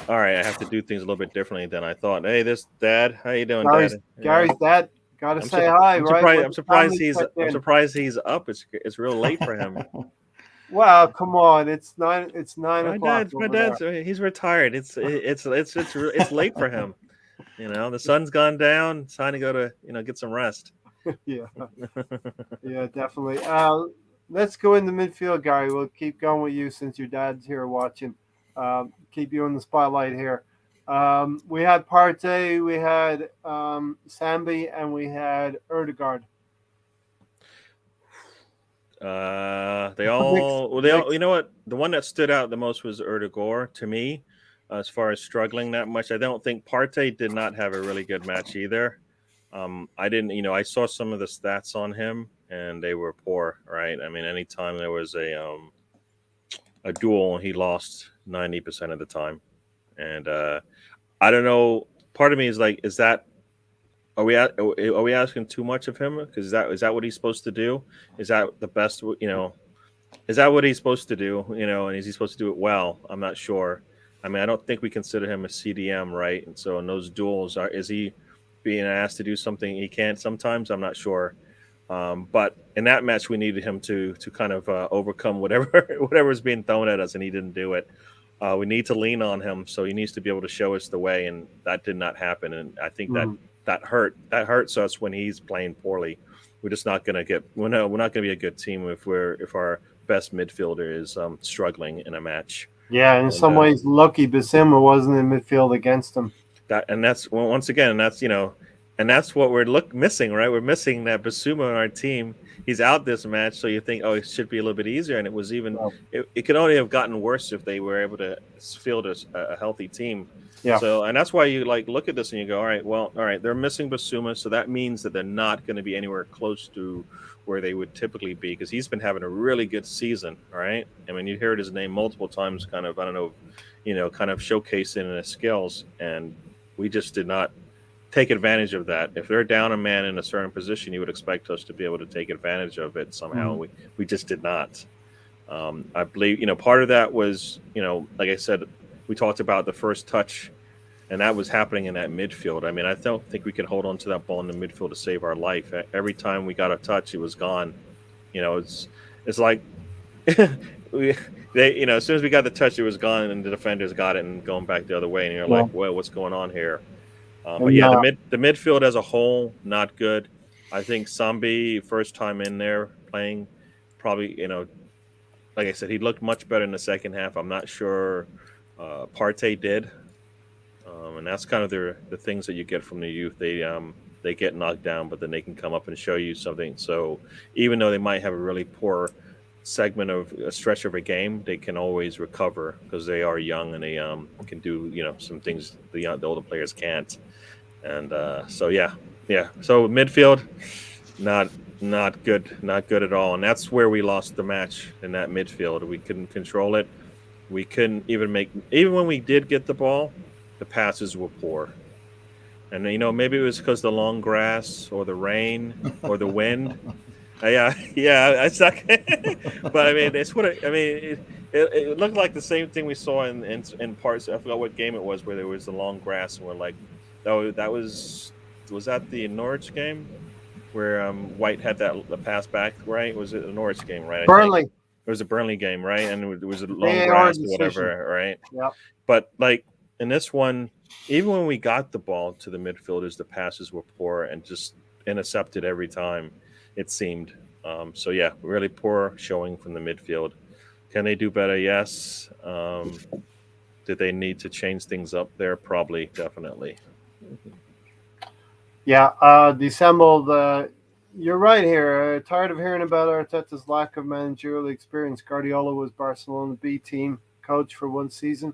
all right, I have to do things a little bit differently than I thought. Hey, this Dad, how you doing, Dad? Gary's dad. Gotta I'm, say hi, I'm right? surprised. When I'm the surprised family he's. checked I'm in. surprised he's up. It's real late for him. Well, come on. It's 9. It's 9 o'clock My over there. dad's. He's retired. It's late for him. The sun's gone down. It's time to go to get some rest. Yeah. Yeah, definitely. Let's go into midfield, Gary. We'll keep going with you since your dad's here watching. Keep you in the spotlight here. We had Partey, we had Sambi, and we had Erdegaard. They all. You know what? The one that stood out the most was Erdegaard to me, as far as struggling that much. I don't think Partey did not have a really good match either. I didn't. I saw some of the stats on him, and they were poor. Right? I mean, anytime there was a duel, he lost 90% of the time, and I don't know. Part of me is like, are we asking too much of him? Because is that what he's supposed to do? Is that the best? Is that what he's supposed to do? And is he supposed to do it well? I'm not sure. I mean, I don't think we consider him a CDM, right? And so in those duels, is he being asked to do something he can't sometimes? I'm not sure. But in that match, we needed him to kind of overcome whatever was being thrown at us, and he didn't do it. We need to lean on him, so he needs to be able to show us the way, and that did not happen. And I think that hurts us when he's playing poorly. We're just not going to get. We're not going to be a good team if our best midfielder is struggling in a match. Yeah, in some ways, lucky Bissima wasn't in midfield against him. That's once again, and that's what we're missing, right? We're missing that Bissouma on our team. He's out this match, so you think, it should be a little bit easier, and it was even. It could only have gotten worse if they were able to field a healthy team. Yeah. So, and that's why you look at this and you go, all right, they're missing Bissouma, so that means that they're not going to be anywhere close to where they would typically be, because he's been having a really good season. All right, I mean, you heard his name multiple times, kind of, I don't know, kind of showcasing his skills, and we just did not take advantage of that. If they're down a man in a certain position, you would expect us to be able to take advantage of it somehow. We just did not. I believe, part of that was, like I said, we talked about the first touch, and that was happening in that midfield. I mean, I don't think we could hold on to that ball in the midfield to save our life. Every time we got a touch, it was gone. It's like as soon as we got the touch, it was gone, and the defenders got it and going back the other way. And you're like, well, what's going on here? But yeah, the midfield as a whole, not good. I think Sambi, first time in there playing, probably, like I said, he looked much better in the second half. I'm not sure Partey did. And that's kind of the things that you get from the youth. They get knocked down, but then they can come up and show you something. So even though they might have a really poor segment of a stretch of a game, they can always recover because they are young and they can do some things the older players can't. And so midfield, not good at all. And that's where we lost the match, in that midfield. We couldn't control it. We couldn't even when we did get the ball, the passes were poor. And maybe it was because the long grass or the rain or the wind. It's not. But I mean, it looked like the same thing we saw in parts. I forgot what game it was where there was the long grass, and we're like, that was that the Norwich game where White had the pass back, right? Was it a Norwich game, right? Burnley. It was a Burnley game, right? And it was a long grass or whatever, right? Yeah. But in this one, even when we got the ball to the midfielders, the passes were poor and just intercepted every time, it seemed. So yeah, really poor showing from the midfield. Can they do better? Yes. Did they need to change things up there? Probably, definitely. Yeah, dissembled. You're right here. Tired of hearing about Arteta's lack of managerial experience. Guardiola was Barcelona B team coach for one season.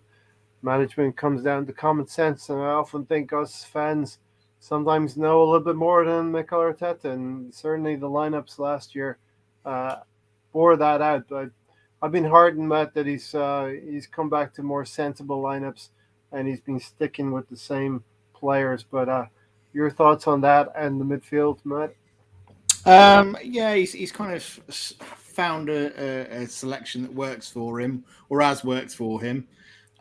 Management comes down to common sense, and I often think us fans sometimes know a little bit more than Mikel Arteta, and certainly the lineups last year bore that out. I've been heartened, Matt, that he's come back to more sensible lineups, and he's been sticking with the same players. But your thoughts on that and the midfield, Matt? Yeah, he's kind of found a selection that works for him, or has worked for him.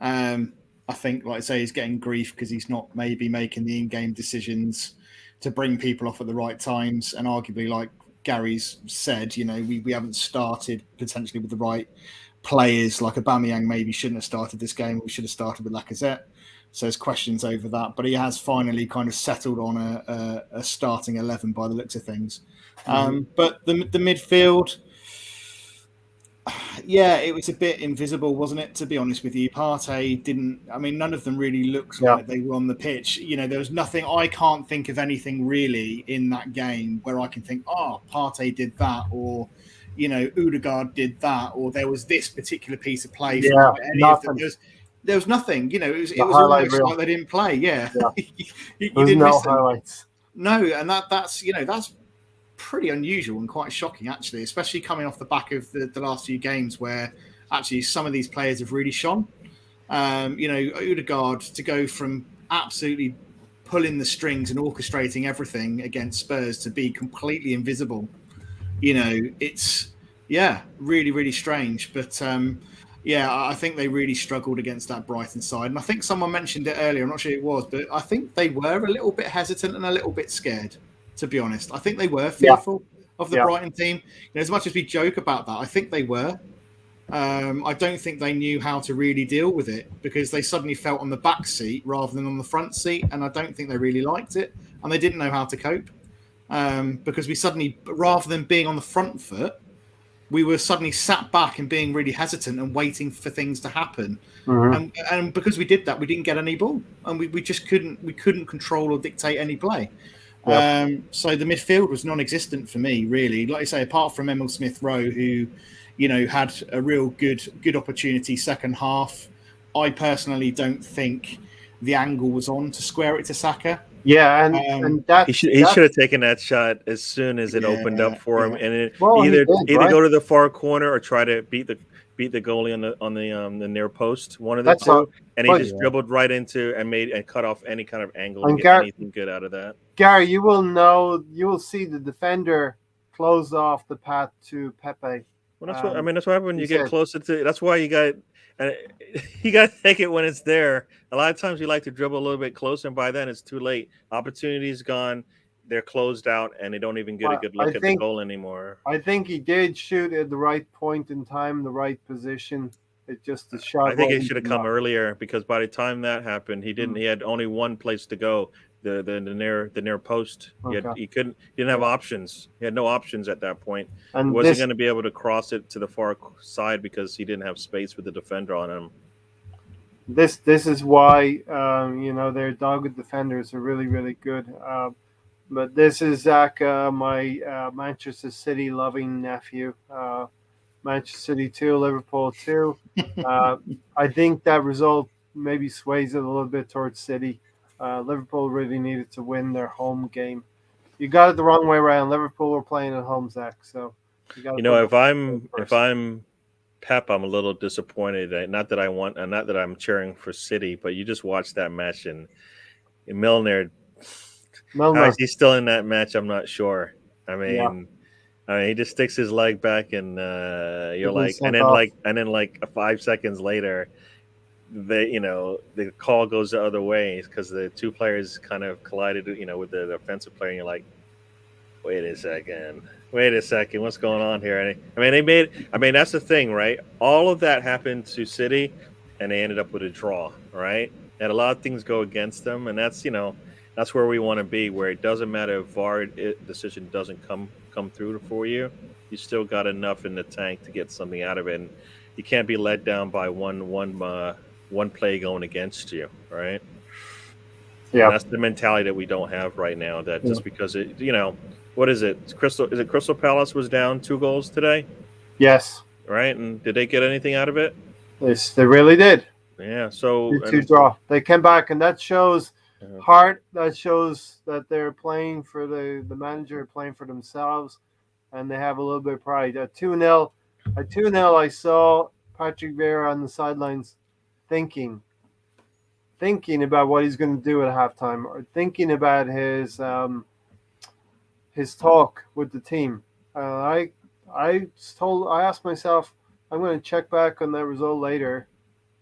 I think, like I say, he's getting grief because he's not maybe making the in-game decisions to bring people off at the right times, and arguably, like Gary's said, we haven't started potentially with the right players. Like Aubameyang maybe shouldn't have started this game. We should have started with Lacazette. So there's questions over that, but he has finally kind of settled on a starting 11 by the looks of things. But the midfield, yeah, it was a bit invisible, wasn't it? To be honest with you, Partey didn't. I mean, none of them really looked like they were on the pitch. There was nothing. I can't think of anything really in that game where I can think, Partey did that, or Odegaard did that, or there was this particular piece of play. Yeah, nothing. There was nothing. It was almost like they didn't play. Yeah, you There's didn't no miss them. highlights. No, and that's pretty unusual and quite shocking, actually, especially coming off the back of the last few games where actually some of these players have really shone. Odegaard to go from absolutely pulling the strings and orchestrating everything against Spurs to be completely invisible. It's really, really strange. But I think they really struggled against that Brighton side. And I think someone mentioned it earlier, I'm not sure who it was, but I think they were a little bit hesitant and a little bit scared, to be honest. I think they were fearful of the Brighton team. As much as we joke about that, I think they were. I don't think they knew how to really deal with it because they suddenly felt on the back seat rather than on the front seat. And I don't think they really liked it. And they didn't know how to cope because we suddenly, rather than being on the front foot, we were suddenly sat back and being really hesitant and waiting for things to happen. Mm-hmm. And because we did that, we didn't get any ball, and we just couldn't control or dictate any play. Yep. So the midfield was non-existent for me, really. Like I say, apart from Emil Smith-Rowe, who, had a real good opportunity second half. I personally don't think the angle was on to square it to Saka. Yeah, and that he should have taken that shot as soon as it opened up for him, and either go to the far corner or try to beat the goalie on the near post, one of the two, and he just dribbled right into and cut off any kind of angle and get anything good out of that. Gary, you will see the defender close off the path to Pepe. Well, that's that's what happens when you get closer to. That's why you got to take it when it's there. A lot of times you like to dribble a little bit closer, and by then it's too late. Opportunity's gone. They're closed out, and they don't even get a good look at the goal anymore. I think he did shoot at the right point in time, the right position. It just the shot. I think it should have come earlier because by the time that happened, he didn't. He had only one place to go. The near post. Okay. He didn't have options. He had no options at that point. And he wasn't going to be able to cross it to the far side because he didn't have space with the defender on him. This is why their dogged defenders are really, really good. But this is Zach, my Manchester City loving nephew. Manchester City 2, Liverpool 2. I think that result maybe sways it a little bit towards City. Liverpool really needed to win their home game. You got it the wrong way around. Liverpool were playing at home, Zach. So if I'm Pep, I'm a little disappointed. Not that I'm cheering for City, but you just watched that match and Milner. How is he still in that match? I'm not sure. I mean, he just sticks his leg back and you're like, and then 5 seconds later. The call goes the other way because the two players kind of collided, with the offensive player. And you're like, wait a second, what's going on here? That's the thing, right? All of that happened to City, and they ended up with a draw, right? And a lot of things go against them, and that's where we want to be, where it doesn't matter if VAR decision doesn't come through for you. You still got enough in the tank to get something out of it, and you can't be let down by one play going against you, right? Yeah, and that's the mentality that we don't have right now. That just because what is it? Crystal Palace was down 2 goals today. Yes. Right, and did they get anything out of it? Yes, they really did. Yeah. So 2-2 draw. They came back, and that shows heart that shows that they're playing for the manager, playing for themselves, and they have a little bit of pride. At 2-0, I saw Patrick Vieira on the sidelines thinking about what he's going to do at halftime, or thinking about his talk with the team. I asked myself, I'm going to check back on that result later,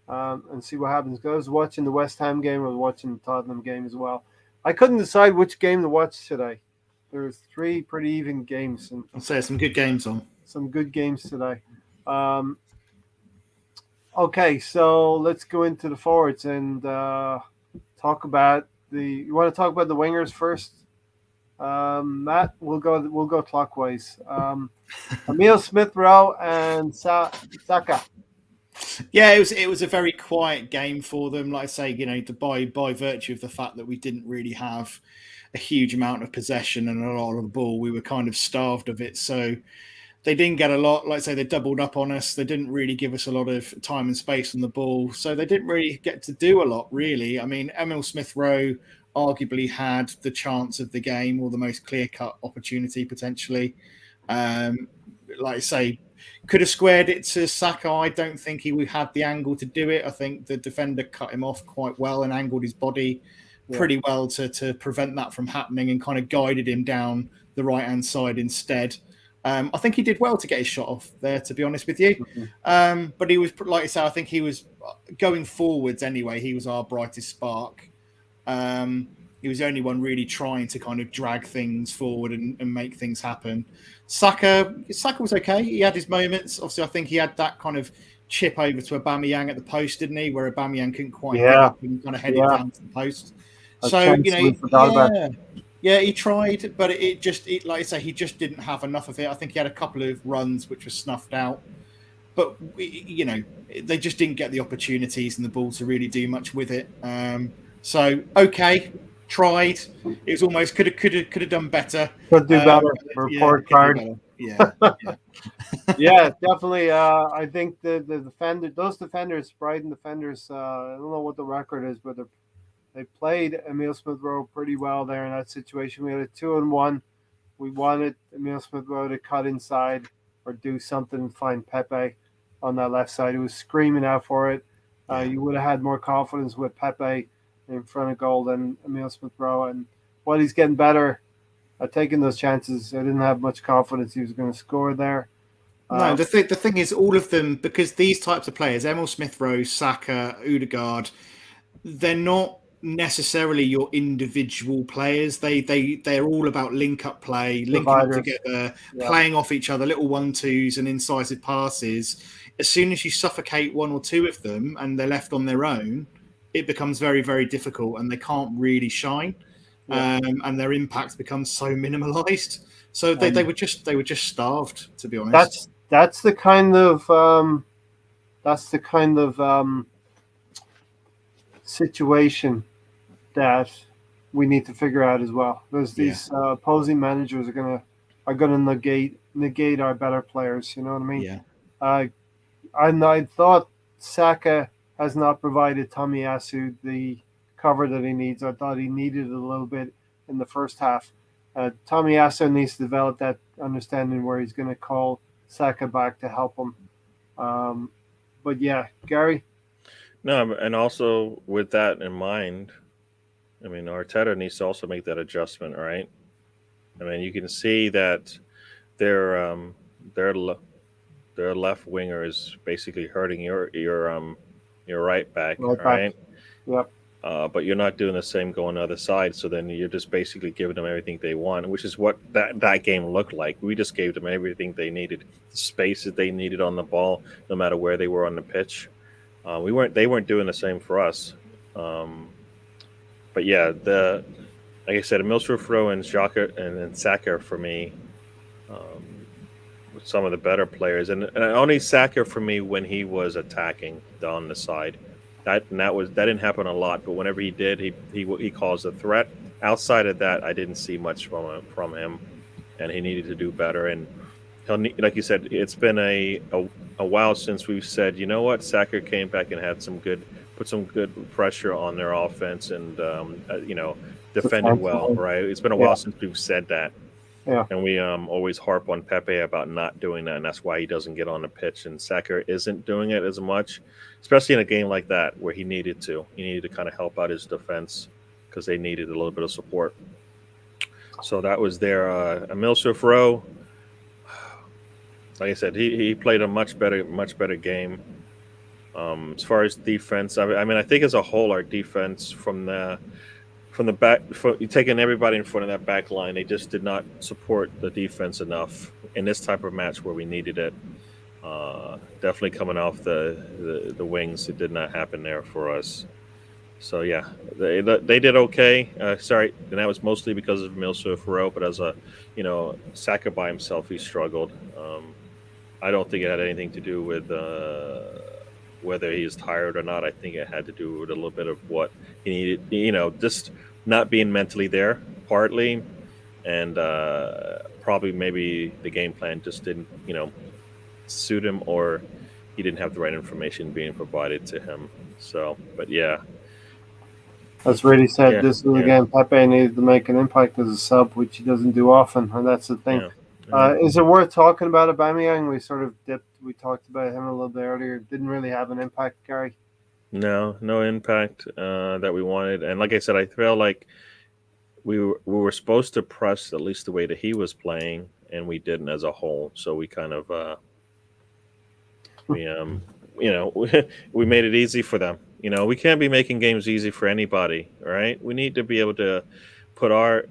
and see what happens. I was watching the West Ham game. I was watching the Tottenham game as well. I couldn't decide which game to watch today. There was 3 pretty even games, and I'll say some good games on. some good games today. Okay, so let's go into the forwards and talk about You want to talk about the wingers first, Matt? We'll go clockwise. Emil Smith Rowe and Saka. Yeah, it was a very quiet game for them. Like I say, by virtue of the fact that we didn't really have a huge amount of possession and a lot of the ball, we were kind of starved of it. So they didn't get a lot. Like I say, they doubled up on us. They didn't really give us a lot of time and space on the ball. So they didn't really get to do a lot, really. I mean, Emil Smith Rowe arguably had the chance of the game, or the most clear-cut opportunity, potentially. Like I say, could have squared it to Saka. I don't think he had the angle to do it. I think the defender cut him off quite well and angled his body pretty well to prevent that from happening, and kind of guided him down the right-hand side instead. I think he did well to get his shot off there, to be honest with you. Mm-hmm. But he was, like I say, I think he was going forwards anyway. He was our brightest spark. He was the only one really trying to kind of drag things forward and make things happen. Saka was okay. He had his moments. Obviously, I think he had that kind of chip over to Aubameyang at the post, didn't he? Where Aubameyang couldn't quite get up and kind of headed down to the post. So, he tried, but it like I say, he just didn't have enough of it. I think he had a couple of runs which were snuffed out, but they just didn't get the opportunities and the ball to really do much with it. So okay, tried. It was almost could have done better. Could do better. Report card. Yeah. Yeah, definitely. I think those defenders, Brighton defenders. I don't know what the record is, but they played Emil Smith Rowe pretty well there in that situation. We had a 2-on-1. We wanted Emil Smith Rowe to cut inside or do something and find Pepe on that left side. He was screaming out for it. You would have had more confidence with Pepe in front of goal than Emil Smith Rowe. And while he's getting better at taking those chances, I didn't have much confidence he was going to score there. No, the thing is, all of them, because these types of players, Emil Smith Rowe, Saka, Odegaard, they're not necessarily your individual players. They're all about link-up play, linking up together, playing off each other, little 1-2s and incisive passes. As soon as you suffocate one or two of them and they're left on their own, it becomes very, very difficult, and they can't really shine, and their impact becomes so minimalized. So they were just starved, to be honest. That's the kind of situation that we need to figure out as well. Because these opposing managers are gonna negate our better players. You know what I mean? Yeah. I thought Saka has not provided Tomiyasu the cover that he needs. I thought he needed it a little bit in the first half. Tomiyasu needs to develop that understanding where he's going to call Saka back to help him. But yeah, Gary? No, and also with that in mind, I mean, Arteta needs to also make that adjustment, right? I mean, you can see that their left winger is basically hurting your right back, right? Yep. But you're not doing the same going the other side, so then you're just basically giving them everything they want, which is what that game looked like. We just gave them everything they needed, the space that they needed on the ball, no matter where they were on the pitch. They weren't doing the same for us. But yeah, like I said, Emil Smith Rowe and Xhaka and Saka for me, some of the better players, and only Saka for me when he was attacking on the side. That didn't happen a lot, but whenever he did, he caused a threat. Outside of that, I didn't see much from him, and he needed to do better. And like you said, it's been a while since we've said, you know what, Saka came back and had some good put some good pressure on their offense, and defended well. Right, it's been a while since we've said that. Yeah. And we always harp on Pepe about not doing that, and that's why he doesn't get on the pitch. And Saka isn't doing it as much, especially in a game like that where he needed to. He needed to kind of help out his defense because they needed a little bit of support. So that was their Emile Smith Rowe. Like I said, he played a much better game. As far as defense, I mean, I think as a whole, our defense from the back, taking everybody in front of that back line, they just did not support the defense enough in this type of match where we needed it. Definitely coming off the wings, it did not happen there for us. So yeah, they did okay. Sorry, and that was mostly because of Emile Smith Rowe, but as Saka by himself, he struggled. I don't think it had anything to do with whether he's tired or not. I think it had to do with a little bit of what he needed, just not being mentally there, partly, and probably maybe the game plan just didn't, suit him, or he didn't have the right information being provided to him. So, but yeah. As Reddy said, this is again, Pepe needed to make an impact as a sub, which he doesn't do often, and that's the thing. Is it worth talking about Aubameyang? We sort of dipped. We talked about him a little bit earlier. Didn't really have an impact, Gary. No impact that we wanted. And like I said, I feel like we were supposed to press at least the way that he was playing, and we didn't as a whole. So we kind of we made it easy for them. We can't be making games easy for anybody, right? We need to be able to put our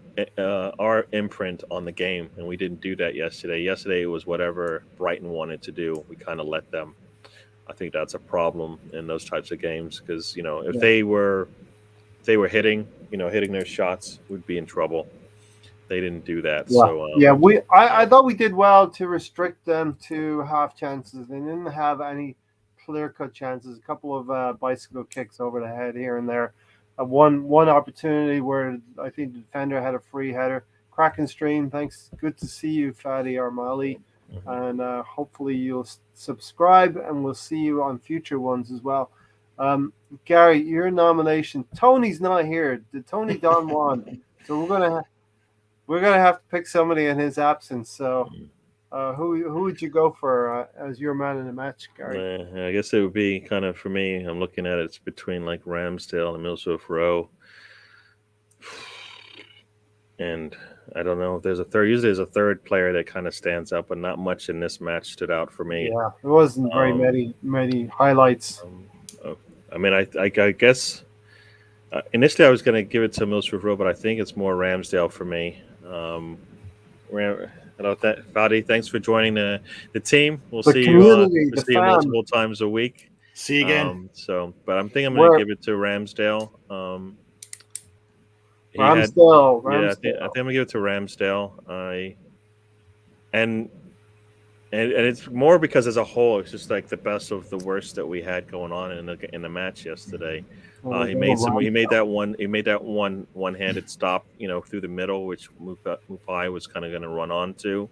imprint on the game, and we didn't do that yesterday. Yesterday it was whatever Brighton wanted to do. We kind of let them. I think that's a problem in those types of games because if they were hitting their shots, we'd be in trouble. They didn't do that. Yeah. So I thought we did well to restrict them to half chances. They didn't have any clear-cut chances. A couple of bicycle kicks over the head here and there. One opportunity where I think the defender had a free header. Cracking stream. Thanks. Good to see you, Fadi Armali. And hopefully you'll subscribe, and we'll see you on future ones as well. Gary, your nomination. Tony's not here. The Tony Don Juan. So we're gonna have to pick somebody in his absence. So who would you go for as your man in the match, Gary? I guess it would be kind of, for me, I'm looking at it's between like Ramsdale and Emile Smith Rowe. And I don't know if there's a third. Usually there's a third player that kind of stands out, but not much in this match stood out for me. Yeah, it wasn't very many highlights. I mean, I guess initially I was going to give it to Emile Smith Rowe, but I think it's more Ramsdale for me. Hello, Fadi. Thanks for joining the team. We'll see you multiple times a week. See you again. But I think I'm going to give it to Ramsdale. Ramsdale. Yeah, I think I'm going to give it to Ramsdale. And it's more because as a whole, it's just like the best of the worst that we had going on in the match yesterday. He made that one-handed stop, through the middle, which Mupai was kind of going to run onto.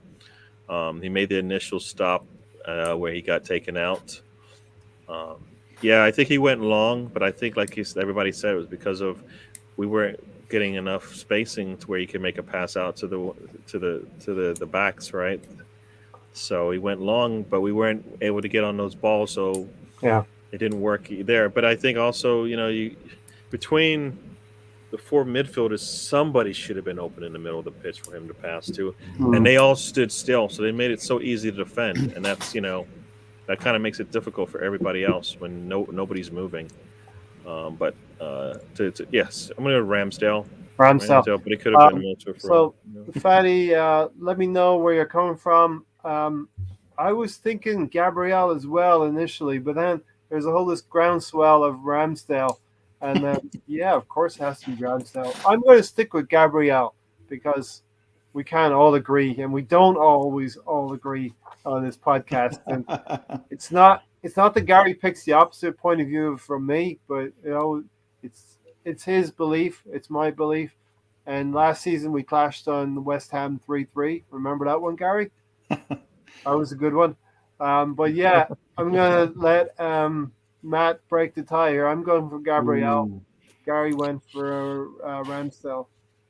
He made the initial stop where he got taken out. I think he went long, but I think, like everybody said, it was because of we weren't getting enough spacing to where he could make a pass out to the backs, right? So he went long, but we weren't able to get on those balls, so it didn't work there. But I think also, between the four midfielders, somebody should have been open in the middle of the pitch for him to pass to, and they all stood still, so they made it so easy to defend, and that's that kind of makes it difficult for everybody else when nobody's moving. Yes, I'm going to go Ramsdale, but it could have been Milcher. So, Fadi, let me know where you're coming from. I was thinking Gabriel as well initially, but then there's a whole this groundswell of Ramsdale, and of course it has to be Ramsdale. I'm going to stick with Gabriel because we can't all agree, and we don't always all agree on this podcast. And it's not that Gary picks the opposite point of view from me, but it's his belief, it's my belief. And last season we clashed on West Ham 3-3. Remember that one, Gary? That was a good one. But yeah, I'm gonna let Matt break the tie here. I'm going for Gabriel. Ooh. Gary went for Ramsdale.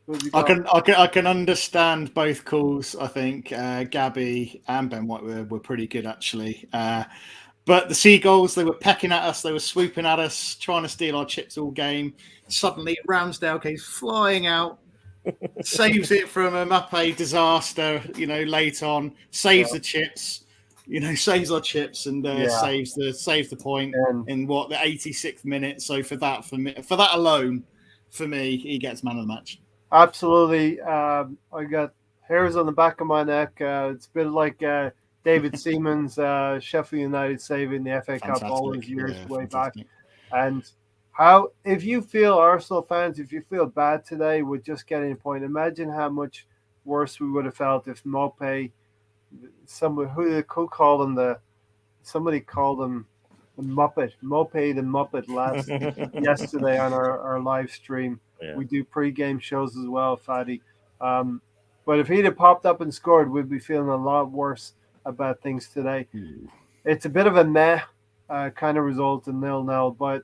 Who's he I got? I can understand both calls. I think Gabby and Ben White were pretty good actually. But the Seagulls, they were pecking at us, they were swooping at us, trying to steal our chips all game. Suddenly, Ramsdale goes flying out, saves it from a Mappe disaster, late on, saves the chips, saves our chips and saves the point And in the 86th minute. So for that alone, for me, he gets man of the match. absolutely, I got hairs on the back of my neck. It's been like David Seaman's Sheffield United saving the FA Cup all those years way back. And how, if you feel, Arsenal fans, if you feel bad today with just getting a point, imagine how much worse we would have felt if Mope, somebody called him somebody called him the Muppet, Mope the Muppet yesterday on our live stream. Yeah. We do pre-game shows as well, Faddy. But if he'd have popped up and scored, we'd be feeling a lot worse about things today. It's a bit of a meh kind of result in 0-0, but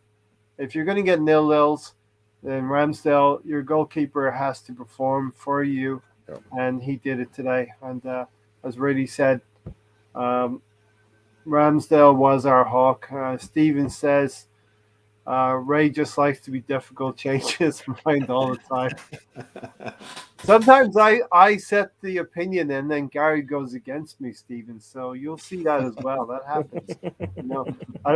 if you're going to get 0-0s, then Ramsdale, your goalkeeper, has to perform for you, and he did it today. And as Brady said, Ramsdale was our hawk. Steven says Ray just likes to be difficult, change his mind all the time. Sometimes I set the opinion and then Gary goes against me, Steven. So you'll see that as well. That happens. I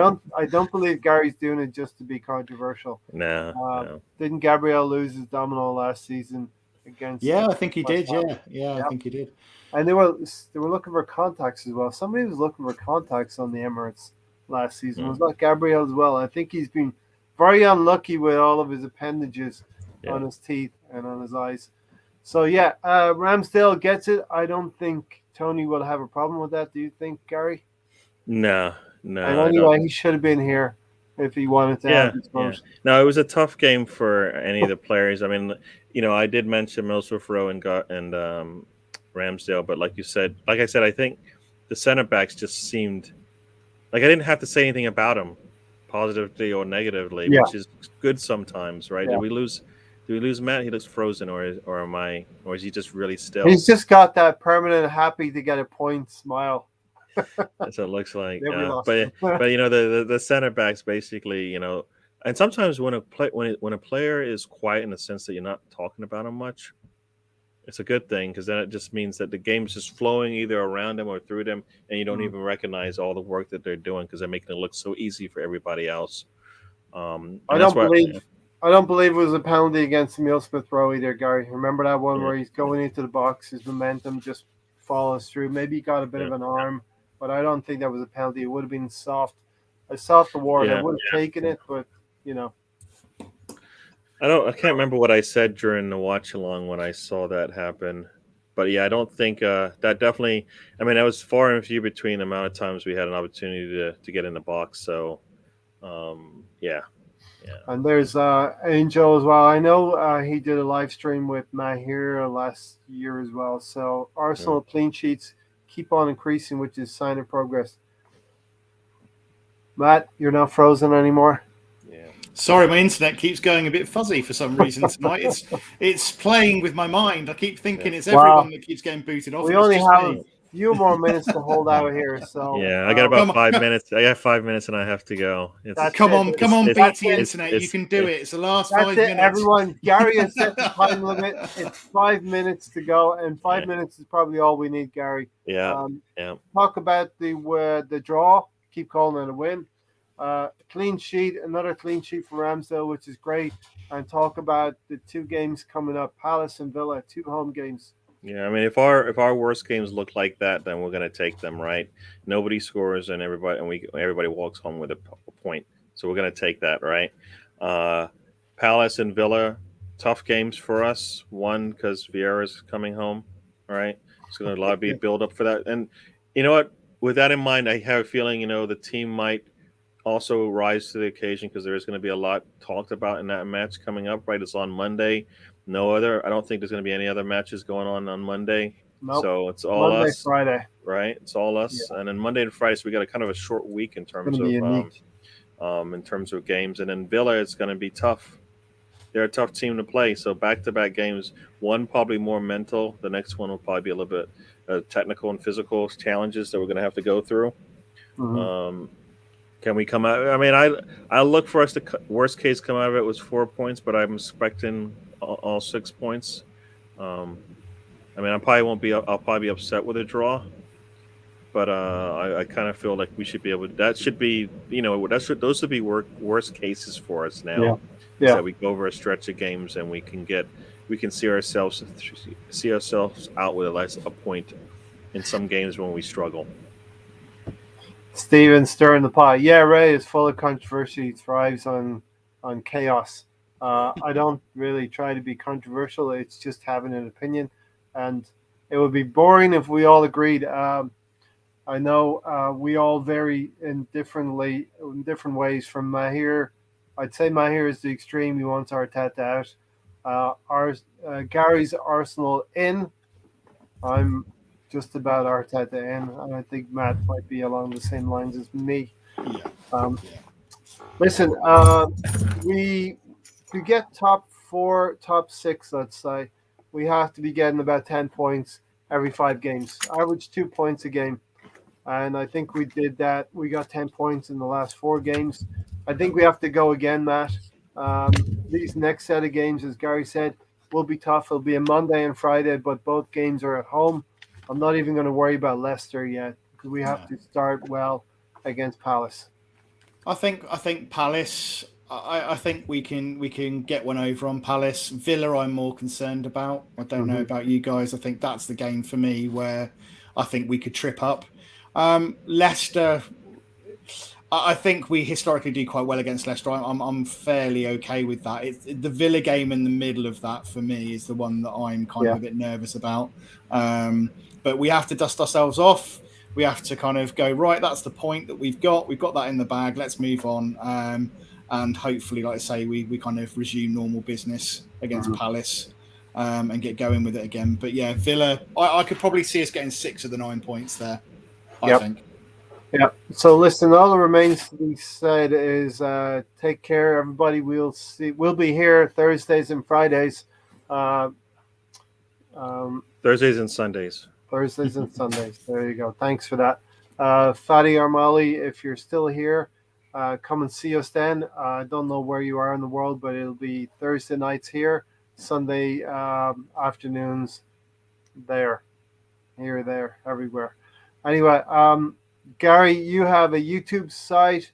don't believe Gary's doing it just to be controversial. No. Didn't Gabriel lose his domino last season against? Yeah, I think he did. Yeah, I think he did. And they were looking for contacts as well. Somebody was looking for contacts on the Emirates last season. Was that Gabriel as well? I think he's been very unlucky with all of his appendages on his teeth and on his eyes. So Ramsdale gets it. I don't think Tony will have a problem with that. Do you think, Gary? No. And anyway, he should have been here if he wanted to have his vote. No, it was a tough game for any of the players. I mean, I did mention Milsworth Rowe and Ramsdale, but like I said, I think the center backs just seemed like I didn't have to say anything about them, positively or negatively, which is good sometimes, right? Yeah. Did we lose Matt? He looks frozen, or is he just really still? He's just got that permanent happy to get a point smile. That's what it looks like. Yeah, but the center backs basically, and sometimes when a player is quiet in the sense that you're not talking about him much, it's a good thing because then it just means that the game's just flowing either around them or through them, and you don't even recognize all the work that they're doing because they're making it look so easy for everybody else. I don't believe it was a penalty against Emile Smith-Rowe either, Gary. Remember that one where he's going into the box, his momentum just follows through. Maybe he got a bit of an arm, but I don't think that was a penalty. It would have been soft. A soft award. I would have taken it, but I can't remember what I said during the watch along when I saw that happen. But I don't think that definitely. I mean, that was far and few between the amount of times we had an opportunity to get in the box. So, And there's Angel as well. I know he did a live stream with Mahir last year as well. So Arsenal clean sheets keep on increasing, which is sign of progress. Matt, you're not frozen anymore. Sorry, my internet keeps going a bit fuzzy for some reason tonight. It's playing with my mind. I keep thinking it's everyone that keeps getting booted off. We only have a few more minutes to hold out here. So I got about 5 minutes. I got 5 minutes and I have to go. Come on, BT Internet. You can do it. It's the last 5 minutes. Everyone, Gary has set the time limit. It's 5 minutes to go, and 5 minutes is probably all we need, Gary. Talk about the draw. Keep calling it a win. Clean sheet, another clean sheet for Ramsdale, which is great. And talk about the 2 games coming up: Palace and Villa, 2 home games. Yeah, I mean, if our worst games look like that, then we're going to take them, right? Nobody scores, and everybody walks home with a point. So we're going to take that, right? Palace and Villa, tough games for us. One, because Vieira's coming home, right? It's going to be a build up for that. And you know what? With that in mind, I have a feeling, the team might also rise to the occasion because there is going to be a lot talked about in that match coming up, right? It's on Monday. I don't think there's going to be any other matches going on Monday. Nope. So it's all Monday, us. Friday. Right? It's all us. Yeah. And then Monday and Friday, so we got a kind of a short week in terms of in terms of games. And then Villa, it's going to be tough. They're a tough team to play. So back-to-back games, one probably more mental. The next one will probably be a little bit technical and physical challenges that we're going to have to go through. Can we come out? I mean, I look for us to worst case come out of it was 4 points, but I'm expecting all 6 points. I mean, I probably won't be. I'll probably be upset with a draw, but I kind of feel like we should be able. That should be, those should be worst cases for us now. Yeah. So that we go over a stretch of games and we can see ourselves out with at least a point in some games when we struggle. Steven stirring the pot. Yeah, Ray is full of controversy, thrives on chaos. I don't really try to be controversial. It's just having an opinion, and it would be boring if we all agreed. I know we all vary in different ways. From Mahir, I'd say Mahir is the extreme. He wants Arteta out. Gary's Arsenal in. I'm just about Arteta in, and I think Matt might be along the same lines as me. Listen, we to get top 4, top 6, let's say, we have to be getting about 10 points every 5 games, average 2 points a game. And I think we did that. We got 10 points in the last 4 games. I think we have to go again, Matt. These next set of games, as Gary said, will be tough. It'll be a Monday and Friday, but both games are at home. I'm not even going to worry about Leicester yet because we have to start well against Palace. I think Palace. I think we can get one over on Palace. Villa, I'm more concerned about. I don't know about you guys. I think that's the game for me where I think we could trip up. Leicester. I think we historically do quite well against Leicester. I'm fairly okay with that. The Villa game in the middle of that for me is the one that I'm kind of a bit nervous about. But we have to dust ourselves off. We have to kind of go, right, that's the point that we've got. We've got that in the bag. Let's move on. And hopefully, like I say, we kind of resume normal business against Palace and get going with it again. But yeah, Villa, I could probably see us getting 6 of the 9 points there, I think. Yeah. So listen, all that remains to be said is take care, everybody. We'll be here Thursdays and Fridays. Thursdays and Sundays. Thursdays and Sundays. There you go. Thanks for that. Fadi Armali, if you're still here, come and see us then. I don't know where you are in the world, but it'll be Thursday nights here, Sunday afternoons there, here, there, everywhere. Anyway, Gary, you have a YouTube site.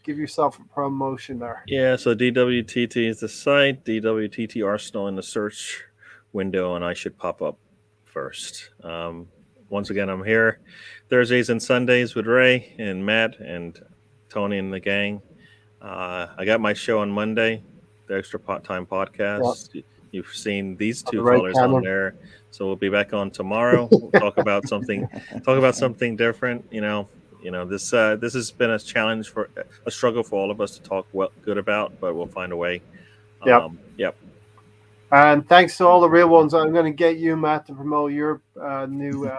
Give yourself a promotion there. Yeah, so DWTT is the site, DWTT Arsenal in the search window, and I should pop up first. Once again, I'm here Thursdays and Sundays with Ray and Matt and Tony and the gang. I got my show on Monday, the Extra Time Podcast. Yep. You've seen these two colors on there, so we'll be back on tomorrow. We'll talk about something different. This has been a challenge, for a struggle for all of us to talk good about, but we'll find a way. Yep. And thanks to all the real ones. I'm going to get you, Matt, to promote your new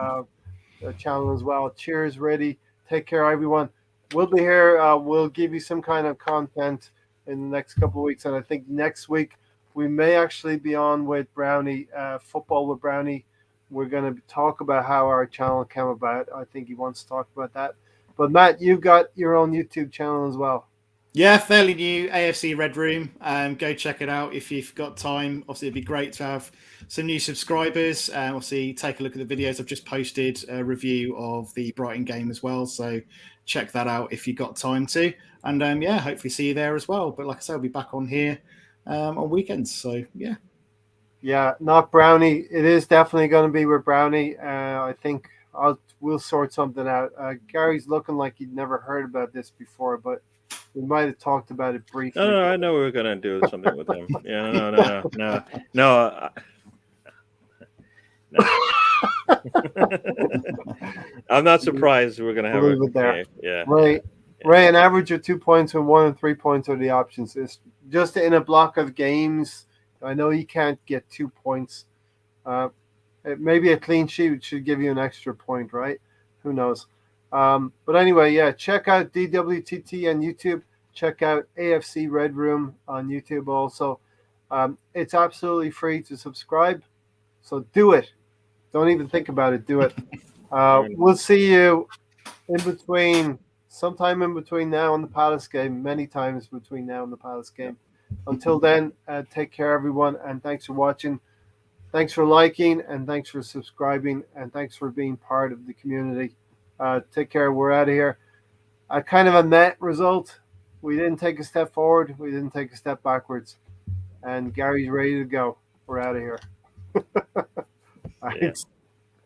channel as well. Cheers, ready. Take care, everyone. We'll be here. We'll give you some kind of content in the next couple of weeks. And I think next week we may actually be on with Brownie, Football with Brownie. We're going to talk about how our channel came about. I think he wants to talk about that. But Matt, you've got your own YouTube channel as well. Yeah, fairly new, AFC Red Room. Go check it out if you've got time. Obviously, it'd be great to have some new subscribers. Obviously, take a look at the videos. I've just posted a review of the Brighton game as well. So check that out if you've got time to. And hopefully see you there as well. But like I said, I'll be back on here on weekends. So, yeah. Yeah, not Brownie. It is definitely going to be with Brownie. I think we'll sort something out. Gary's looking like he'd never heard about this before, but we might have talked about it briefly. No, I know we were going to do something with him. Yeah, no. I'm not surprised we're going to have it there. Yeah. Ray, an average of 2 points and 1 and 3 points are the options. It's just in a block of games. I know you can't get 2 points. Maybe a clean sheet should give you an extra point, right? Who knows? But anyway, yeah, check out DWTT on YouTube. Check out AFC Red Room on YouTube also. It's absolutely free to subscribe, so do it. Don't even think about it. Do it. We'll see you sometime in between now and the Palace game, many times between now and the Palace game. Until then, take care, everyone, and thanks for watching. Thanks for liking, and thanks for subscribing, and thanks for being part of the community. Take care. We're out of here. Kind of a net result. We didn't take a step forward. We didn't take a step backwards. And Gary's ready to go. We're out of here. Yeah.